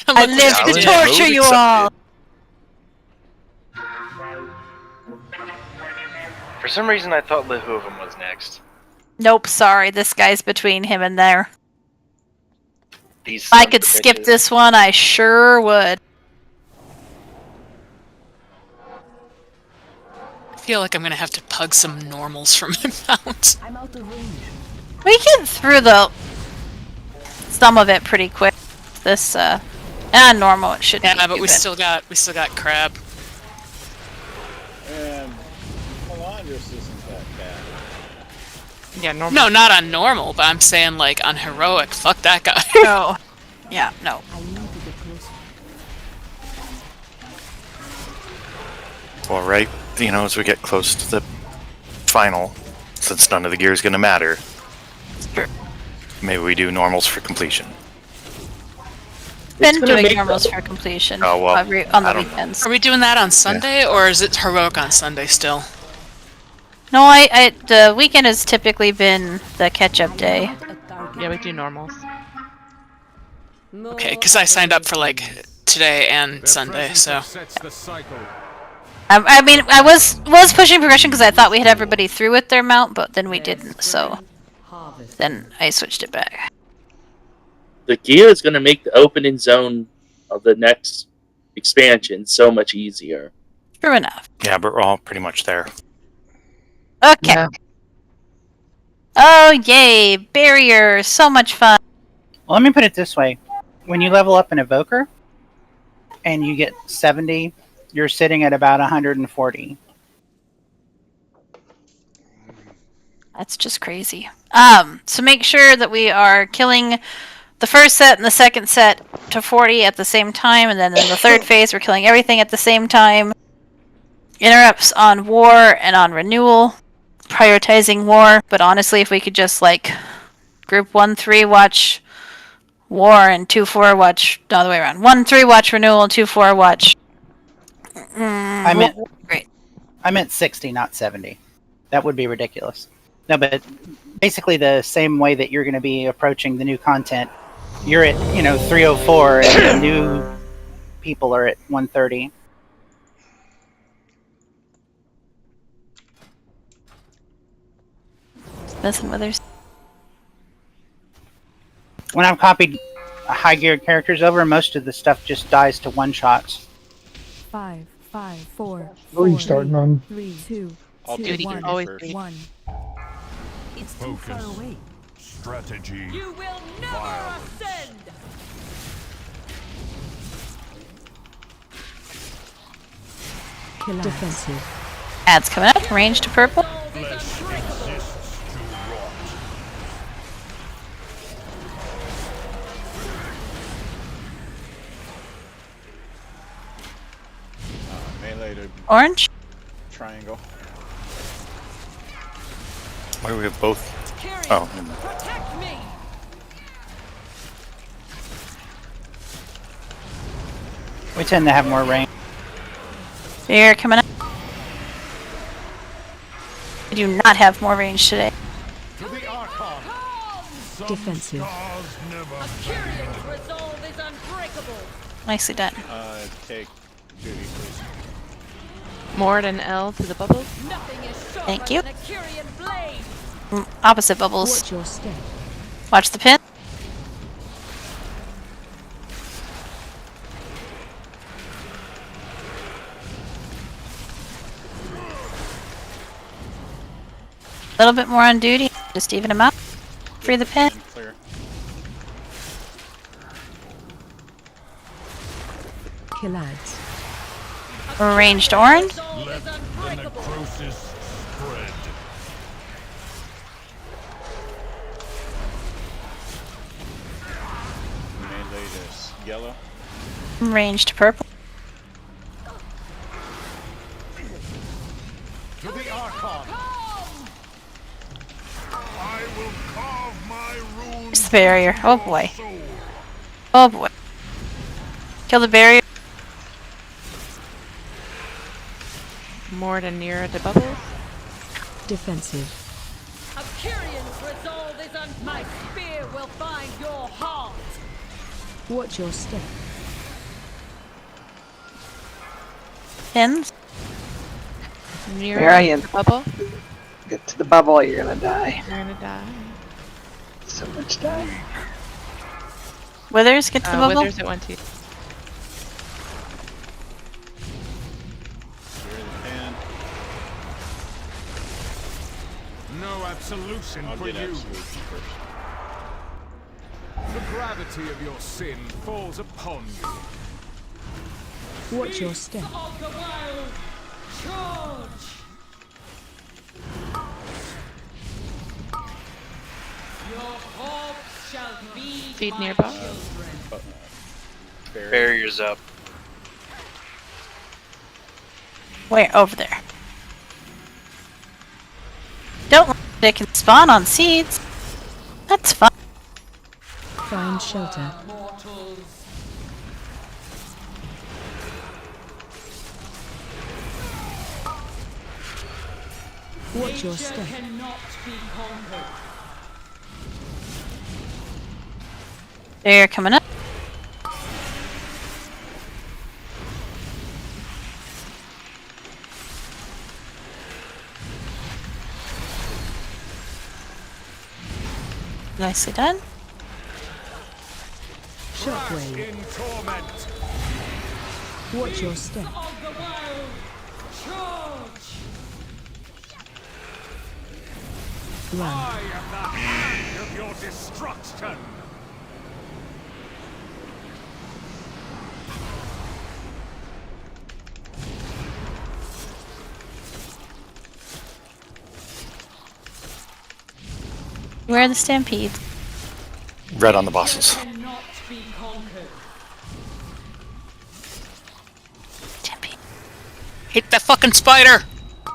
I live to torture you all. For some reason, I thought Lehuvim was next. Nope, sorry. This guy's between him and there. These If I sons could of skip bitches. this one, I sure would. I feel like I'm gonna have to pug some normals from my mount. We get through some of it pretty quick. This normal it should be. Yeah, but too we bad. still got crab. And Melandris isn't that bad. Yeah, normal. No, not on normal, but I'm saying on heroic. Fuck that guy. No. Yeah, no. Well, right, as we get close to the final, since none of the gear is gonna matter, maybe we do normals for completion. Been doing normals for completion Oh, well, on the I don't know. weekends. Are we doing that on Sunday, or is it heroic on Sunday still? No, the weekend has typically been the catch-up day. Yeah, we do normals. Okay, because I signed up for today and Sunday, so. I mean, I was pushing progression because I thought we had everybody through with their mount, but then we didn't, so then I switched it back. The gear is going to make the opening zone of the next expansion so much easier. True enough. Yeah, but we're all pretty much there. Okay. Yeah. Oh, yay! Barrier! So much fun! Well, let me put it this way. When you level up an evoker, and you get 70, you're sitting at about 140. That's just crazy. So make sure that we are killing the first set and the second set to 40 at the same time, and then in the third phase, we're killing everything at the same time. Interrupts on war and on renewal, prioritizing war. But honestly, if we could just like group 1-3 watch war and 2-4 watch the other way around. 1-3 watch renewal and 2-4 watch. I meant great. I meant 60, not 70. That would be ridiculous. No, but basically the same way that you're going to be approaching the new content. You're at 304, and the new people are at 130. Messing with others. When I've copied high geared characters over, most of the stuff just dies to one shots. 5, 5, 4, What are you starting on? 3, 2, I'll 2, take 1, Judy first. 1. It's too far away. Strategy. You will never ascend! Defensive. Ads coming up. Range to purple. Flesh resists to rot. Melee to Orange. triangle. Why do we have both? Oh, never mind. Protect me! We tend to have more range. Bear coming up. We do not have more range today. To the Archon. Some Defensive. scars never Tyrion's resolve is unbreakable! Nicely done. Take Judy, please. Mord and L to the bubbles. Nothing is sharper Thank you. than a Kyrian blade! Opposite bubbles. Watch your step. Watch the pin. A little bit more on duty. Just even them out. Free the pin. And clear. Kill ads. Ranged orange. let the necrosis spread. Melee to yellow. Ranged purple. To the Archon. I will carve my runes. It's the barrier. Oh boy. Oh boy. Kill the barrier. Mord and Nira to bubbles. Defensive. A Kyrion's resolve is my spear will find your heart! Watch your step. Pins. Nira Marion. to the bubble. Get to the bubble, you're gonna die. You're gonna die. So much die. Withers, get to the bubble. Withers at 1, 2. You're the pan. No absolution I'll for get you. absolution first. The gravity of your sin falls upon you. Watch your step. Of the wild! Charge! Your corpse shall be Feed my nearby. children. Barriers up. Where? Over there. Don't let it can spawn on seeds. That's fun. Find shelter. Mortals. Watch your Nature step. cannot be conquered. They're coming up. Nicely done. Shockwave. In torment. Watch your step. Of the wild! Charge! Run. I am the hand of your destruction. Where are the stampedes? Red on the bosses. Hit that fucking spider!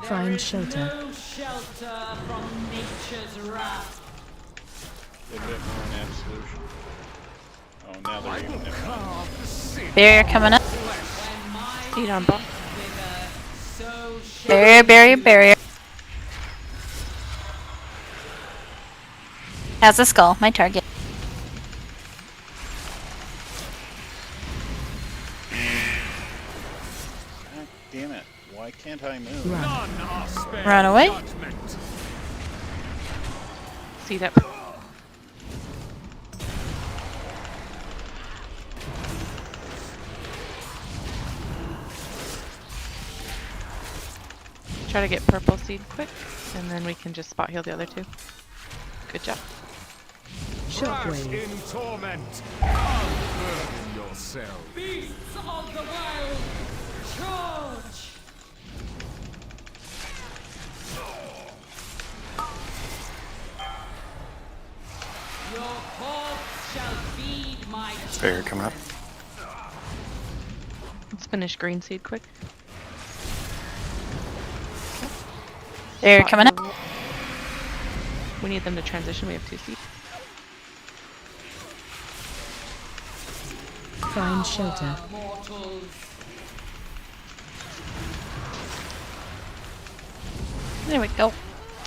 Find shelter. No shelter from nature's wrath. A bit more in absolution. Oh, now they're even there. Barrier coming up. Seed on boss. Barrier, barrier, barrier. Has a skull, my target. God damn it. Why can't I move? Run away. Seed up. Try to get purple seed quick, and then we can just spot heal the other two. Good job. Shockwave. In torment. Unburden yourself. Beasts of the wild, charge! Your corpse shall feed my Barrier coming up. Let's finish green seed quick. Barrier Spot coming up. heal. We need them to transition. We have 2 seeds. Find shelter. mortals. There we go.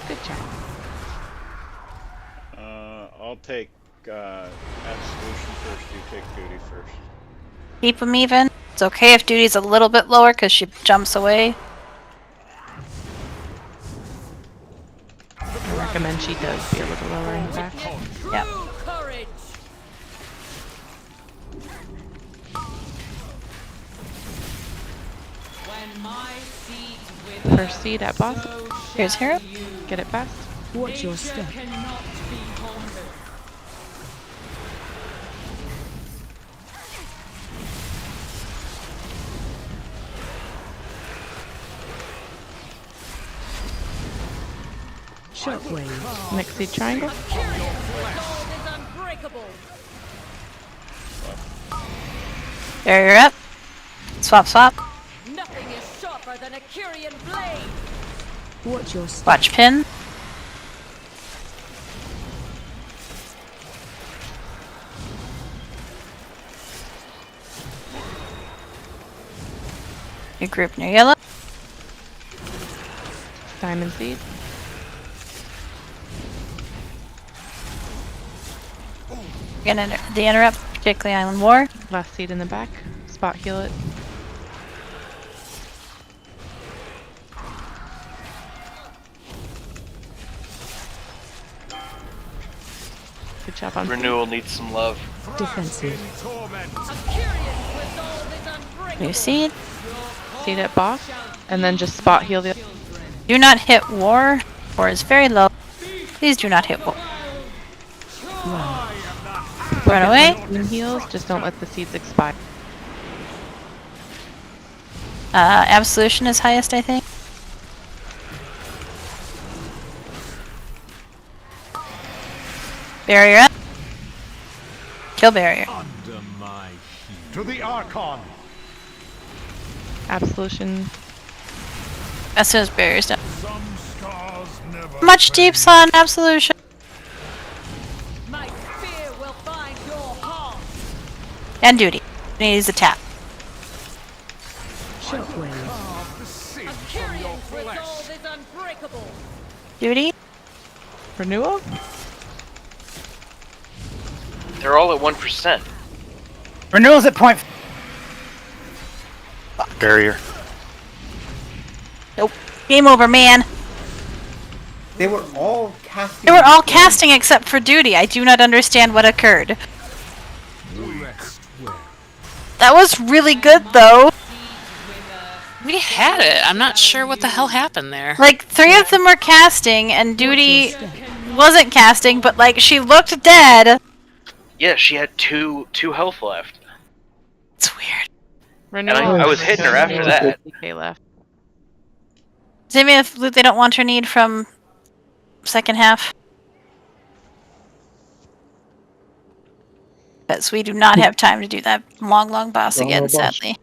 Good job. I'll take absolution first. You take duty first. Keep them even. It's okay if duty's a little bit lower because she jumps away. I recommend she does be a little lower in the back. Yep. Courage. When my seeds wither, First seed at boss. so Here's shall Hero. you. Get it fast. Watch your Nature step. cannot be conquered. Shockwave. Next seed triangle. Resolve is unbreakable. Barrier up. Swap, swap. Nothing is sharper than a Kyrian blade. Watch your step. Watch pin. Your group near yellow. Diamond seed. Gonna the interrupt, particularly Island War. Last seed in the back. Spot heal it. Good job on Renewal needs some love. Defensive. New seed. seed at boss, and then just spot heal the. Do not hit war. War is very low. Please do not hit war. Run away. Heals. Just don't let the seeds expire. Absolution is highest, I think. Barrier up. Kill barrier. Under my heat. To the Archon. Absolution. As soon as barrier's done. Some scars never Much deeps on absolution. My spear will find your heart. And duty. Needs a tap. Shockwave. A Kyrian's resolve is unbreakable. Duty. Renewal. They're all at 1%. Renewal's at point. Barrier. Nope. Game over, man. They were all casting. They were all casting except for duty. I do not understand what occurred. That was really good, though. We had it. I'm not sure what the hell happened there. Like, 3 of them were casting, and duty wasn't casting, but, like, she looked dead. Yeah, she had two health left. It's weird. And I was hitting her after that. DK left. Does that mean if they don't want her need from second half? Because we do not have time to do that long boss again, sadly.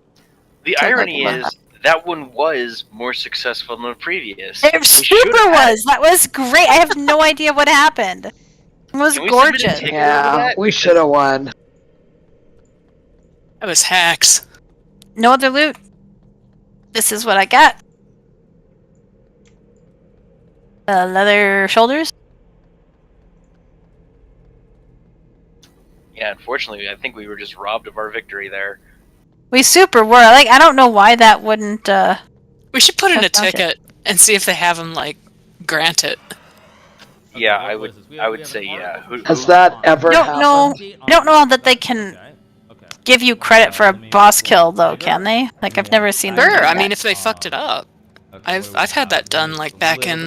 The Can't irony let them is, that one was more successful than the previous. It super was. That was great. I have no idea what happened. It was Can we submit a gorgeous. ticket over Yeah, that? we should have won. That was hacks. No other loot. This is what I got. Leather shoulders. Yeah, unfortunately, I think we were just robbed of our victory there. We super were. Like, I don't know why that wouldn't. We should put in a That's not it. ticket and see if they have them like grant it. Yeah, I would say yeah. Has that ever happened? I don't know that they can give you credit for a boss kill though, can they? Like, I've never seen them. Sure, do I that. mean if they fucked it up. I've had that done like back in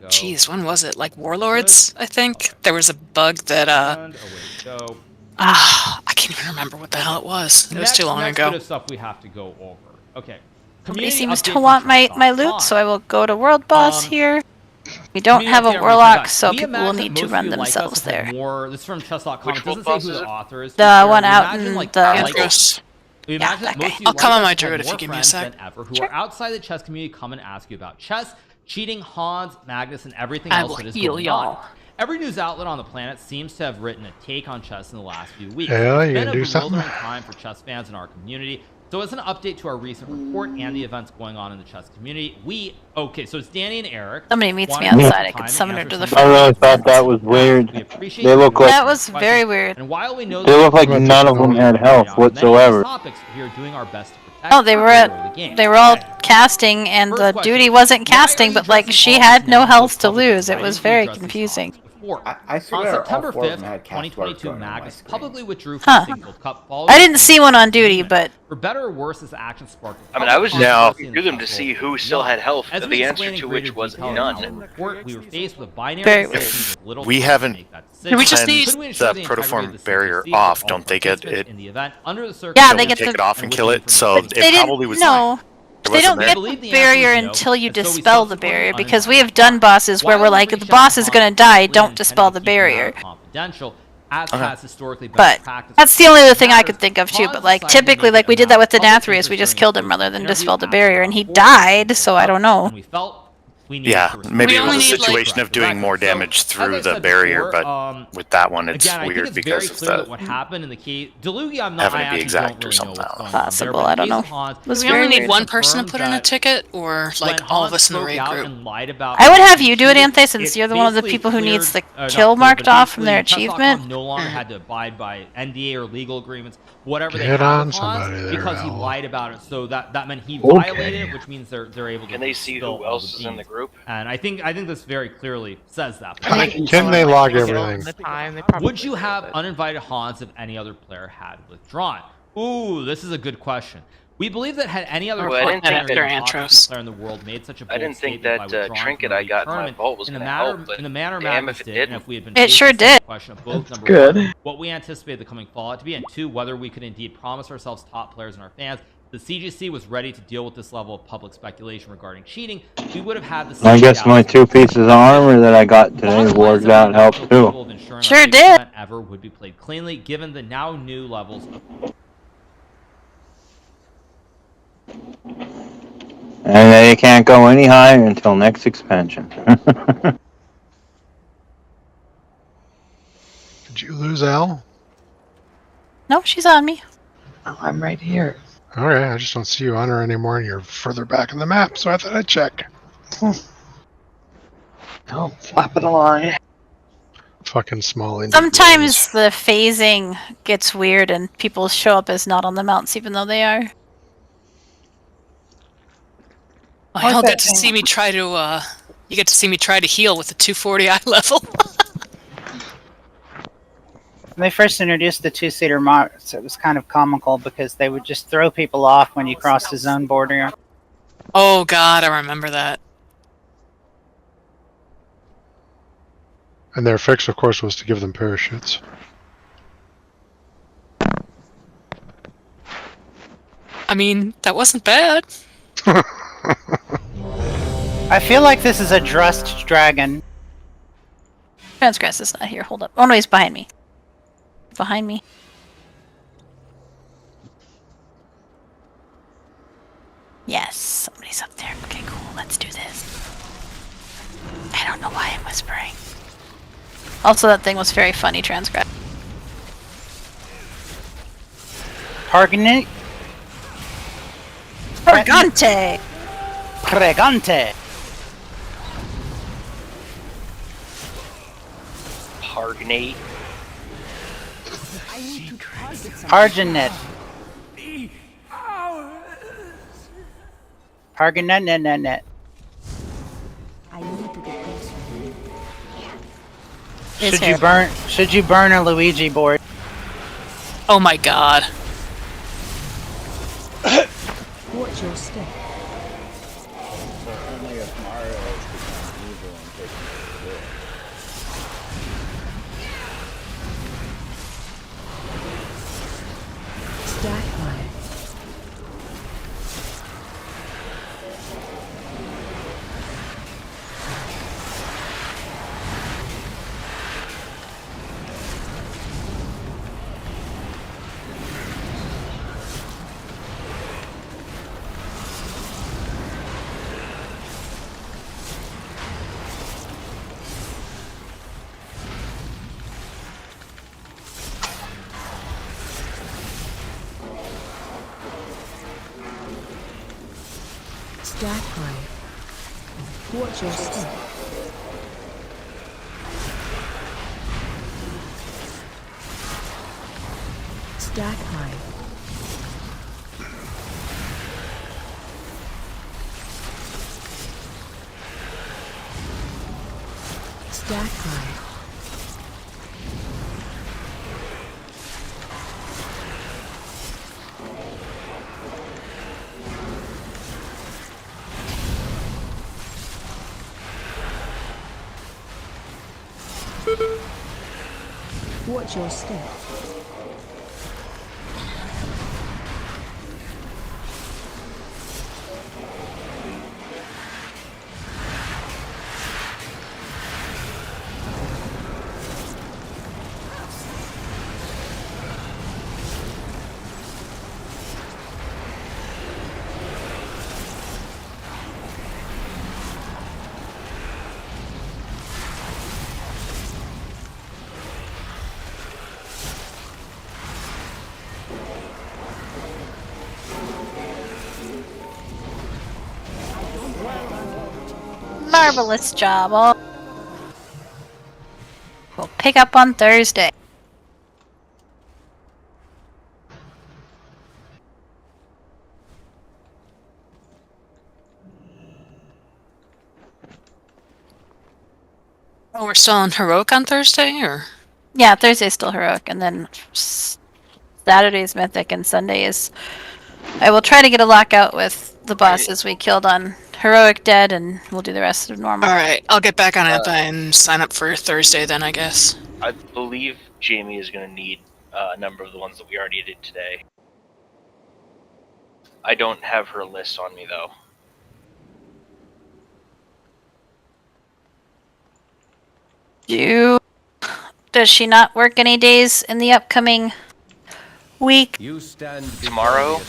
geez, when was it? Like Warlords, I think. There was a bug that I can't even remember what the hell it was. It was too long ago. Bit of stuff we have to go over. Okay. Somebody Community seems to update want from my Trust loot, Online. so I will go to World Boss here. We don't Community have a update on warlock, Trust. so We people will imagine need that to most run of you like us themselves to have there. More, this is from chess.com. It doesn't boss say who is the it? author is. The one We out imagine, in like, the like Andros. We Yeah, imagine that most guy. of you I'll come like on my us to have druid if more you give me a friends sec. than ever who are outside the chess community come and ask you about chess, cheating, Hans, Magnus, and everything I else will that is heal going y'all. on. Every news outlet on the planet seems to have written a take on chess in the last few weeks. Yeah, It's you been gonna a do something? bewildering time for chess fans in our community. So as an update to our recent report and the events going on in the chess community, so it's Danny and Eric. Somebody meets me wanted to outside, take I could time summon and her to answer the some I of really your thought that questions. was weird. We appreciate They you look like That was very weird. and while we know they look like that none of them had health many of these whatsoever. topics, we are doing our best to protect Oh, they were and enjoy the game. they were all casting, and First the question. duty wasn't Why are casting, you but like addressing she all had this no now health so to publicly? lose. It Why was didn't you very address these confusing. topics before? I On swear all September four of 5th, them had cast 2022, going on my Magus screen. publicly withdrew from Huh. the Singles Cup following I didn't see one on duty, agreement. but For better or worse, this action sparked a I mean, I was just Now- looking through them to see who still had health, As the we answer explain in to greater which was detail in none. our report, we were faced with a binary Very decision with little We choice to haven't make that decision. We just cleansed need Could we ensure the the integrity protoform of the barrier CGC off. with all Don't they get participants it? in the event under the Yeah, circumstances they Don't get take the- it off and with kill the it, so information. it they probably didn't. was No, It they wasn't don't there. get Believe the the answer is barrier no, until you and so we dispel the subsequently barrier, because we uninvited have done bosses where While we're like, everybody the boss is shut gonna down die, completely don't intended dispel to the keep the matter barrier. confidential, as Okay. has historically been But practice. that's the only other thing I could think of too. But like typically, like we did that with Denathrius, we just killed him rather than dispel the barrier, and he died. So I don't know. We felt we Yeah, maybe We it was only a need, like- situation of doing more damage through the barrier, but with that one, it's again, I think weird it's because very of clear that the what happened in the case, Delugi, I having to be actually exact don't or really know something. what's going on Possible, there, but I don't in know. case of Hans, Was We very only need weird. one person to confirmed put in a that ticket, or like when all of Hans us in the spoke raid out group. and lied about I would how have he you do it, cheated, Anthe, since it you're the one of the basically people who needs the not kill cleared, marked but off from their basically achievement. Chess.com no longer had to abide by NDA or legal agreements, whatever they Get had on with Hans, somebody there, because he Al. lied about it. So that meant he Okay. violated it, which means they're able to. Can they see spill who all else the is in the beans. group? And I think this very clearly says that. Can they log everything? The time, they probably Would you have uninvited Hans if any other player had withdrawn? Ooh, this is a good question. We believe that had any other Well, I didn't think player that- in the world made such a bold I didn't think statement by that withdrawing trinket from the I got in my tournament vault was in the gonna manner help, but in the manner damn Magnus if it did, and didn't. if we had been It faced sure with the same did. question of both number good. one, what we anticipate the coming fallout to be, and two, whether we could indeed promise ourselves top players and our fans. The CGC was ready to deal with this level of public speculation regarding cheating. We would have had the I guess my 2 pieces of armor that I got today worked out helped too. Sure did. Ever would be played cleanly, given the now new levels of And they can't go any higher until next expansion. Did you lose Al? No, she's on me. Oh, I'm right here. Okay, I just don't see you on her anymore, and you're further back in the map, so I thought I'd check. Oh, flapping along. Fucking small indie Sometimes the phasing gets weird, and people show up as not on the mounts, even though they are. Oh, y'all get to see me try to. You get to see me try to heal with the 240 eye level. When they first introduced the two-seater mods, it was kind of comical because they would just throw people off when you crossed the zone border. Oh God, I remember that. And their fix, of course, was to give them parachutes. I mean, that wasn't bad. I feel like this is a Drust dragon. Transgress is not here. Hold up. Oh no, he's behind me. Behind me. Yes, somebody's up there. Okay, cool. Let's do this. I don't know why I'm whispering. Also, that thing was very funny, transcribed. Targeting. Pregante! Pregante. Pargnate. Arginet. Parganet. Should you burn a Luigi board? Oh my god. Watch your step. Only if Mario has become evil and taken over the world. Stack fire. Stack fire. Watch your step. Stack high. Stack high. Watch your step. Marvelous job. We'll pick up on Thursday. Oh, we're still on Heroic on Thursday, or? Yeah, Thursday's still Heroic, and then Saturday's Mythic, and Sunday is... I will try to get a lockout with the bosses we killed on Heroic Dead, and we'll do the rest of normal. Alright, I'll get back on it and sign up for Thursday then, I guess. I believe Jamie is going to need a number of the ones that we already did today. I don't have her list on me, though. Does she not work any days in the upcoming week? Tomorrow?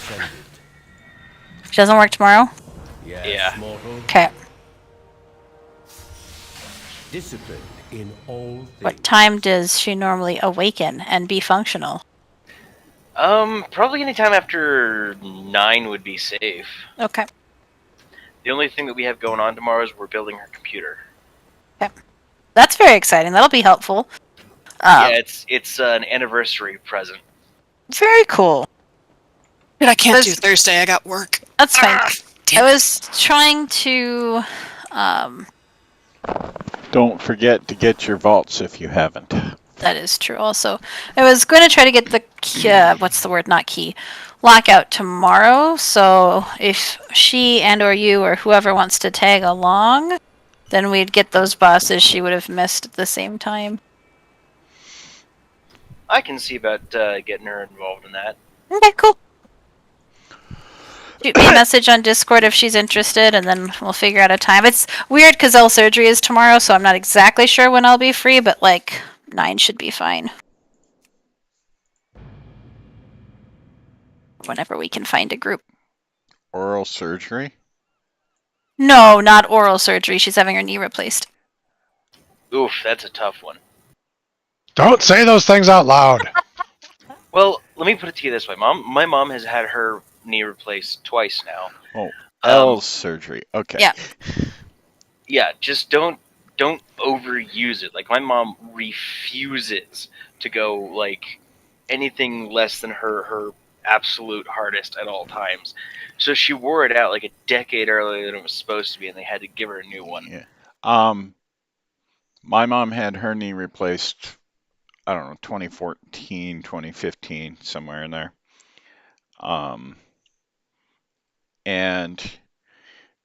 She doesn't work tomorrow? Yeah. Okay. Discipline in all things. What time does she normally awaken and be functional? Probably anytime after 9 would be safe. Okay. The only thing that we have going on tomorrow is we're building her computer. Okay. That's very exciting. That'll be helpful. Yeah, it's an anniversary present. Very cool. But I can't do Thursday, I got work. That's fine. I was trying to... Don't forget to get your vaults if you haven't. That is true also. I was going to try to get the what's the word, not key, lockout tomorrow, so if she and or you or whoever wants to tag along, then we'd get those bosses she would have missed at the same time. I can see about getting her involved in that. Okay, cool. Shoot me a message on Discord if she's interested, and then we'll figure out a time. It's weird because L surgery is tomorrow, so I'm not exactly sure when I'll be free, but like 9 should be fine. Whenever we can find a group. Oral surgery? No, not oral surgery. She's having her knee replaced. Oof, that's a tough one. Don't say those things out loud. Well, let me put it to you this way. My mom has had her knee replaced twice now. Oh, L surgery. Okay. Yeah. Yeah, just don't overuse it. Like, my mom refuses to go like anything less than her absolute hardest at all times. So she wore it out like a decade earlier than it was supposed to be, and they had to give her a new one. Yeah. My mom had her knee replaced, I don't know, 2014, 2015, somewhere in there. And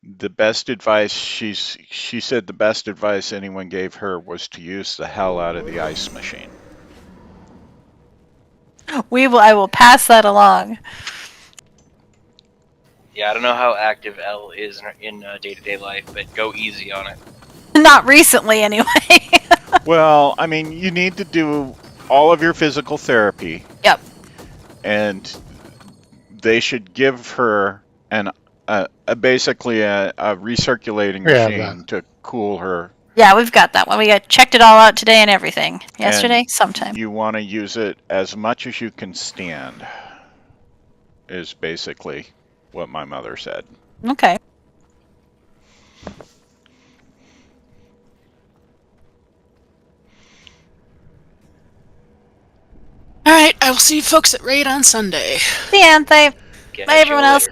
the best advice she said the best advice anyone gave her was to use the hell out of the ice machine. I will pass that along. Yeah, I don't know how active L is in day-to-day life, but go easy on it. Not recently, anyway. Well, I mean, you need to do all of your physical therapy. Yep. And they should give her basically a recirculating machine to cool her. Yeah, we've got that one. We checked it all out today and everything. Yesterday, sometime. You want to use it as much as you can stand, is basically what my mother said. Okay. Alright, I will see you folks at Raid on Sunday. See ya, Bye, everyone else.